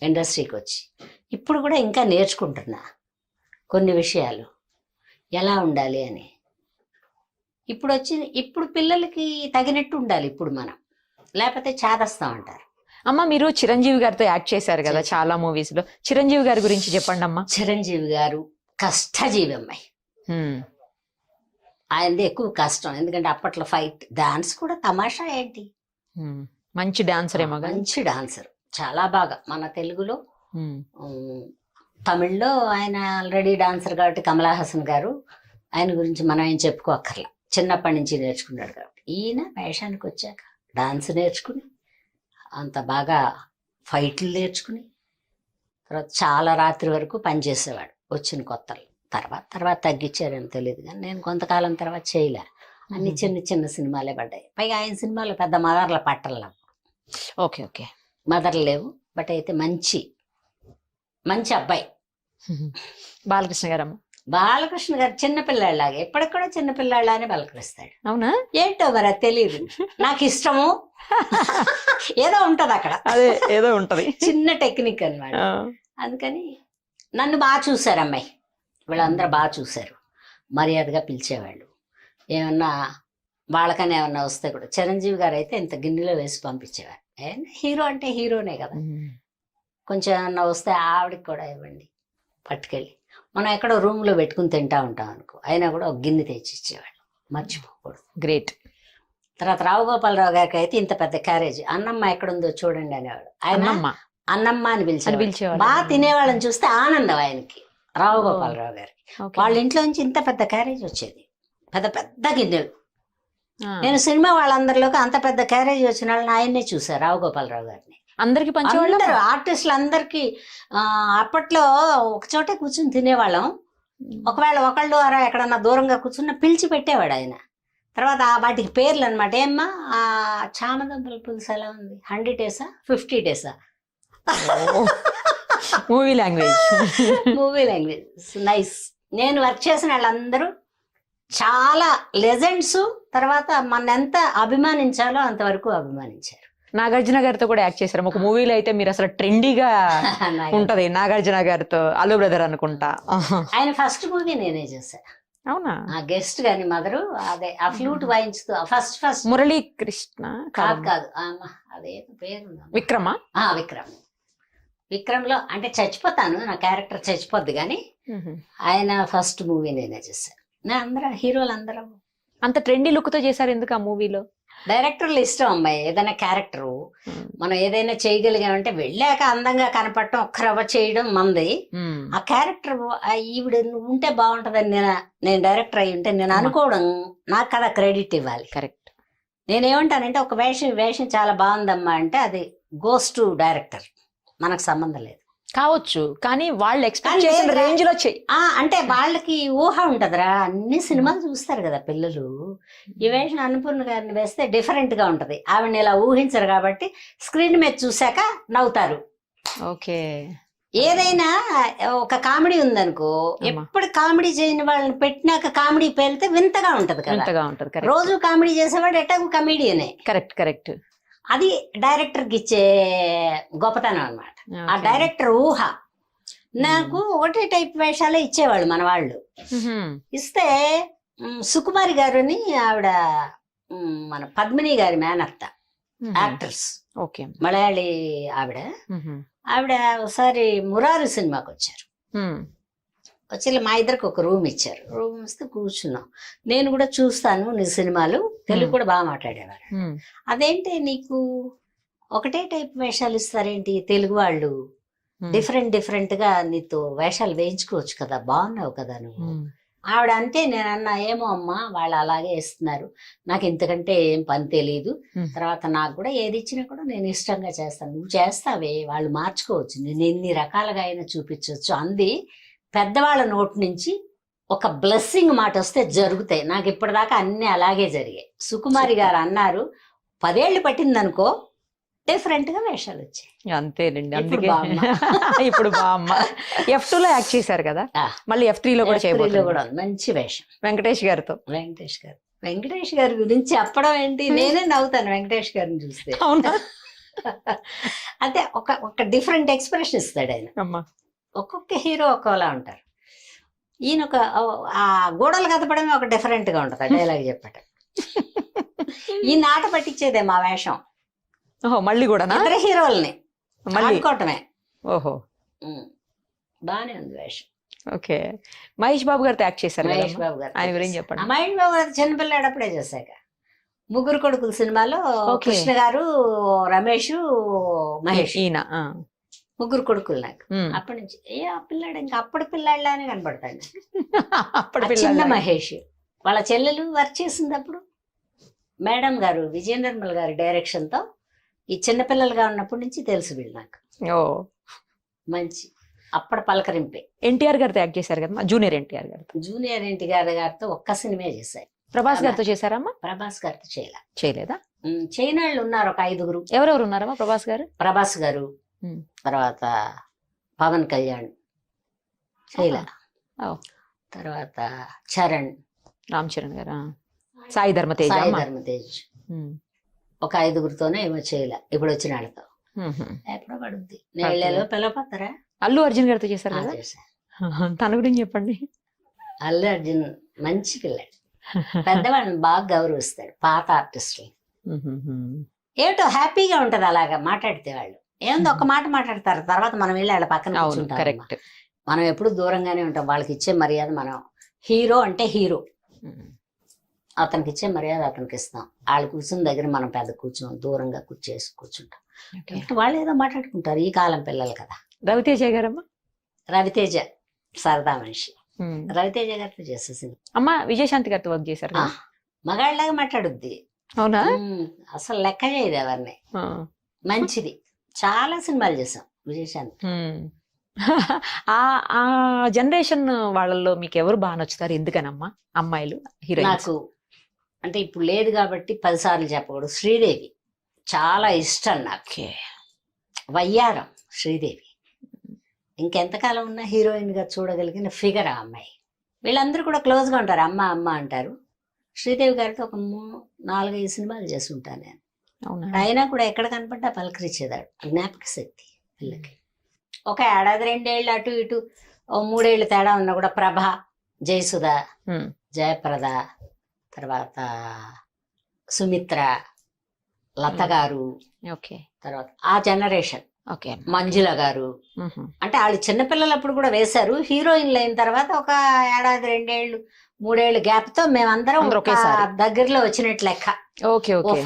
ఇండస్ట్రీకి వచ్చి. ఇప్పుడు కూడా ఇంకా నేర్చుకుంటున్నా కొన్ని విషయాలు ఎలా ఉండాలి అని. ఇప్పుడు పిల్లలకి తగినట్టు ఉండాలి ఇప్పుడు మనం, లేకపోతే చాదస్తాం అంటారు. అమ్మ మీరు చిరంజీవి గారితో యాక్ట్ చేశారు కదా చాలా మూవీస్ లో, చిరంజీవి గారి గురించి చెప్పండి అమ్మా. చిరంజీవి గారు కష్టజీవి అమ్మాయి. ఉమ్. ఆయనది ఎక్కువ కష్టం, ఎందుకంటే అప్పట్లో ఫైట్ డాన్స్ కూడా తమాషా ఏంటి, ఉమ్. మంచి డాన్సర్ ఏమో కదా. మంచి డాన్సర్, చాలా బాగా. మన తెలుగులో ఉమ్. తమిళ్లో ఆయన ఆల్రెడీ డాన్సర్ కాబట్టి కమలా హాసన్ గారు, ఆయన గురించి మనం ఏం చెప్పుకోక్కర్లా, చిన్నప్పటి నుంచి నేర్చుకున్నాడు కాబట్టి. ఈయన వేషానికి వచ్చాక డాన్స్ నేర్చుకుని అంత బాగా ఫైట్లు నేర్చుకుని తర్వాత చాలా రాత్రి వరకు పనిచేసేవాడు వచ్చిన కొత్తలు. తర్వాత తగ్గించారని తెలియదు, కానీ నేను కొంతకాలం తర్వాత చేయలే. అన్ని చిన్న చిన్న సినిమాలే పడ్డాయి. పైగా ఆయన సినిమాలో పెద్ద మదర్ల పట్టలు, ఓకే ఓకే, మదర్లు లేవు. బట్ అయితే మంచి మంచి అబ్బాయి బాలకృష్ణ గారు. బాలకృష్ణ గారు చిన్నపిల్లాడిలాగా ఎప్పటికి కూడా చిన్నపిల్లాడిలానే పలకరిస్తాడు. అవునా? ఏంటో మరి అది తెలియదు, నాకు ఇష్టము ఏదో ఉంటది అక్కడ, అదే ఏదో ఉంటది, చిన్న టెక్నిక్ అన్నమాట. అందుకని నన్ను బాగా చూశారు అమ్మాయి, వీళ్ళందరూ బాగా చూశారు, మర్యాదగా పిలిచేవాళ్ళు. ఏమన్నా వాళ్ళకని ఏమన్నా వస్తే కూడా చిరంజీవి గారు అయితే ఇంత గిన్నెలో వేసి పంపించేవారు. హీరో అంటే హీరోనే కదా, కొంచెం ఏమన్నా వస్తే ఆవిడకి కూడా ఇవ్వండి పట్టుకెళ్ళి. మనం ఎక్కడో రూమ్లో పెట్టుకుని తింటా ఉంటాం అనుకో, అయినా కూడా ఒక గిన్నె తెచ్చి ఇచ్చేవాళ్ళు, మర్చిపోకూడదు. గ్రేట్. తర్వాత రావు గోపాలరావు గారికి అయితే ఇంత పెద్ద క్యారేజ్, అన్నమ్మ ఎక్కడుందో చూడండి అనేవాడు. ఆయన అన్నమ్మ అని పిలిచేవాడు. బాగా తినేవాళ్ళని చూస్తే ఆనందం ఆయనకి, రావు గోపాలరావు గారికి. వాళ్ళ ఇంట్లో నుంచి ఇంత పెద్ద క్యారేజ్ వచ్చేది, పెద్ద పెద్ద గిన్నెలు. నేను సినిమా వాళ్ళందరిలోకి అంత పెద్ద క్యారేజ్ వచ్చిన వాళ్ళని ఆయన్నే చూసాను, రావు గోపాలరావు గారిని. అందరికి పంచేవాళ్ళు, ఆర్టిస్టులు అందరికి. అప్పట్లో ఒక చోటే కూర్చుని తినేవాళ్ళం. ఒకవేళ ఒకళ్ళు అరా ఎక్కడన్నా దూరంగా కూర్చున్న పిలిచి పెట్టేవాడు ఆయన. తర్వాత వాటికి పేర్లు అనమాట. ఏమ్మా ఆ చామదుంపల పులుసు ఎలా ఉంది, 100 days 50 days? Movie language. Movie language nice. నేను వర్క్ చేసిన వాళ్ళందరూ చాలా లెజెండ్స్. తర్వాత మన ఎంత అభిమానించాలో అంతవరకు అభిమానించారు. నాగార్జున గారితో కూడా యాక్ట్ చేశారు ఒక మూవీలో. అయితే మీరు అసలు ట్రెండీగా ఉంటది నాగార్జున గారితో, అల్లు బ్రదర్ అనుకుంటా. ఆయన ఫస్ట్ మూవీ నేనే చేశాను. అవునా? గెస్ట్ గాని మదరు, అదే ఆ ఫ్లూట్ వాయించుతూ ఫస్ట్ మురళీ కృష్ణ కాదు అదే పేరు విక్రమా? విక్రమ్ లో అంటే చచ్చిపోతాను, నా క్యారెక్టర్ చచ్చిపోద్ది, కానీ ఆయన ఫస్ట్ మూవీ నేనే చేశాను. అందరూ హీరోలు అందరూ అంత ట్రెండీ లుక్ తో చేశారు. ఎందుకు ఆ మూవీలో? డైరెక్టర్లు ఇష్టం అమ్మాయి. ఏదైనా క్యారెక్టరు మనం ఏదైనా చేయగలిగామంటే వెళ్ళాక అందంగా కనపడటం, ఒక్క రవ్వ చేయడం మంది. ఆ క్యారెక్టర్ ఈవిడ ఉంటే బాగుంటదని నేను డైరెక్టర్ అయి ఉంటే నేను అనుకోవడం, నాకు కదా క్రెడిట్ ఇవ్వాలి. కరెక్ట్. నేనేమంటానంటే ఒక వేషం చాలా బాగుందమ్మా అంటే అది గోస్ టు డైరెక్టర్, మనకు సంబంధం లేదు. కావచ్చు, కానీ వాళ్ళు ఎక్స్పెక్ట్ చేసిన రేంజ్ లో అంటే వాళ్ళకి ఊహ ఉంటదిరా. అన్ని సినిమాలు చూస్తారు కదా పిల్లలు. ఈ వేషం అన్నపూర్ణ గారిని వేస్తే డిఫరెంట్ గా ఉంటది, ఆవిడని ఇలా ఊహించరు కాబట్టి స్క్రీన్ మీద చూసాక నవ్వుతారు. ఓకే. ఏదైనా ఒక కామెడీ ఉందనుకో, ఎప్పుడు కామెడీ చేయని వాళ్ళని పెట్టినాక కామెడీ పేలితే వింతగా ఉంటది కదా. రోజు కామెడీ చేసేవాడు ఎటాకు కమెడియనే. కరెక్ట్. అది డైరెక్టర్కి ఇచ్చే గొప్పతనం అన్నమాట. ఆ డైరెక్టర్ ఊహ. నాకు ఒకటే టైప్ వేషాలే ఇచ్చేవాళ్ళు మన వాళ్ళు. ఇస్తే సుకుమారి గారుని ఆవిడ మన పద్మిని గారి మేనత్త యాక్టర్స్, మలయాళీ ఆవిడ ఒకసారి మురారి సినిమాకి వచ్చారు. వచ్చి మా ఇద్దరికి ఒక రూమ్ ఇచ్చారు. రూమ్ ఇస్తే కూర్చున్నాం. నేను కూడా చూస్తాను నీ సినిమాలు, తెలుగు కూడా బాగా మాట్లాడేవారు. అదేంటి నీకు ఒకటే టైప్ వేషాలు ఇస్తారేంటి, తెలుగు వాళ్ళు డిఫరెంట్ గా నీతో వేషాలు వేయించుకోవచ్చు కదా, బాగున్నావు కదా నువ్వు. ఆవిడ అంటే నేను అన్నా, ఏమో అమ్మా వాళ్ళు అలాగే ఇస్తున్నారు, నాకు ఇంతకంటే ఏం పని తెలియదు. తర్వాత నాకు కూడా ఏది ఇచ్చినా కూడా నేను ఇష్టంగా చేస్తాను, నువ్వు చేస్తావే, వాళ్ళు మార్చుకోవచ్చు, నేను ఎన్ని రకాలుగా అయినా చూపించవచ్చు అంది. పెద్దవాళ్ళ నోటి నుంచి ఒక బ్లెస్సింగ్ మాట వస్తే జరుగుతాయి. నాకు ఇప్పటిదాకా అన్ని అలాగే జరిగాయి. సుకుమారి గారు అన్నారు, 10 ఏళ్ళు పట్టిందనుకో డిఫరెంట్ గా వేషాలు వచ్చాయి. అంతేనండి. అందుకే ఇప్పుడు బామ్మ F2 లో యాక్ట్ చేశారు కదా, మళ్ళీ F3 లో కూడా చేయబోతున్నారు. మంచి వేషం వెంకటేష్ గారితో. వెంకటేష్ గారి గురించి చెప్పడం ఏంటి, నేనే నవ్వుతాను వెంకటేష్ గారిని చూస్తే. అవునా? అంటే ఒక డిఫరెంట్ ఎక్స్ప్రెషన్ ఇస్తాడు ఆయన. ఒక్కొక్క హీరో ఒక్కోలా ఉంటారు. ఈయన ఆ గోడలు కదపడమే ఒక డిఫరెంట్ గా ఉంటది డైలాగ్ చెప్పట. ఈ నాట పట్టించేదే మా వేషం. ఓహో, మళ్ళీ కూడా ఇద్దరు హీరోల్ని అనుకోవటమే. ఓహో, బానే ఉంది వేషం. ఓకే. మహేష్ బాబు గారితో యాక్ట్ చేశారు మహేష్ కదమ్మా? బాబు గారు ఆయన గురించి చెప్పండి. మహేష్ బాబు గారు చిన్నపిల్లాడు అప్పుడే చేశాక ముగ్గురు కొడుకుల సినిమాలో ఓకే. కృష్ణ గారు, రమేష్, మహేష్ ఈయన ముగ్గురు కొడుకులు నాకు. అప్పటి నుంచి ఆ పిల్లాడు ఇంకా అప్పటి పిల్లాడిలానే కనపడతాడు. అప్పటి ఆ చిన్న పిల్లలు. మహేష్ వాళ్ళ చెల్లెలు వర్క్ చేసింది అప్పుడు. మేడం గారు విజయ నిర్మల్ గారి డైరెక్షన్ తో ఈ చిన్నపిల్లలుగా ఉన్నప్పటి నుంచి తెలుసు వీళ్ళు నాకు. ఓ, మంచి అప్పటి పలకరింపే. ఎన్టీఆర్ గారితో యాక్ట్ చేశారు కదమ్మా, జూనియర్ ఎన్టీఆర్ గారితో. జూనియర్ ఎన్టీఆర్ గారితో ఒక్క సినిమా చేశారు. ప్రభాస్ గారితో చేశారమ్మా? ప్రభాస్ గారితో చేయలేదా? చేయని వాళ్ళు ఉన్నారు ఒక 5గురు. ఎవరెవరు ఉన్నారమ్మా ప్రభాస్ గారు? ప్రభాస్ గారు, తర్వాత పవన్ కళ్యాణ్ చేయలా, ఓ. తర్వాత చరణ్, రామ్ చరణ్ గారు, సాయి ధర్మతేజ్ సాయి అమ్మా. ధర్మతేజ్, ఒక 5గురితోనే ఏమో చేయలే. ఇప్పుడు వచ్చిన వాళ్ళతో ఎప్పుడో పడుద్ది. నేళ్ళలో పిలవపోతారా? అల్లు అర్జున్ గారితో చేశారు కదా? చేశా. తన గురించి చెప్పండి. అల్లు అర్జున్ మంచి పిల్లాడు, పెద్దవాళ్ళని బాగా గౌరవిస్తాడు. పాత ఆర్టిస్టులు ఏమిటో హ్యాపీగా ఉంటది అలాగా మాట్లాడితే. వాళ్ళు ఏందో ఒక మాట మాట్లాడతారు, తర్వాత మనం వెళ్ళి వాళ్ళ పక్కన కూర్చుంటాం. కరెక్ట్. మనం ఎప్పుడు దూరంగానే ఉంటాం. వాళ్ళకి ఇచ్చే మర్యాద మనం, హీరో అంటే హీరో, అతనికి ఇచ్చే మర్యాద అతనికి ఇస్తాం. వాళ్ళు కూర్చున్న దగ్గర మనం పెద్ద దూరంగా కూర్చుంటాం. వాళ్ళు ఏదో మాట్లాడుకుంటారు. ఈ కాలం పిల్లలు కదా. రవితేజ గారమ్మా? రవితేజ సరదా మనిషి. రవితేజ గారితో చేసేసింది. అమ్మా విజయశాంతి గారితో వర్క్ చేశారు కదా? మగాళ్ళలాగా మాట్లాడుద్ది. అవునా? అసలు లెక్క చేయదు ఎవరిని. మంచిది. చాలా సినిమాలు చేసాం విజయశాంతి. ఆ జనరేషన్ వాళ్ళల్లో మీకు ఎవరు బాగా నచ్చుతారు? ఎందుకనమ్మా అమ్మాయిలు హీరోయిన్స్? నాకు అంటే ఇప్పుడు లేదు కాబట్టి 10 సార్లు చెప్పకూడదు. శ్రీదేవి చాలా ఇష్టం నాకు. వయ్యారం శ్రీదేవి. ఇంకెంతకాలం ఉన్నా హీరోయిన్ గా చూడగలిగిన ఫిగర్ ఆ అమ్మాయి. వీళ్ళందరూ కూడా క్లోజ్ గా ఉంటారు, అమ్మ అమ్మ అంటారు. శ్రీదేవి గారితో ఒక 4-5 సినిమాలు చేసి ఉంటాను నేను. అయినా కూడా ఎక్కడ కనపడ్డా పలకరించేదాడు. జ్ఞాపక శక్తి పిల్లకి. ఒక 1-2 ఏళ్ళు అటు ఇటు, 3 ఏళ్ళు తేడా ఉన్నా కూడా ప్రభ, జయసుధ, జయప్రద, తర్వాత సుమిత్ర, లత గారు, తర్వాత ఆ జనరేషన్ మంజుల గారు. అంటే వాళ్ళు చిన్నపిల్లలప్పుడు కూడా వేశారు. హీరోయిన్లు అయిన తర్వాత ఒక 1-2 ఏళ్ళు 3 ఏళ్ళు గ్యాప్ తో మేమందరం దగ్గరలో వచ్చినట్టు లెక్క.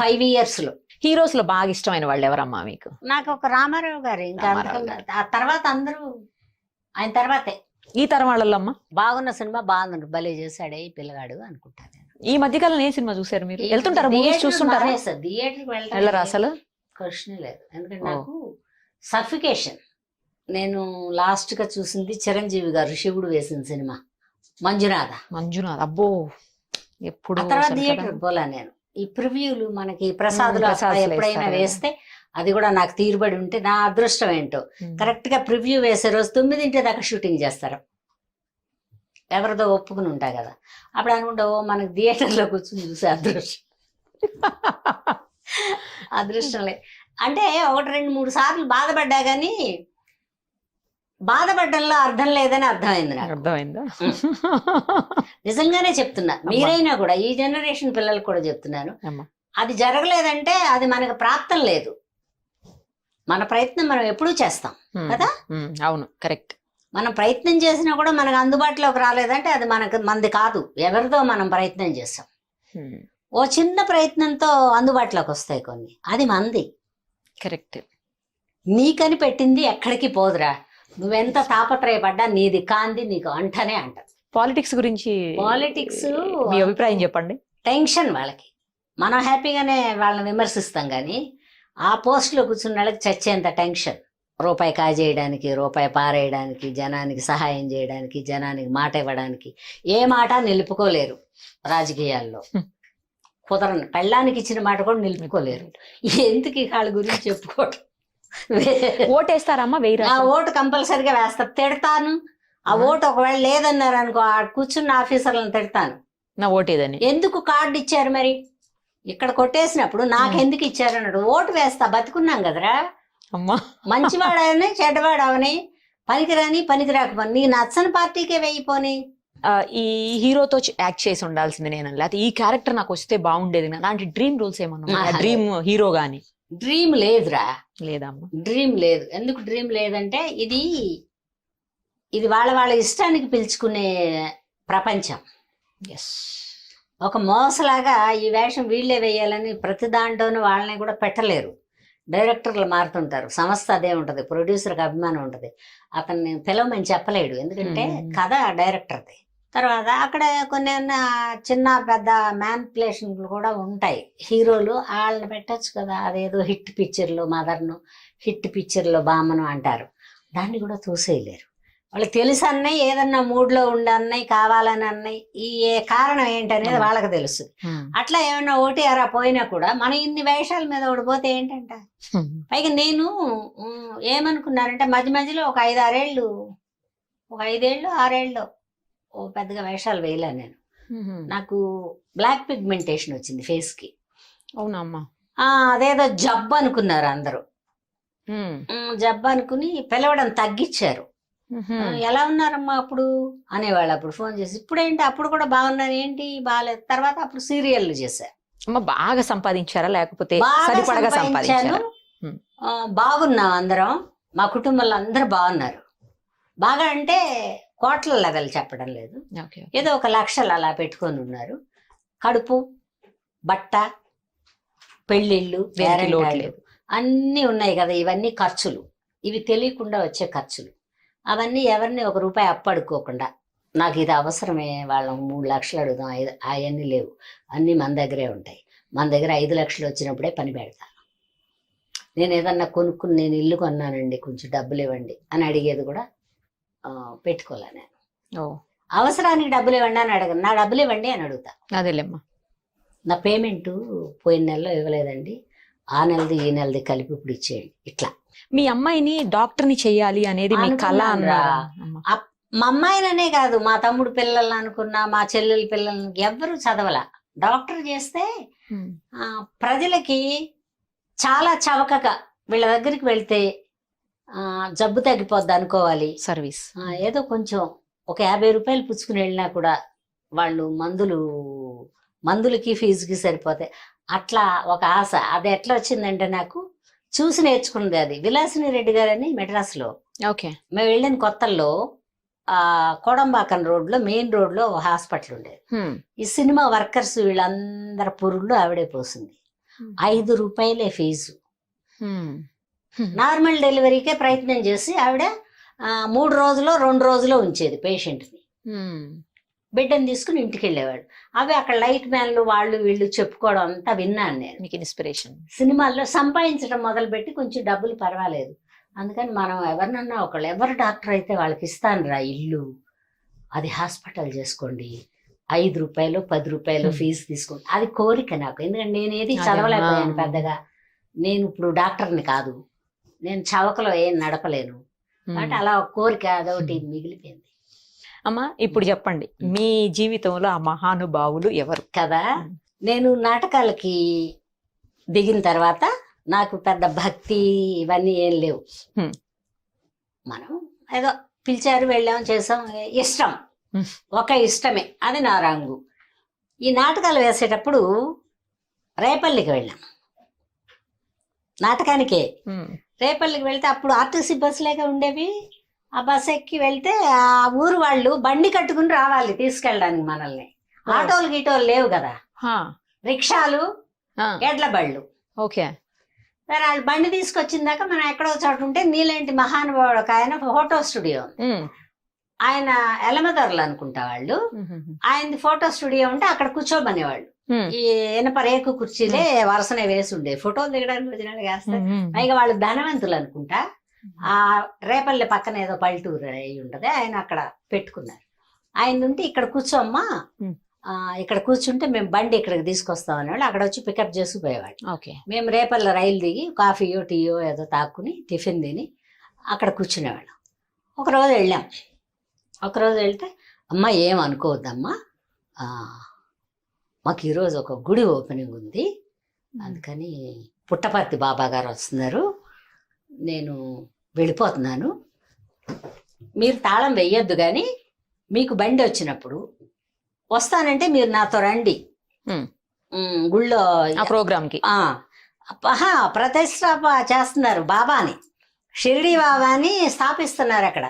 5 years లో. హీరోస్ లో బాగా ఇష్టమైన వాళ్ళు ఎవరమ్మా మీకు? నాకు ఒక రామారావు గారు. ఇంకా ఆ తర్వాత అందరూ ఆయన తర్వాతే. ఈ తరం వాళ్ళల్లో అమ్మా బాగున్న సినిమా బాగుంది, భలే చేశాడే ఈ పిల్లగాడు అనుకుంటాను. ఈ మధ్యకాలం ఏ సినిమా చూసారు మీరు? వెళ్తుంటారా? మూవీస్ చూస్తుంటారా? థియేటర్కి వెళ్ళరా అసలు? క్వశ్చన్ లేదు. ఎందుకంటే నాకు సఫికేషన్. నేను లాస్ట్ గా చూసింది చిరంజీవి గారు శివుడు వేసిన సినిమా మంజునాథ. అబ్బో, ఎప్పుడు తర్వాత థియేటర్ పోలా నేను. ఈ ప్రివ్యూలు మనకి ప్రసాదులు ఎప్పుడైనా వేస్తే అది కూడా నాకు తీరుబడి ఉంటే నా అదృష్టం ఏంటో. కరెక్ట్ గా ప్రివ్యూ వేసే రోజు 9 దాకా షూటింగ్ చేస్తారు. ఎవరిదో ఒప్పుకుని ఉంటా కదా. అప్పుడు అనుకుంటా మనకి థియేటర్లో కూర్చొని చూసే అదృష్టం లేదు. అంటే 1-2-3 సార్లు బాధపడ్డా గానీ బాధపడ్డంలో అర్థం లేదని అర్థమైంది నాకు. అర్థమైందా? నిజంగానే చెప్తున్నా. మీరైనా కూడా ఈ జనరేషన్ పిల్లలకు కూడా చెప్తున్నాను, అది జరగలేదంటే అది మనకు ప్రాప్తం లేదు. మన ప్రయత్నం మనం ఎప్పుడూ చేస్తాం కదా. అవును, కరెక్ట్. మనం ప్రయత్నం చేసినా కూడా మనకు అందుబాటులోకి రాలేదంటే అది మంది కాదు, ఎవరిదో మనం ప్రయత్నం చేస్తాం. ఓ చిన్న ప్రయత్నంతో అందుబాటులోకి వస్తాయి కొన్ని, అది మంది. కరెక్ట్. నీకని పెట్టింది ఎక్కడికి పోదురా. నువ్వెంత తాపత్రయపడ్డా నీది కాంది నీకు అంటనే అంటది. పాలిటిక్స్ గురించి మీ అభిప్రాయం చెప్పండి. టెన్షన్ వాళ్ళకి. మనం హ్యాపీగానే వాళ్ళని విమర్శిస్తాం కానీ ఆ పోస్ట్లో కూర్చున్న వాళ్ళకి చచ్చేంత టెన్షన్. రూపాయి కాజేయడానికి, రూపాయి పారేయడానికి, జనానికి సహాయం చేయడానికి, జనానికి మాట ఇవ్వడానికి ఏ మాట నిలుపుకోలేరు రాజకీయాల్లో. కుదరని పెళ్ళానికి ఇచ్చిన మాట కూడా నిలుపుకోలేరు. ఎందుకు వాళ్ళ గురించి చెప్పుకోవటం. ఓటేస్తారమ్మా? ఆ ఓటు కంపల్సరిగా వేస్తా. తిడతాను. ఆ ఓటు ఒకవేళ లేదన్నారు అనుకో, ఆ కూర్చున్న ఆఫీసర్లను తిడతాను. నా ఓటేదని. ఎందుకు కార్డు ఇచ్చారు మరి? ఇక్కడ కొట్టేసినప్పుడు నాకెందుకు ఇచ్చారు అన్నాడు. ఓటు వేస్తా, బతుకున్నాం కదరా. అమ్మా, మంచివాడవని చెడ్డవాడవని, పనికిరాని పనికిరాకపోని, నీ నచ్చని పార్టీకే వేయిపోని. ఈ హీరోతో యాక్ట్ చేసి ఉండాల్సింది నేను, లేకపోతే ఈ క్యారెక్టర్ నాకు వస్తే బాగుండేది అలాంటి డ్రీమ్ రూల్స్ ఏమన్నా? డ్రీమ్ హీరో గాని? డ్రీమ్ లేదురా. లేదమ్మా, డ్రీమ్ లేదు. ఎందుకు డ్రీమ్ లేదంటే ఇది ఇది వాళ్ళ వాళ్ళ ఇష్టానికి పిలుచుకునే ప్రపంచం. ఎస్. ఒక మోసలాగా ఈ వేషం వీళ్ళే వేయాలని ప్రతి దాంట్లోనూ వాళ్ళని కూడా పెట్టలేరు. డైరెక్టర్లు మారుతుంటారు, సంస్థ అదే ఉంటుంది, ప్రొడ్యూసర్కి అభిమానం ఉంటుంది, అతన్ని పిలవమని చెప్పలేడు, ఎందుకంటే కథ డైరెక్టర్ది. తర్వాత అక్కడ కొన్ని చిన్న పెద్ద మ్యానిపులేషన్లు కూడా ఉంటాయి. హీరోలు వాళ్ళని పెట్టచ్చు కదా, అదేదో హిట్ పిక్చర్లో మదర్ను, హిట్ పిక్చర్లో బామ్మను అంటారు, దాన్ని కూడా తోసేయలేరు. వాళ్ళకి తెలుసు అన్నయ్య, ఏదన్నా మూడ్లో ఉండి అన్నయ్య కావాలని అన్నయ్య, ఈ కారణం ఏంటనేది వాళ్ళకి తెలుసు. అట్లా ఏమన్నా ఒకటి అరా పోయినా కూడా మన ఇన్ని వేషాల మీద ఓడిపోతే ఏంటంట. పైగా నేను ఏమనుకున్నానంటే మధ్య మధ్యలో ఒక 5-6 ఏళ్ళు ఓ పెద్దగా వేషాలు వేయలే నేను. నాకు బ్లాక్ పిగ్మెంటేషన్ వచ్చింది ఫేస్ కి. అవునమ్మా. అదేదో జబ్బు అనుకున్నారు అందరూ. జబ్బు అనుకుని పిలవడం తగ్గించారు. ఎలా ఉన్నారమ్మా అప్పుడు అనేవాళ్ళు. అప్పుడు ఫోన్ చేసి ఇప్పుడు ఏంటి, అప్పుడు కూడా బాగున్నాను, ఏంటి బాగాలేదు. తర్వాత అప్పుడు సీరియల్లు చేశారు. అమ్మ బాగా సంపాదించారా లేకపోతే బాగా సంపాదించాను. బాగున్నాం అందరం, మా కుటుంబంలో అందరూ బాగున్నారు. బాగా అంటే కోట్ల లెవెల్ చెప్పడం లేదు, ఏదో 1 లక్షలు అలా పెట్టుకొని ఉన్నారు. కడుపు, బట్ట, పెళ్ళిళ్ళు, అన్నీ ఉన్నాయి కదా. ఇవన్నీ ఖర్చులు, ఇవి తెలియకుండా వచ్చే ఖర్చులు. అవన్నీ ఎవరిని ₹1 అప్పడుకోకుండా, నాకు ఇది అవసరమే, వాళ్ళం 3 లక్షలు అడుగుదాం, అవన్నీ లేవు, అన్నీ మన దగ్గరే ఉంటాయి. మన దగ్గర 5 లక్షలు వచ్చినప్పుడే పని పెడతాను. నేను ఏదన్నా కొనుక్కుని, నేను ఇల్లు కొన్నానండి కొంచెం డబ్బులు ఇవ్వండి అని అడిగేది కూడా పెట్టుకోలే నేను. అవసరానికి డబ్బులు ఇవ్వండి అని అడగను, నా డబ్బులు ఇవ్వండి అని అడుగుతా. అదేలేమ్మా. నా పేమెంట్ పోయిన నెలలో ఇవ్వలేదండి, ఆ నెలది ఈ నెలది కలిపి ఇప్పుడు ఇచ్చేయండి. ఇట్లా మీ అమ్మాయిని డాక్టర్ని చెయ్యాలి అనేది మీ కళ అన్నారా? మా అమ్మాయిననే కాదు, మా తమ్ముడు పిల్లల్ని అనుకున్నా, మా చెల్లెల పిల్లల్ని, ఎవ్వరూ చదవలా. డాక్టర్ చేస్తే ప్రజలకి చాలా చవకగా వీళ్ళ దగ్గరికి వెళ్తే జబ్బు తగ్గిపోద్ది అనుకోవాలి. సర్వీస్ ఏదో కొంచెం ఒక ₹50 పుచ్చుకుని వెళ్ళినా కూడా వాళ్ళు మందులకి ఫీజుకి సరిపోతాయి. అట్లా ఒక ఆశ. అది ఎట్లా వచ్చిందంటే నాకు చూసి నేర్చుకున్నది. అది విలాసిని రెడ్డి గారని మెడ్రాస్లో. ఓకే. మేము వెళ్ళిన కొత్తల్లో కోడంబాకం రోడ్లో, మెయిన్ రోడ్లో హాస్పిటల్ ఉండేది. ఈ సినిమా వర్కర్స్ వీళ్ళందరి పురుళ్ళు ఆవిడే పోసింది. ₹5 ఫీజు. నార్మల్ డెలివరీకే ప్రయత్నం చేసి ఆవిడ 3 రోజులో 2 రోజులో ఉంచేది పేషెంట్ని. బిడ్డను తీసుకుని ఇంటికి వెళ్ళేవాడు. అవి అక్కడ లైట్ మ్యాన్లు వాళ్ళు వీళ్ళు చెప్పుకోవడం అంతా విన్నాను నేను. మీకు ఇన్స్పిరేషన్. సినిమాల్లో సంపాదించడం మొదలుపెట్టి కొంచెం డబ్బులు పర్వాలేదు, అందుకని మనం ఎవరినన్నా ఎవరు డాక్టర్ అయితే వాళ్ళకి ఇస్తాను రా ఇల్లు, అది హాస్పిటల్ చేసుకోండి, ₹5 ₹10 ఫీజు తీసుకోండి. అది కోరిక నాకు. ఎందుకంటే నేను ఏది చదవలేకపోయాను పెద్దగా. నేను ఇప్పుడు డాక్టర్ని కాదు, నేను చవకలో ఏం నడపలేను, కాబట్టి అలా ఒక కోరిక అదొకటి మిగిలిపోయింది. అమ్మా ఇప్పుడు చెప్పండి, మీ జీవితంలో ఆ మహానుభావులు ఎవరు? కదా, నేను నాటకాలకి దిగిన తర్వాత నాకు పెద్ద భక్తి ఇవన్నీ ఏం లేవు. మనం ఏదో పిలిచారు, వెళ్ళాం, చేసాం, ఇష్టం, ఒక ఇష్టమే, అది నా రంగు. ఈ నాటకాలు వేసేటప్పుడు రేపల్లికి వెళ్ళాం నాటకానికే. రేపల్లికి వెళ్తే అప్పుడు ఆర్టీసీ బస్సులేగా ఉండేవి. ఆ బస్ ఎక్కి వెళ్తే ఆ ఊరు వాళ్ళు బండి కట్టుకుని రావాలి తీసుకెళ్ళడానికి మనల్ని. ఆటోలు గీటోలు లేవు కదా, రిక్షాలు, ఎడ్ల బళ్ళు. ఓకే. సరే వాళ్ళు బండి తీసుకొచ్చిందాక మనం ఎక్కడో చోటు ఉంటే నీలాంటి మహానుభావుడు ఒక ఆయన ఫోటో స్టూడియో, ఆయన ఎలమదొరలు అనుకుంటా వాళ్ళు, ఆయనది ఫోటో స్టూడియో ఉంటే అక్కడ కూర్చోమనేవాళ్ళు. ఈ ఇనప రేకు కుర్చీలే వరుసనే వేసి ఉండే, ఫోటోలు దిగడానికి వచ్చినాడు వేస్తారు. పైగా వాళ్ళు ధనవంతులు అనుకుంటా. ఆ రేపల్లి పక్కన ఏదో పల్లెటూరు అయి ఉంటది, ఆయన అక్కడ పెట్టుకున్నారు. ఆయన ఉంటే ఇక్కడ కూర్చోమ్మా, ఇక్కడ కూర్చుంటే మేము బండి ఇక్కడికి తీసుకొస్తాం అనేవాళ్ళు. అక్కడ వచ్చి పికప్ చేసుకుపోయేవాళ్ళు. మేము రేపల్లి రైలు దిగి కాఫీయో టీయో ఏదో తాక్కుని టిఫిన్ తిని అక్కడ కూర్చునేవాళ్ళం. ఒకరోజు వెళ్ళాం. ఒకరోజు వెళ్తే అమ్మ ఏం అనుకోవద్దమ్మా, మాకు ఈరోజు ఒక గుడి ఓపెనింగ్ ఉంది, అందుకని పుట్టపర్తి బాబా గారు వస్తున్నారు, నేను వెళ్ళిపోతున్నాను, మీరు తాళం వెయ్యొద్దు, కానీ మీకు బండి వచ్చినప్పుడు వస్తానంటే మీరు నాతో రండి గుళ్ళో ప్రోగ్రామ్కి. ప్రతిష్టాప చేస్తున్నారు బాబాని, షిరిడి బాబాని స్థాపిస్తున్నారు అక్కడ.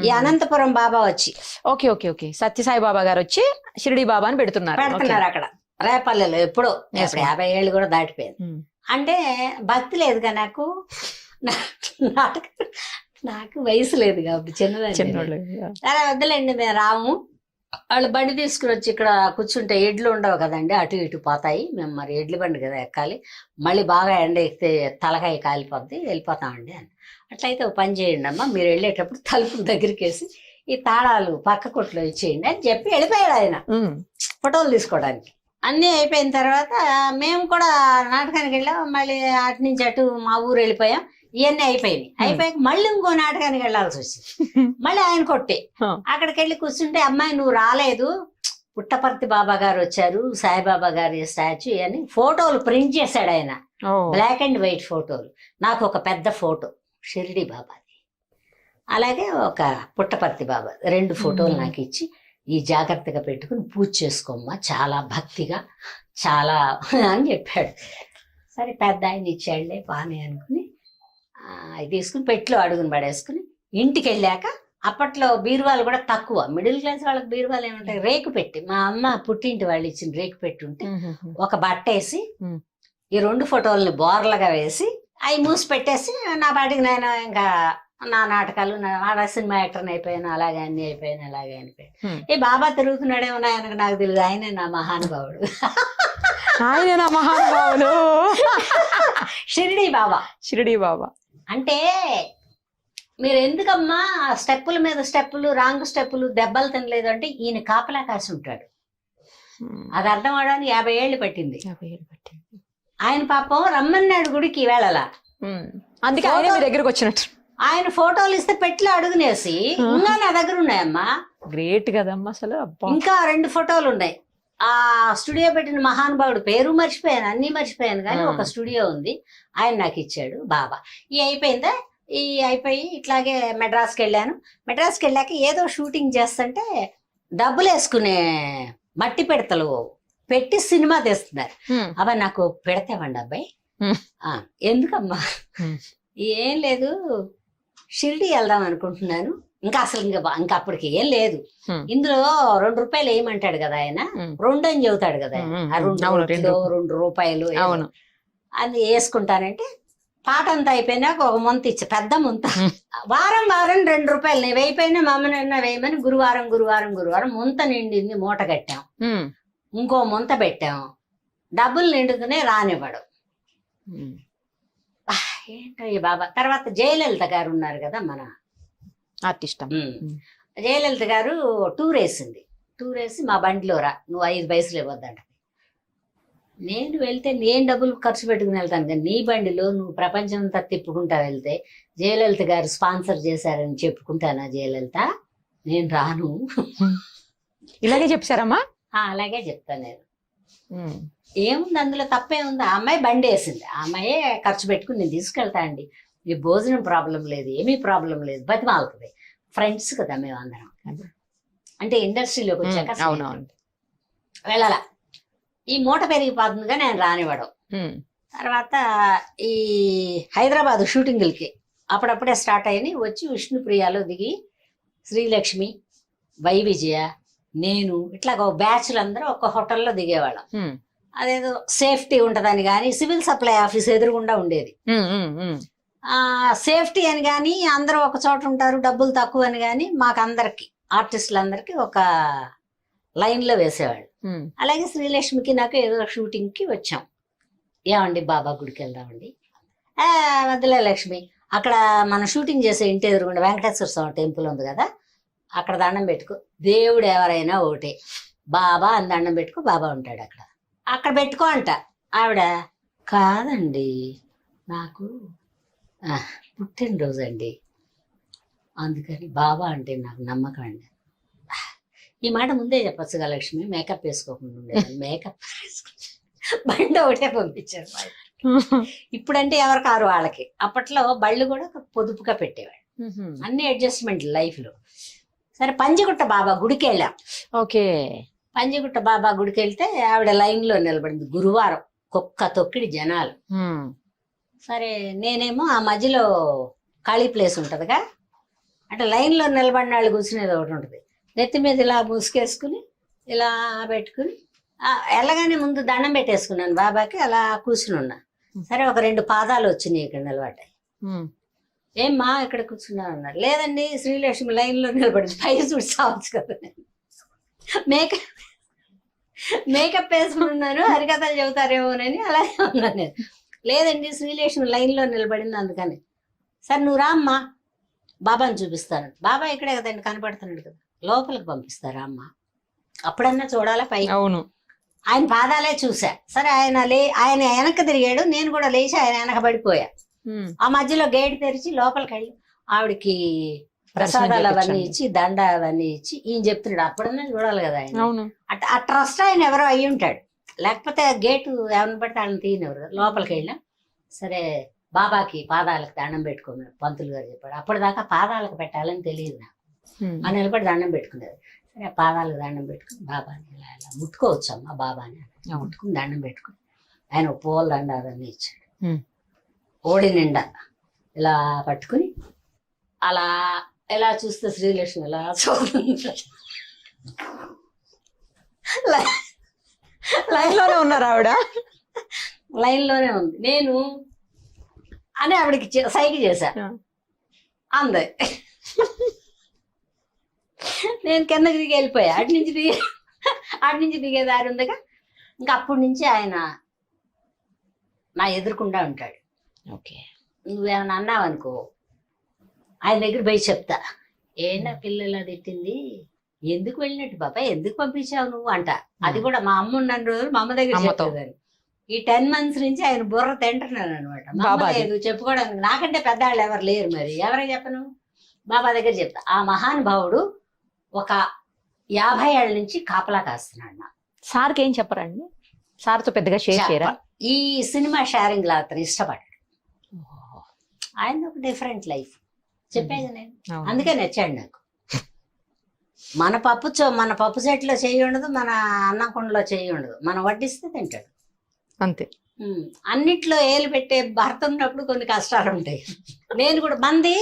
ఈ అనంతపురం బాబా వచ్చి ఓకే ఓకే ఓకే సత్యసాయి బాబా గారు వచ్చి షిరిడి బాబాని పెడుతున్నారు. పెడుతున్నారు అక్కడ రేపల్లెలో. ఎప్పుడో Yes, ma'am. 50 ఏళ్ళు కూడా దాటిపోయింది. Hmm. అంటే భక్తి లేదుగా నాకు, నాకు వయసు లేదు కాబట్టి చిన్నదాన్ని. చిన్నోళ్ళు. సరే వద్దులేండి మేము రాము. వాళ్ళు బండి తీసుకుని వచ్చి ఇక్కడ కూర్చుంటే ఎడ్లు ఉండవు కదండి, అటు ఇటు పోతాయి. మేము మరి ఎడ్ల బండి కదా ఎక్కాలి, మళ్ళీ బాగా ఎండ ఎక్కితే తలకాయ కాలిపోద్ది, వెళ్ళిపోతామండి అని. అట్లయితే ఒక పని చేయండి అమ్మా, మీరు వెళ్ళేటప్పుడు తలుపుల దగ్గరికి వేసి ఈ తాళాలు పక్క కొట్లో ఇచ్చేయండి అని చెప్పి వెళ్ళిపోయాడు ఆయన ఫోటోలు తీసుకోవడానికి. అన్నీ అయిపోయిన తర్వాత మేము కూడా నాటకానికి వెళ్ళాం. మళ్ళీ అటు నుంచి అటు మా ఊరు వెళ్ళిపోయాం. ఇవన్నీ అయిపోయాక మళ్ళీ ఇంకో నాటకానికి వెళ్ళాల్సి వచ్చింది. మళ్ళీ ఆయన కొట్టే అక్కడికి వెళ్ళి కూర్చుంటే, అమ్మాయి నువ్వు రాలేదు, పుట్టపర్తి బాబా గారు వచ్చారు, సాయిబాబా గారి స్టాచ్యూ అని ఫోటోలు ప్రింట్ చేశాడు ఆయన, బ్లాక్ అండ్ వైట్ ఫోటోలు. నాకు ఒక పెద్ద ఫోటో షిరిడి బాబాది, అలాగే ఒక పుట్టపర్తి బాబా, 2 ఫోటోలు నాకు ఇచ్చి ఈ జాగ్రత్తగా పెట్టుకుని పూజ చేసుకోమ్మా, చాలా భక్తిగా చాలా అని చెప్పాడు. సరే పెద్ద ఆయన ఇచ్చాడులే బానే అనుకుని అది తీసుకుని పెట్లో అడుగుని పడేసుకుని ఇంటికి వెళ్ళాక, అప్పట్లో బీరువాలు కూడా తక్కువ, మిడిల్ క్లాస్ వాళ్ళకి బీరువాలు ఏమంటాయి, రేకు పెట్టి, మా అమ్మ పుట్టింటి వాళ్ళు ఇచ్చిన రేకు పెట్టి ఉంటే ఒక బట్ట వేసి ఈ 2 ఫోటోల్ని బోర్లగా వేసి అవి మూసి పెట్టేసి నా పాటికి నేను ఇంకా నా నాటకాలు, సినిమా యాక్టర్ని అయిపోయాను, అలాగే అన్ని అయిపోయాను, అలాగే అయిపోయాను. ఈ బాబా తిరుగుతున్నాడేమో ఆయనకు నాకు తెలియదు, ఆయనే నా మహానుభావుడు. ఆయన నా మహానుభావులు షిరిడి బాబా. షిరిడి బాబా అంటే మీరు ఎందుకమ్మా స్టెప్పుల మీద స్టెప్పులు, రాంగ్ స్టెప్పులు, దెబ్బలు తినలేదు అంటే ఈయన కాపలా కాసి ఉంటాడు. అది అర్థం అవడానికి 50 ఏళ్ళు పట్టింది. ఆయన పాపం రమ్మన్నాడు గుడికి వెళ్ళాల, అందుకే ఆయన మీ దగ్గరకు వచ్చినట్టు. ఆయన ఫోటోలు ఇస్తే పెట్లో అడుగునేసి ఇంకా నా దగ్గర ఉన్నాయమ్మా. గ్రేట్ కదమ్మా అసలు. ఇంకా 2 ఫోటోలు ఉన్నాయి. ఆ స్టూడియో పెట్టిన మహానుభావుడు పేరు మర్చిపోయాను, అన్ని మర్చిపోయాను, కానీ ఒక స్టూడియో ఉంది, ఆయన నాకు ఇచ్చాడు బాబా. అయిపోయిందా, అయిపోయి ఇట్లాగే మెడ్రాస్కి వెళ్ళాను. మెడ్రాస్కి వెళ్ళాక ఏదో షూటింగ్ చేస్తుంటే డబ్బులు వేసుకునే మట్టి పిడతలు పెట్టి సినిమా తీస్తున్నారు. అబ్బాయి నాకు పెడతామండి అబ్బాయి. ఎందుకమ్మా? ఏం లేదు, షిరిడి వెళ్దాం అనుకుంటున్నాను. ఇంకా అసలు ఇంకా అప్పటికి ఏం లేదు. ఇందులో 2 రూపాయలు వేయమంటాడు కదా ఆయన, 2 అని చెబుతాడు కదా ఆయన, 2 రూపాయలు అది వేసుకుంటానంటే, పాట అంతా అయిపోయినాక ఒక ముంత ఇచ్చి, పెద్ద ముంత, వారం 2 రూపాయలు నేను వేయిపోయినా మా అమ్మనన్నా వేయమని గురువారం ముంత నిండింది, మూట కట్టాం, ఇంకో ముంత పెట్టాం, డబ్బులు నిండుకునే రానివ్వడు. ఏంటో ఈ బాబా. తర్వాత జయలలిత గారు ఉన్నారు కదా మన ఆర్టిస్ట్, జయలలిత గారు టూర్ వేసి మా బండిలో రా, నువ్వు 5 పైసలు ఇవ్వద్దంట. నేను వెళ్తే నేను డబ్బులు ఖర్చు పెట్టుకుని వెళ్తాను, కానీ నీ బండిలో నువ్వు ప్రపంచం అంతా తిప్పుకుంటా వెళ్తే జయలలిత గారు స్పాన్సర్ చేశారని చెప్పుకుంటానా? జయలలిత నేను రాను. ఇలాగే చెప్పారమ్మా? అలాగే చెప్తాను నేను. ఏముంది అందులో, తప్పే ఉంది? ఆ అమ్మాయి బండి వేసింది, ఆ అమ్మాయే ఖర్చు పెట్టుకుని నేను తీసుకెళ్తా అండి, మీ భోజనం ప్రాబ్లం లేదు, ఏమీ ప్రాబ్లం లేదు, బతిమాలుతుంది. ఫ్రెండ్స్ కదా మేము అందరం, అంటే ఇండస్ట్రీలోకి వచ్చాక వెళ్ళాల. ఈ మూట పెరిగిపోతుందిగా నేను రానివ్వడం. తర్వాత ఈ హైదరాబాద్ షూటింగులకి అప్పుడప్పుడే స్టార్ట్ అయ్యి వచ్చి విష్ణుప్రియాలో దిగి శ్రీలక్ష్మి, వై విజయ, నేను ఇట్లా ఒక బ్యాచ్లు అందరూ ఒక హోటల్లో దిగేవాళ్ళం. అదేదో సేఫ్టీ ఉంటదని కానీ సివిల్ సప్లై ఆఫీస్ ఎదురుగుండా ఉండేది. సేఫ్టీ అని కానీ అందరూ ఒక చోట ఉంటారు, డబ్బులు తక్కువ అని కానీ మాకు అందరికి ఆర్టిస్టులందరికీ ఒక లైన్ లో వేసేవాళ్ళు. అలాగే శ్రీలక్ష్మికి నాకు ఏదో షూటింగ్ కి వచ్చాం. ఏమండి బాబా గుడికి వెళ్దామండి? వద్దులే లక్ష్మి, అక్కడ మనం షూటింగ్ చేసే ఇంటి ఎదురుగుండా వెంకటేశ్వర స్వామి టెంపుల్ ఉంది కదా, అక్కడ దండం పెట్టుకో, దేవుడు ఎవరైనా ఒకటే, బాబా అని దండం పెట్టుకో, బాబా ఉంటాడు అక్కడ పెట్టుకో అంట. ఆవిడ కాదండి, నాకు పుట్టినరోజు అండి, అందుకని బాబా అంటే నాకు నమ్మకం అండి. ఈ మాట ముందే చెప్పచ్చుగా లక్ష్మి, మేకప్ వేసుకోకుండా ఉండేది. మేకప్ బండి ఒకటే పంపించారు. ఇప్పుడంటే ఎవరు కారు వాళ్ళకి, అప్పట్లో బళ్ళు కూడా పొదుపుగా పెట్టేవాడు, అన్ని అడ్జస్ట్మెంట్ లైఫ్ లో. సరే పంజగుట్ట బాబా గుడికి వెళ్ళాం. ఓకే, పంజగుట్ట బాబా గుడికి వెళ్తే ఆవిడ లైన్ లో నిలబడింది. గురువారం కుక్క తొక్కిడి జనాలు. సరే నేనేమో ఆ మధ్యలో ఖాళీ ప్లేస్ ఉంటదిగా, అంటే లైన్లో నిలబడిన వాళ్ళు కూర్చునేది ఒకటి ఉంటుంది. నెత్తి మీద ఇలా ముసుకేసుకుని ఇలా పెట్టుకుని వెళ్ళగానే ముందు దండం పెట్టేసుకున్నాను బాబాకి, అలా కూర్చుని ఉన్నా. సరే ఒక 2 పాదాలు వచ్చినాయి ఇక్కడ నిలబడ్డాయి. ఏమ్మా ఇక్కడ కూర్చున్నావు అన్నారు. లేదండి శ్రీలక్ష్మి లైన్లో నిలబడింది, పై చూసి సావచ్చు కదా. మేకప్ వేసుకున్నాను, హరికథలు చెబుతారేమోనని అలాగే ఉన్నాను నేను. లేదండి శ్రీలక్ష్మి లైన్లో నిలబడింది అందుకని. సరే నువ్వు రామ్మా బాబాని చూపిస్తాను. బాబా ఇక్కడే కదండి కనపడుతున్నాడు కదా, లోపలికి పంపిస్తారా అమ్మ, అప్పుడన్నా చూడాలా పై. అవును, ఆయన పాదాలే చూసా. సరే ఆయన వెనక్కి తిరిగాడు, నేను కూడా లేచి ఆయన వెనక పడిపోయా. ఆ మధ్యలో గేట్ తెరిచి లోపలికి వెళ్ళి ఆవిడకి ప్రసాదాలు అవన్నీ ఇచ్చి దండ అవన్నీ ఇచ్చి ఈయన చెప్తున్నాడు. అప్పుడన్నా చూడాలి కదా ఆయన. ఆ ట్రస్ట్ ఆయన ఎవరో అయ్యి ఉంటాడు, లేకపోతే గేటు ఎవరిని పడితే వాళ్ళని తీయనివ్వరు కదా. లోపలికి వెళ్ళాం. సరే బాబాకి పాదాలకు దండం పెట్టుకోమని పంతులు గారు చెప్పాడు. అప్పటిదాకా పాదాలకు పెట్టాలని తెలియదు నాకు. ఆ నిలబడి దండం పెట్టుకునేది. సరే పాదాలకు దండం పెట్టుకుని బాబాని ఇలా ఇలా ముట్టుకోవచ్చు అమ్మా బాబాని ముట్టుకుని దండం పెట్టుకుని ఆయన పూల దండ అవన్నీ ఇచ్చాడు. ఓడి నిండా ఇలా పట్టుకుని అలా ఎలా చూస్తే శ్రీలక్ష్మి ఇలా లైన్లోనే ఉన్నారు ఆవిడ, లైన్లోనే ఉంది. నేను అని ఆవిడకి సైకి చేశా, అందే. నేను కిందకి దిగి వెళ్ళిపోయా. అటు నుంచి దిగే దారి ఉందిగా. ఇంకా అప్పటి నుంచి ఆయన నా ఎదురుకుండా ఉంటాడు. ఓకే, నువ్వేమన్నా అన్నావనుకో ఆయన దగ్గర పోయి చెప్తా, ఏనా పిల్లలు తిట్టింది, ఎందుకు వెళ్ళినట్టు బాబాయ్, ఎందుకు పంపించావు నువ్వు అంట. అది కూడా మా అమ్మ ఉన్న రోజులు మా అమ్మ దగ్గర చెప్పేదాన్ని. ఈ 10 months నుంచి ఆయన బుర్ర తింటున్నాను అనమాట. లేదు చెప్పుకోవడానికి, నాకంటే పెద్దవాళ్ళు ఎవరు లేరు, మరి ఎవరికి చెప్పను. బాబా దగ్గర చెప్తా. ఆ మహానుభావుడు ఒక 50 ఏళ్ళ నుంచి కాపలా కాస్తున్నాడు. నా సార్కి ఏం చెప్పరండి? సార్తో పెద్దగా షేర్ చేయరా? ఈ సినిమా షేరింగ్ లా అతను ఇష్టపడ్డాడు. ఆయన ఒక డిఫరెంట్ లైఫ్ చెప్పేది నేను, అందుకే నచ్చాడు నాకు. మన పప్పు సెట్లో చేయి ఉండదు, మన అన్నం కుండలో చేయి ఉండదు, మనం వడ్డిస్తే తింటాడు అంతే. అన్నిట్లో ఏలు పెట్టే భర్త ఉన్నప్పుడు కొన్ని కష్టాలు ఉంటాయి. నేను కూడా, మంది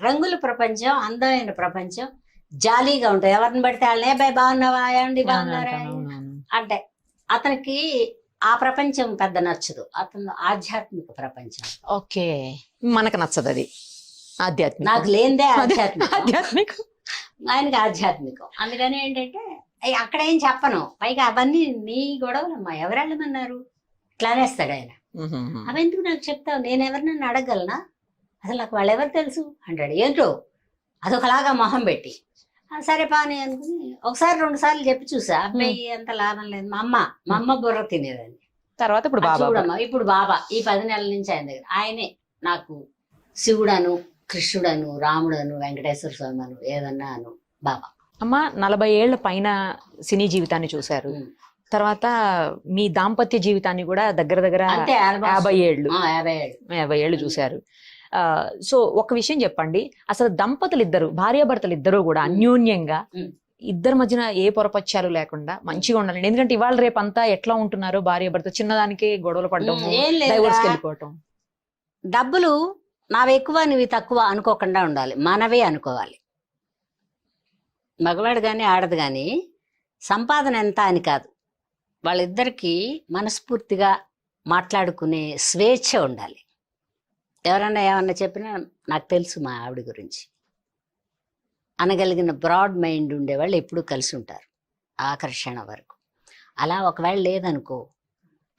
రంగుల ప్రపంచం, అందమైన ప్రపంచం, జాలీగా ఉంటాయి. ఎవరిని పడితే వాళ్ళని బాయ్ బాగున్నావా అండి బాగున్నారా అంటే, అతనికి ఆ ప్రపంచం పెద్ద నచ్చదు. అతను ఆధ్యాత్మిక ప్రపంచం. ఓకే, మనకు నచ్చదు అది ఆధ్యాత్మిక. నాకు లేనిదే ఆధ్యాత్మిక, ఆయనకి ఆధ్యాత్మికం. అందుకని ఏంటంటే అక్కడ ఏం చెప్పను, పైగా అవన్నీ నీ గొడవలమ్మా, ఎవరెళ్ళమన్నారు ఇట్లా అనేస్తాడు ఆయన. అవెందుకు నాకు చెప్తావు, నేను ఎవరినన్నా అడగలనా, అసలు నాకు వాళ్ళు ఎవరు తెలుసు అంటాడు. ఏంటో అదొకలాగా మొహం పెట్టి, సరే పాని అనుకుని ఒకసారి 2 సార్లు చెప్పి చూసా. అబ్బాయి అంత లాభం లేదు. మా అమ్మ బుర్ర తినేదాన్ని. తర్వాత చూడమ్మా ఇప్పుడు బాబా ఈ 10 నెలల నుంచి ఆయన దగ్గర. ఆయనే నాకు శివుడను, కృష్ణుడను, రాముడను, వెంకటేశ్వర స్వామి అను, ఏదన్నా అను బాబా. అమ్మ 40 ఏళ్ల పైన సినీ జీవితాన్ని చూశారు. తర్వాత మీ దాంపత్య జీవితాన్ని కూడా దగ్గర 50 ఏళ్ళు చూశారు. సో ఒక విషయం చెప్పండి, అసలు దంపతులు ఇద్దరు, భార్యాభర్తలు ఇద్దరు కూడా అన్యోన్యంగా ఇద్దరి మధ్యన ఏ పొరపచ్చాలు లేకుండా మంచిగా ఉండాలండి. ఎందుకంటే ఇవాళ రేపు అంతా ఎట్లా ఉంటున్నారు, భార్యాభర్త చిన్నదానికి గొడవలు పడడం, డైవర్స్కి వెళ్ళిపోవటం. డబ్బులు నావి ఎక్కువ నువ్వు తక్కువ అనుకోకుండా ఉండాలి, మనవే అనుకోవాలి. మగవాడు కానీ ఆడదు కానీ సంపాదన ఎంత అని కాదు, వాళ్ళిద్దరికీ మనస్ఫూర్తిగా మాట్లాడుకునే స్వేచ్ఛ ఉండాలి. ఎవరన్నా ఏమన్నా చెప్పినా నాకు తెలుసు మా ఆవిడ గురించి అనగలిగిన బ్రాడ్ మైండ్ ఉండేవాళ్ళు ఎప్పుడూ కలిసి ఉంటారు ఆకర్షణ వరకు. అలా ఒకవేళ లేదనుకో,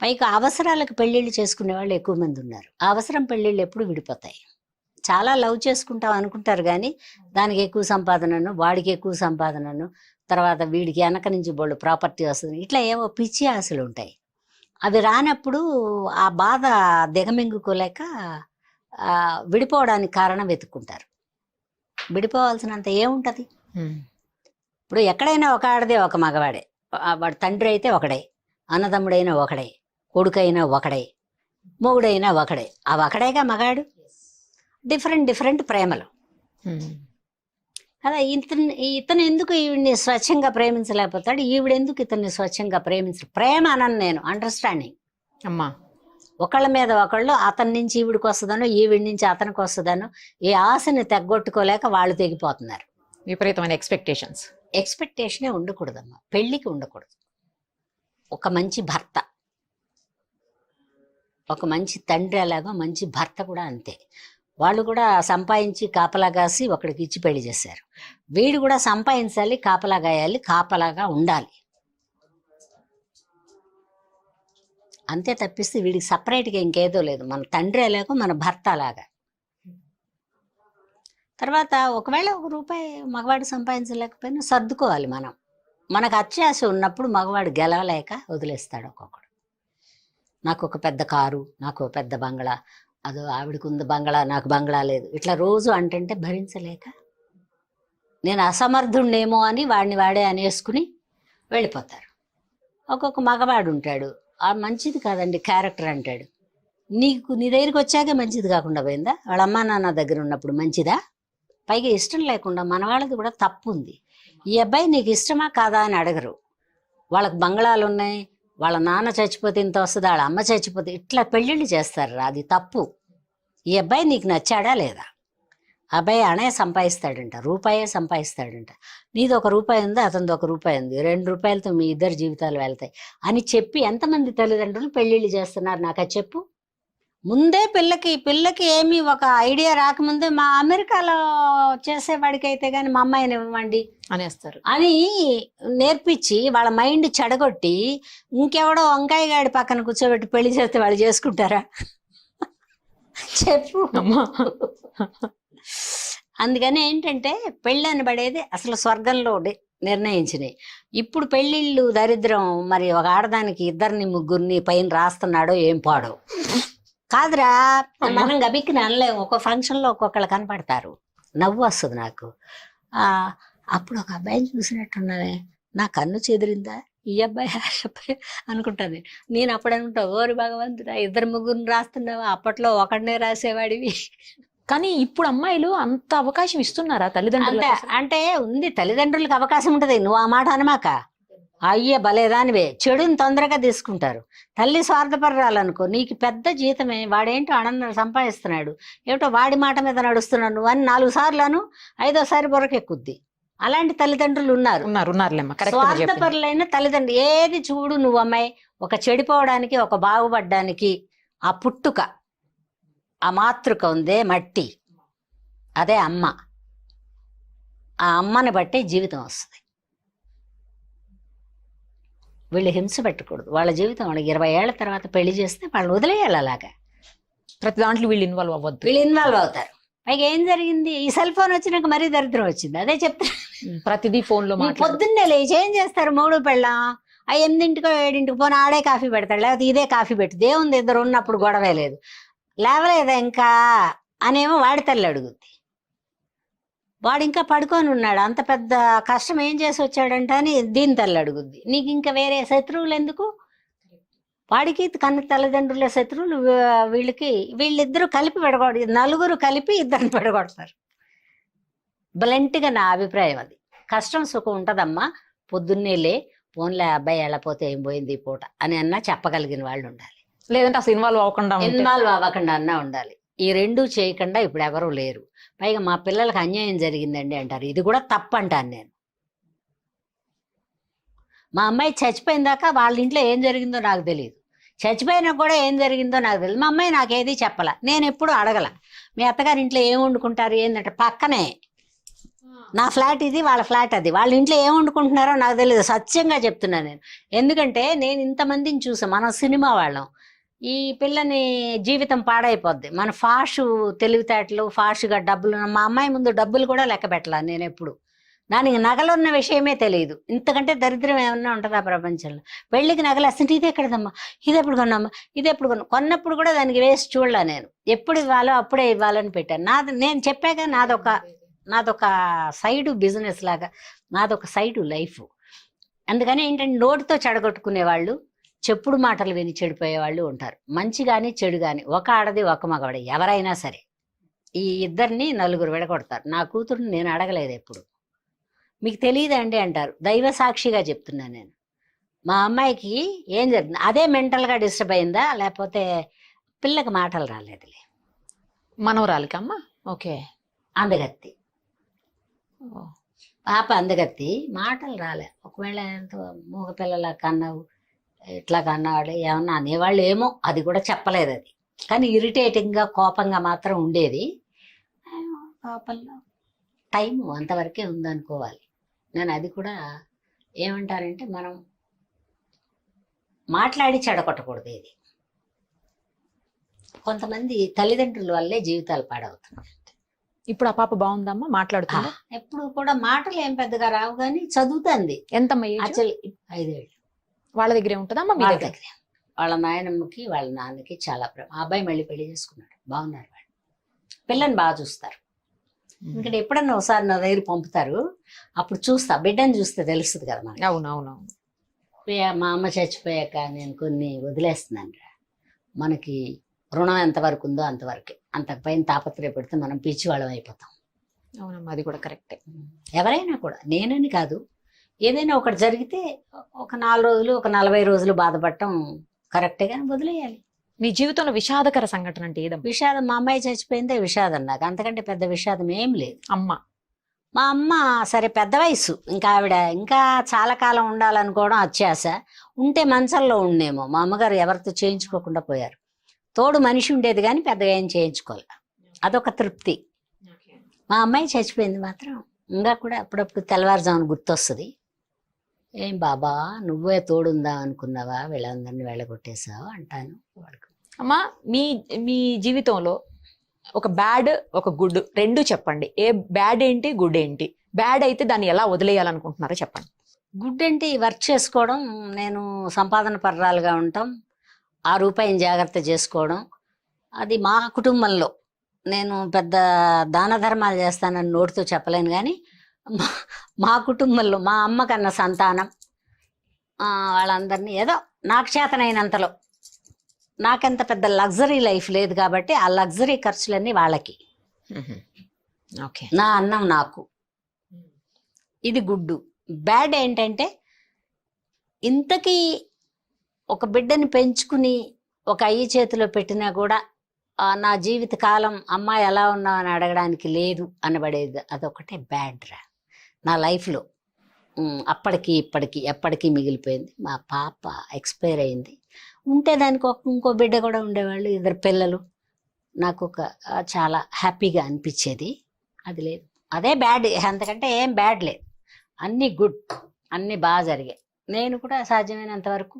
పైగా అవసరాలకు పెళ్ళిళ్ళు చేసుకునే వాళ్ళు ఎక్కువ మంది ఉన్నారు. ఆ అవసరం పెళ్ళిళ్ళు ఎప్పుడు విడిపోతాయి. చాలా లవ్ చేసుకుంటాం అనుకుంటారు కానీ దానికి ఎక్కువ సంపాదనను, వాడికి ఎక్కువ సంపాదనను, తర్వాత వీడికి వెనక నుంచి బోళ్ళు ప్రాపర్టీ వస్తుంది, ఇట్లా ఏవో పిచ్చి ఆశలు ఉంటాయి. అవి రానప్పుడు ఆ బాధ దిగమింగుకోలేక విడిపోవడానికి కారణం వెతుక్కుంటారు. విడిపోవాల్సినంత ఏముంటది. ఇప్పుడు ఎక్కడైనా ఒక ఆడదే ఒక మగవాడే, వాడు తండ్రి అయితే ఒకడే, అన్నదమ్ముడైనా ఒకడే, కొడుకైనా ఒకడే, మొగుడైనా ఒకడే. ఆ ఒకడేగా మగాడు. డిఫరెంట్ ప్రేమలు కదా. ఇతను ఎందుకు ఈవిడ్ని స్వచ్ఛంగా ప్రేమించలేకపోతాడు, ఈవిడెందుకు ఇతన్ని స్వచ్ఛంగా ప్రేమ అనను నేను, అండర్స్టాండింగ్. అమ్మా ఒకళ్ళ మీద ఒకళ్ళు అతని నుంచి ఈవిడికి వస్తుందనో ఈవిడి నుంచి అతనికి వస్తుందనో ఈ ఆశని తెగ్గొట్టుకోలేక వాళ్ళు తెగిపోతున్నారు. విపరీతమైన ఎక్స్పెక్టేషన్స్. ఎక్స్పెక్టేషనే ఉండకూడదమ్మా, పెళ్ళికి ఉండకూడదు. ఒక మంచి భర్త, ఒక మంచి తండ్రి అలాగో మంచి భర్త కూడా అంతే. వాళ్ళు కూడా సంపాదించి కాపలా కాసి ఒకడికి ఇచ్చి పెళ్లి చేశారు. వీడు కూడా సంపాదించాలి, కాపలా గాయాలి, కాపలాగా ఉండాలి. అంతే తప్పిస్తే వీడికి సపరేట్గా ఇంకేదో లేదు. మన తండ్రి అలాగో మన భర్త అలాగా. తర్వాత ఒకవేళ ₹1 మగవాడు సంపాదించలేకపోయినా సర్దుకోవాలి మనం. మనకు అత్యాశ ఉన్నప్పుడు మగవాడు గెలవలేక వదిలేస్తాడు ఒక్కొక్కడు. నాకు ఒక పెద్ద కారు, నాకు ఒక పెద్ద బంగ్లా, అదో ఆవిడకు ఉంది బంగ్లా, నాకు బంగ్లా లేదు, ఇట్లా రోజు అంటే భరించలేక నేను అసమర్థుణ్ణేమో అని వాడిని వాడే అనేసుకుని వెళ్ళిపోతారు. ఒక్కొక్క మగవాడు ఉంటాడు, ఆ మంచిది కాదండి క్యారెక్టర్ అంటాడు. నీకు నీ దగ్గరికి వచ్చాక మంచిది కాకుండా పోయిందా? వాళ్ళ అమ్మా నాన్న దగ్గర ఉన్నప్పుడు మంచిదా? పైగా ఇష్టం లేకుండా మన వాళ్ళది కూడా తప్పు ఉంది. ఈ అబ్బాయి నీకు ఇష్టమా కాదా అని అడగరు. వాళ్ళకి బంగ్లాలు ఉన్నాయి, వాళ్ళ నాన్న చచ్చిపోతే ఇంత వస్తుంది, వాళ్ళ అమ్మ చచ్చిపోతే ఇట్లా పెళ్ళిళ్ళు చేస్తారు. అది తప్పు. ఈ అబ్బాయి నీకు నచ్చాడా లేదా? అబ్బాయి అనే సంపాదిస్తాడంట, రూపాయే సంపాదిస్తాడంట. నీది ₹1 ఉంది, అతనిది ₹1 ఉంది, ₹2 మీ ఇద్దరు జీవితాలు వెళ్తాయి అని చెప్పి ఎంతమంది తల్లిదండ్రులు పెళ్ళిళ్ళు చేస్తున్నారు నాకు అది చెప్పు. ముందే పిల్లకి ఏమి ఒక ఐడియా రాకముందే మా అమెరికాలో చేసేవాడికి అయితే కానీ మా అమ్మాయిని ఇవ్వండి అనేస్తారు అని నేర్పించి వాళ్ళ మైండ్ చెడగొట్టి ఇంకెవడో వంకాయ గాడి పక్కన కూర్చోబెట్టి పెళ్లి చేస్తే వాళ్ళు చేసుకుంటారా? చెప్పు. అందుకని ఏంటంటే పెళ్ళి అనబడేది అసలు స్వర్గంలో నిర్ణయించినాయి. ఇప్పుడు పెళ్ళిళ్ళు దరిద్రం. మరి ఒక ఆడదానికి 2 3 పైన రాస్తున్నాడో ఏం పాడో కాదురా. మనం గబిక్కి అనలేము. ఒక్కో ఫంక్షన్లో ఒక్కొక్కళ్ళు కనపడతారు, నవ్వు వస్తుంది నాకు. అప్పుడు ఒక అబ్బాయిని చూసినట్టున్నానే, నా కన్ను చెదిరిందా, ఈ అబ్బాయి ఆ అబ్బాయి అనుకుంటాను. నేను అప్పుడు అనుకుంటా, ఓరి భగవంతుడా 2 3 రాస్తున్నావా, అప్పట్లో ఒకడినే రాసేవాడివి. కానీ ఇప్పుడు అమ్మాయిలు అంత అవకాశం ఇస్తున్నారా తల్లిదండ్రులు? అంటే ఉంది, తల్లిదండ్రులకు అవకాశం ఉంటుంది. నువ్వు ఆ మాట అనమాక. అయ్యే భలేదానివే, చెడుని తొందరగా తీసుకుంటారు. తల్లి స్వార్థపరాలనుకో, నీకు పెద్ద జీతమే, వాడేంటో ఆనందం సంపాదిస్తున్నాడు, ఏమిటో వాడి మాట మీద నడుస్తున్నాడు నువ్వు అని 4 సార్లను 5వ బొరకెక్కుద్ది. అలాంటి తల్లిదండ్రులు ఉన్నారు. స్వార్థపరులైన తల్లిదండ్రులు. ఏది చూడు నువ్వు అమ్మాయి, ఒక చెడిపోవడానికి ఒక బాగుపడ్డానికి ఆ పుట్టుక, ఆ మాతృక ఉందే మట్టి, అదే అమ్మ. ఆ అమ్మని బట్టే జీవితం వస్తుంది. వీళ్ళు హింస పెట్టకూడదు. వాళ్ళ జీవితం వాళ్ళకి 20 ఏళ్ల తర్వాత పెళ్లి చేస్తే వాళ్ళని వదిలేయాలి. అలాగా ప్రతి దాంట్లో వీళ్ళు ఇన్వాల్వ్ అవ్వద్దు. వీళ్ళు ఇన్వాల్వ్ అవుతారు. పైగా ఏం జరిగింది, ఈ సెల్ ఫోన్ వచ్చినాక మరీ దరిద్రం వచ్చింది. అదే చెప్తా, ప్రతిదీ ఫోన్ లో. పొద్దున్నే లేచి ఏం చేస్తారు, 3 పెళ్ళాం 8ంటికో 7ంటికి పోనీ ఆడే కాఫీ పెడతాడు, లేకపోతే ఇదే కాఫీ పెట్టి దేవుంది, 2 ఉన్నప్పుడు గొడవే లేదు, లేవలేదా ఇంకా అనేమో వాడి తల్లి అడుగుద్ది. వాడు ఇంకా పడుకొని ఉన్నాడు, అంత పెద్ద కష్టం ఏం చేసి వచ్చాడంట అని దీని తల్లి అడుగుద్ది. నీకు ఇంకా వేరే శత్రువులు ఎందుకు? వాడికి కన్న తల్లిదండ్రుల శత్రువులు వీళ్ళిద్దరూ కలిపి పెడగొడ, నలుగురు కలిపి 2 పెడగొడతారు. బ్లంట్గా నా అభిప్రాయం అది. కష్టం సుఖం ఉంటదమ్మా, పొద్దున్నే లే, ఫోన్లే అబ్బాయి వెళ్ళపోతే ఏం పోయింది ఈ పూట అని అన్నా చెప్పగలిగిన వాళ్ళు ఉండాలి. లేదంటే అసలు ఇన్వాల్వ్ అవ్వకుండా అన్నా ఉండాలి. ఈ 2 చేయకుండా ఇప్పుడు ఎవరూ లేరు. పైగా మా పిల్లలకు అన్యాయం జరిగిందండి అంటారు, ఇది కూడా తప్పు అంటాను నేను. మా అమ్మాయి చచ్చిపోయిన దాకా వాళ్ళ ఇంట్లో ఏం జరిగిందో నాకు తెలియదు, చచ్చిపోయినా కూడా ఏం జరిగిందో నాకు తెలియదు. మా అమ్మాయి నాకేది చెప్పాల, నేను ఎప్పుడు అడగల. మీ అత్తగారి ఇంట్లో ఏం వండుకుంటారు ఏంటంటే, పక్కనే నా ఫ్లాట్ ఇది, వాళ్ళ ఫ్లాట్ అది, వాళ్ళ ఇంట్లో ఏం వండుకుంటున్నారో నాకు తెలియదు. సత్యంగా చెప్తున్నాను నేను. ఎందుకంటే నేను ఇంతమందిని చూసాం. మనం సినిమా వాళ్ళం, ఈ పిల్లని జీవితం పాడైపోద్ది. మన ఫాషు తెలివితేటలు, ఫాషుగా డబ్బులు. మా అమ్మాయి ముందు డబ్బులు కూడా లెక్క పెట్టాల నేను ఎప్పుడు. దానికి నగలున్న విషయమే తెలియదు. ఇంతకంటే దరిద్రం ఏమన్నా ఉంటుందా ప్రపంచంలో? పెళ్ళికి నగలు అసలు ఇది ఎక్కడదమ్మా, ఇది ఎప్పుడు కొన్నామ్మా, ఇది ఎప్పుడు కొన్నప్పుడు కూడా దానికి వేసి చూడలే నేను. ఎప్పుడు ఇవ్వాలో అప్పుడే ఇవ్వాలని పెట్టాను. నేను చెప్పాక నాదొక సైడు బిజినెస్ లాగా, నాదొక సైడు లైఫ్. అందుకని ఏంటంటే నోటితో చెడగొట్టుకునే వాళ్ళు, చెప్పుడు మాటలు విని చెడిపోయే వాళ్ళు ఉంటారు. మంచి కానీ చెడు కానీ, ఒక ఆడది ఒక మగవాడు ఎవరైనా సరే ఈ 2ని 4 విడగొడతారు. నా కూతురుని నేను అడగలేదు ఎప్పుడు. మీకు తెలియదండి అంటారు, దైవ సాక్షిగా చెప్తున్నాను నేను. మా అమ్మాయికి ఏం జరిగింది, అదే మెంటల్గా డిస్టర్బ్ అయిందా, లేకపోతే పిల్లకి మాటలు రాలేదులే. మనవరాలికి అమ్మ. ఓకే. అందగత్తి ఓ. పాప అందగత్తి, మాటలు రాలే. ఒకవేళ ఎంతో మూగ పిల్లల కన్నావు ఇట్లా కన్నాడు ఏమన్నా అనేవాళ్ళు ఏమో, అది కూడా చెప్పలేదు. అది కానీ ఇరిటేటింగ్గా కోపంగా మాత్రం ఉండేది. కోపంలో టైము అంతవరకే ఉందనుకోవాలి. నేను అది కూడా ఏమంటారంటే మనం మాట్లాడి చెడగొట్టకూడదు. ఇది కొంతమంది తల్లిదండ్రుల వల్లే జీవితాలు పాడవుతున్నాయి. ఇప్పుడు ఆ పాప బాగుందమ్మా, మాట్లాడుతుందా? ఎప్పుడు కూడా మాటలు ఏం పెద్దగా రావు కానీ చదువుతుంది. ఎంతమ్మా ఏజ్? యాక్చువల్లీ 5 ఏళ్ళు. వాళ్ళ దగ్గరే ఉంటుందమ్మా మీ వాళ్ళ దగ్గర? దగ్గరే. వాళ్ళ నాయనమ్మకి వాళ్ళ నాన్నకి చాలా ప్రేమ. ఆ అబ్బాయి మళ్ళీ పెళ్లి చేసుకున్నాడు, బాగున్నారు వాళ్ళు. పిల్లని బాగా చూస్తారు. ఎందుకంటే ఎప్పుడన్నా ఒకసారి నా దగ్గర పంపుతారు, అప్పుడు చూస్తా. బిడ్డని చూస్తే తెలుస్తుంది కదా మనకి. అవునవునవును. మా అమ్మ చచ్చిపోయాక నేను కొన్ని వదిలేస్తున్నాను రా. మనకి రుణం ఎంతవరకు ఉందో అంతవరకే, అంతకుపైన తాపత్రయపడితే మనం పిచ్చివాళ్ళం అయిపోతాం. అవునమ్మా, అది కూడా కరెక్టే. ఎవరైనా కూడా, నేనని కాదు, ఏదైనా ఒకటి జరిగితే ఒక 4 రోజులు ఒక 40 రోజులు బాధపడటం కరెక్టే, కానీ వదిలేయాలి. మీ జీవితంలో విషాదకర సంఘటన అంటే ఏదమ్మా? విషాదం, మా అమ్మాయి చచ్చిపోయిందే విషాదం నాకు. అంతకంటే పెద్ద విషాదం ఏం లేదు. అమ్మ. మా అమ్మ సరే పెద్ద వయసు, ఇంకా ఆవిడ ఇంకా చాలా కాలం ఉండాలనుకోవడం అత్యాశ. ఉంటే మంచంలో ఉండేమో. మా అమ్మగారు ఎవరితో చేయించుకోకుండా పోయారు. తోడు మనిషి ఉండేది కానీ పెద్దగా ఏం చేయించుకోవాలి, అదొక తృప్తి. మా అమ్మాయి చచ్చిపోయింది మాత్రం ఇంకా కూడా అప్పుడప్పుడు తెల్లవారుజామున గుర్తొస్తుంది. ఏం బాబా నువ్వే తోడుందా అనుకున్నావా, వీళ్ళందరినీ వెళ్ళగొట్టేసావు అంటాను వాడికి. అమ్మా, మీ మీ జీవితంలో ఒక బ్యాడ్ ఒక గుడ్ రెండు చెప్పండి. ఏ బ్యాడ్ ఏంటి, గుడ్ ఏంటి? బ్యాడ్ అయితే దాన్ని ఎలా వదిలేయాలనుకుంటున్నారో చెప్పండి. గుడ్ అంటే వర్క్ చేసుకోవడం, నేను సంపాదన పర్రాలుగా ఉండటం, ఆ రూపాయిని జాగ్రత్త చేసుకోవడం. అది మా కుటుంబంలో నేను పెద్ద దాన ధర్మాలు చేస్తానని నోటితో చెప్పలేను కానీ మా కుటుంబంలో మా అమ్మ కన్నా సంతానం వాళ్ళందరినీ ఏదో నాకు చేతనైనంతలో, నాకెంత పెద్ద లగ్జరీ లైఫ్ లేదు కాబట్టి ఆ లగ్జరీ ఖర్చులన్నీ వాళ్ళకి, ఓకే, నా అన్నం నాకు. ఇది గుడ్డు. బ్యాడ్ ఏంటంటే ఇంతకీ ఒక బిడ్డని పెంచుకుని ఒక అయ్యి చేతిలో పెట్టినా కూడా నా జీవిత కాలం అమ్మాయి ఎలా ఉన్నావు అని అడగడానికి లేదు అనబడేది. అదొకటే బ్యాడ్ రా నా లైఫ్లో. అప్పటికి ఇప్పటికి ఎప్పటికీ మిగిలిపోయింది. మా పాప ఎక్స్పైర్ అయింది. ఉంటే దానికి ఇంకో బిడ్డ కూడా ఉండేవాళ్ళు, 2 పిల్లలు. నాకు చాలా హ్యాపీగా అనిపించేది. అది లేదు, అదే బ్యాడ్. అంతకంటే ఏం బ్యాడ్ లేదు, అన్నీ గుడ్, అన్నీ బాగా జరిగాయి. నేను కూడా సాధ్యమైనంత వరకు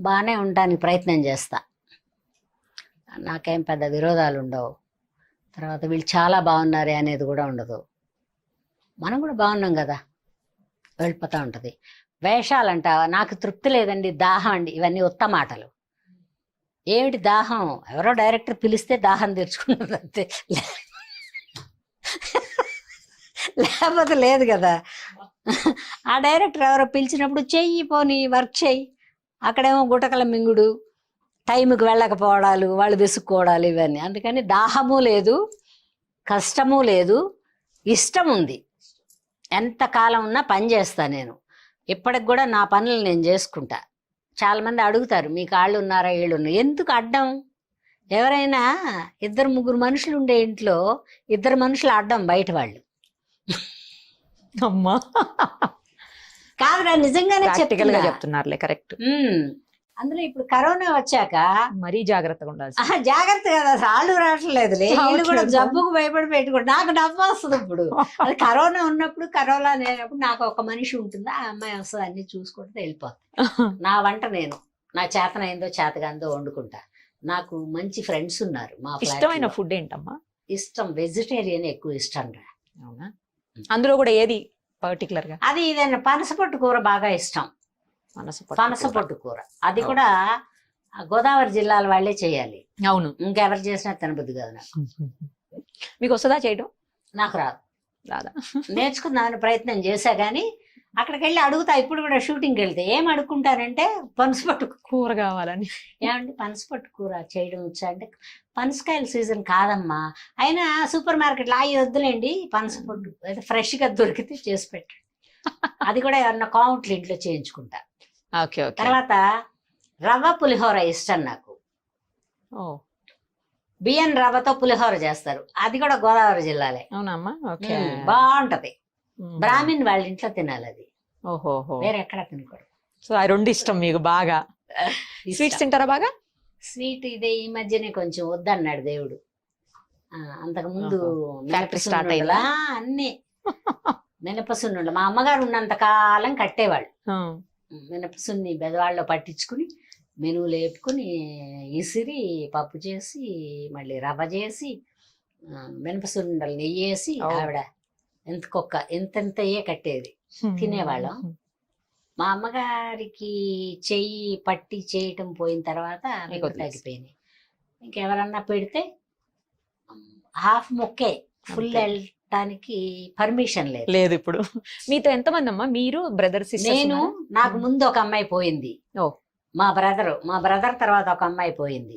బాగానే ఉండడానికి ప్రయత్నం చేస్తా. నాకేం పెద్ద విరోధాలు ఉండవు. తర్వాత వీళ్ళు చాలా బాగున్నారే అనేది కూడా ఉండదు. మనం కూడా బాగున్నాం కదా, వెళ్ళిపోతూ ఉంటుంది. వేషాలంట నాకు తృప్తి లేదండి, దాహం అండి, ఇవన్నీ ఉత్త మాటలు. ఏమిటి దాహం? ఎవరో డైరెక్టర్ పిలిస్తే దాహం తెరుచుకున్నది అంతే, లేకపోతే లేదు కదా. ఆ డైరెక్టర్ ఎవరో పిలిచినప్పుడు చెయ్యి, పోనీ వర్క్ చెయ్యి. అక్కడేమో గుటకల మింగుడు, టైంకి వెళ్ళకపోవడాలు, వాళ్ళు విసుక్కోవడాలు, ఇవన్నీ. అందుకని దాహము లేదు, కష్టము లేదు, ఇష్టం ఉంది. ఎంతకాలం ఉన్నా పని చేస్తా నేను. ఇప్పటికి కూడా నా పనులు నేను చేసుకుంటా. చాలామంది అడుగుతారు, మీ కాళ్ళు ఉన్నారా, వీళ్ళు ఉన్నారు. ఎందుకు అడ్డం? ఎవరైనా 2-3 మనుషులు ఉండే ఇంట్లో 2 మనుషులు అడ్డం, బయట వాళ్ళు. అమ్మా, కాదురా, నిజంగానే చెప్తున్నారులే, కరెక్ట్. అందులో ఇప్పుడు కరోనా వచ్చాక మరీ జాగ్రత్తగా ఉండాలి. జాగ్రత్త కదా, అసలు ఆళ్ళు రావట్లేదులే, వీళ్ళు కూడా జబ్బుకు భయపడి పెట్టుకుంటు. నాకు డబ్బు వస్తుంది ఇప్పుడు. అది కరోనా ఉన్నప్పుడు, కరోనా లేనప్పుడు నాకు ఒక మనిషి ఉంటుంది, ఆ అమ్మాయి వస్తుంది, అన్ని చూసుకుంటే వెళ్ళిపోతుంది. నా వంట నేను, నా చేతనైందో చేతగాందో వండుకుంటా. నాకు మంచి ఫ్రెండ్స్ ఉన్నారు. మా ఇష్టమైన ఫుడ్ ఏంటమ్మా? ఇష్టం వెజిటేరియన్ ఎక్కువ ఇష్టం రా. అవునా? అందులో కూడా ఏది పర్టికులర్ గా? అది ఇదైనా పనసపొట్టు కూర బాగా ఇష్టం. పనసపొట్టు కూర అది కూడా గోదావరి జిల్లాల వాళ్ళే చేయాలి. అవును, ఇంకెవరు చేసినా తినబుద్ధి కాదు నాకు. మీకు వస్తుందా చేయడం? నాకు రాదు. రాదా? నేర్చుకుందామని ప్రయత్నం చేశా కానీ అక్కడికి వెళ్ళి అడుగుతా. ఇప్పుడు కూడా షూటింగ్కి వెళ్తే ఏం అడుక్కుంటారంటే పనసపొట్టు కూర కావాలని. ఏమంటే పనసపొట్టు కూర చేయడం వచ్చా అంటే, పనసకాయల సీజన్ కాదమ్మా, అయినా సూపర్ మార్కెట్లో అవి వద్దులేండి, పనసపొట్టు అయితే ఫ్రెష్గా దొరికితే చేసి పెట్టండి. అది కూడా ఏమన్నా కావుంట్లు ఇంట్లో చేయించుకుంటా. తర్వాత రవ్వ పులిహోర ఇష్టం నాకు. ఓ బియ్యం రవ్వతో పులిహోర చేస్తారు, అది కూడా గోదావరి జిల్లాలే. అవునమ్మా, ఓకే. బాగుంటది. బ్రాహ్మిన్ వాళ్ళ ఇంట్లో తినాలి అది, ఓహోహో. వేరే ఎక్కడ తినకూడదు. సో ఆ రెండు ఇష్టం మీకు బాగా. స్వీట్స్ తింటారా బాగా? స్వీట్ ఇదే ఈ మధ్యనే కొంచెం వద్దన్నాడు దేవుడు. అంతకు ముందు ఫ్యాక్టరీ స్టార్ట్ అయిందా? అన్ని మినపసున్నుండ మా అమ్మగారు ఉన్నంత కాలం కట్టేవాళ్ళు. మినపసున్ని బెదవాళ్ళలో పట్టించుకుని మెనువు లేపుకుని ఇసిరి పప్పు చేసి మళ్ళీ రవ్వ చేసి మినపసుండలు నెయ్యి వేసి ఆవిడ ఎంతెంతయే కట్టేది, తినేవాళ్ళం. మా అమ్మగారికి చెయ్యి పట్టి చేయటం పోయిన తర్వాత మీకు తగ్గిపోయినాయి. ఇంకెవరన్నా పెడితే హాఫ్ మొక్కే, ఫుల్ వెళ్ళటానికి పర్మిషన్ లేదు ఇప్పుడు. మీతో ఎంతమంది అమ్మా? మీరు బ్రదర్ సిస్టర్? నేను, నాకు ముందు ఒక అమ్మాయి పోయింది, మా బ్రదర్ తర్వాత ఒక అమ్మాయి పోయింది,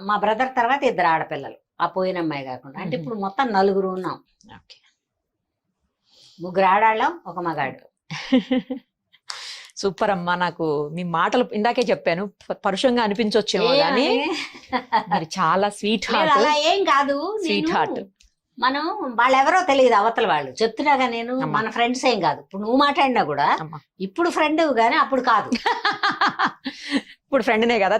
మా బ్రదర్ తర్వాత 2 ఆడపిల్లలు, ఆ పోయిన అమ్మాయి కాకుండా. అంటే ఇప్పుడు మొత్తం 4 ఉన్నాం. 3 ఆడాళ్ళం, 1 మగాడు. సూపర్ అమ్మా. నాకు మీ మాటలు ఇందాకే చెప్పాను, పరుషంగా అనిపించొచ్చేమో కానీ మీరు చాలా స్వీట్ హార్ట్. అలా ఏం కాదు, స్వీట్ హార్ట్. మనం వాళ్ళెవరో తెలియదు, అవతల వాళ్ళు చెప్తున్నాగా. నేను మన ఫ్రెండ్స్ ఏం కాదు, ఇప్పుడు నువ్వు మాట్లాడినా కూడా ఇప్పుడు ఫ్రెండ్ గానీ అప్పుడు కాదు. ఇప్పుడు ఫ్రెండ్నే కదా.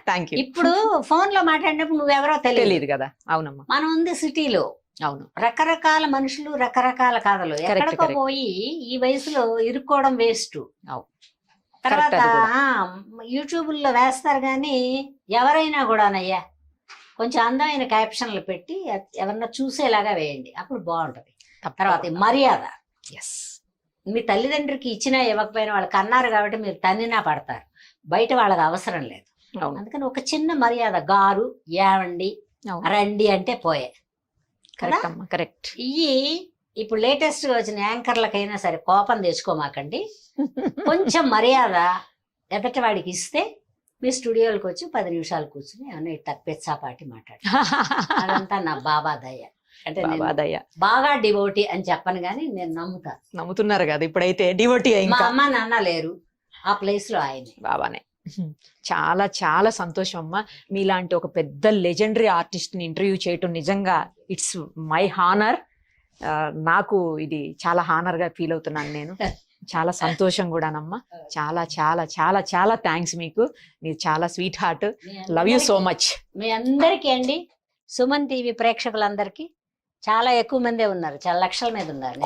Thank you. ఇప్పుడు ఫోన్ లో మాట్లాడినప్పుడు నువ్వెవరో తెలియదు కదా. అవునమ్మా. మనం ఉంది సిటీలో, అవును, రకరకాల మనుషులు, రకరకాల కథలు. ఎక్కడికో పోయి ఈ వయసులో ఇరుక్కోవడం వేస్ట్. తర్వాత యూట్యూబ్ లో వేస్తారు గాని ఎవరైనా కూడానయ్యా కొంచెం అందమైన క్యాప్షన్లు పెట్టి ఎవరన్నా చూసేలాగా వేయండి, అప్పుడు బాగుంటది. తర్వాత మర్యాద. మీ తల్లిదండ్రికి ఇచ్చినా ఇవ్వకపోయినా వాళ్ళు కన్నారు కాబట్టి మీరు తన్నినా పడతారు, బయట వాళ్ళకి అవసరం లేదు. అందుకని ఒక చిన్న మర్యాద, గారు, ఏవండి, రండి అంటే పోయే కదా. కరెక్ట్. ఇవి ఇప్పుడు లేటెస్ట్ గా వచ్చిన యాంకర్లకైనా సరే కోపం తెచ్చుకోమాకండి. కొంచెం మర్యాద ఎదటి వాడికి ఇస్తే మీ స్టూడియోలకు వచ్చి 10 నిమిషాలు కూర్చుని ఏమన్నా ఇట్లా పెచ్చాపాటి మాట్లాడు. అదంతా నా బాబా దయ. అంటే బాగా డివోటీ అని చెప్పను గానీ నేను నమ్ముతున్నారు కదా ఇప్పుడైతే. డివోటీ మా అమ్మ నాన్న లేరు, ఆ ప్లేస్ లో ఆయన బాబానే. చాలా చాలా సంతోషం అమ్మా. మీలాంటి ఒక పెద్ద లెజెండరీ ఆర్టిస్ట్ ని ఇంటర్వ్యూ చేయటం నిజంగా ఇట్స్ మై హానర్. నాకు ఇది చాలా హానర్ గా ఫీల్ అవుతున్నాను నేను. చాలా సంతోషం కూడానమ్మా. చాలా చాలా చాలా చాలా థ్యాంక్స్ మీకు. మీరు చాలా sweet heart. Love you so much. మీ అందరికీ అండి, సుమన్ టీవీ ప్రేక్షకులందరికీ చాలా ఎక్కువ మందే ఉన్నారు, చాలా లక్షల మీద ఉన్నారు,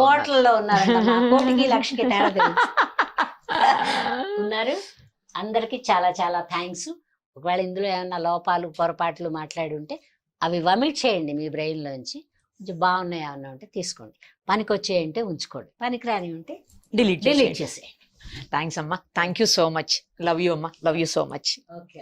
కోట్లలో ఉన్నారు. కోటికి లక్షకి తేడా ఉన్నారు. అందరికి చాలా చాలా థ్యాంక్స్. ఒకవేళ ఇందులో ఏమన్నా లోపాలు పొరపాట్లు మాట్లాడి ఉంటే అవి వమిట్ చేయండి మీ బ్రెయిన్ లోంచి. కొంచెం బాగున్నాయి ఏమన్నా ఉంటే తీసుకోండి, పనికి వచ్చేయంటే ఉంచుకోండి, పనికి రాని ఉంటే డిలీట్ చేసేయండి. థ్యాంక్స్ అమ్మా. Thank you so much. Love you అమ్మా. Love you so much. Okay.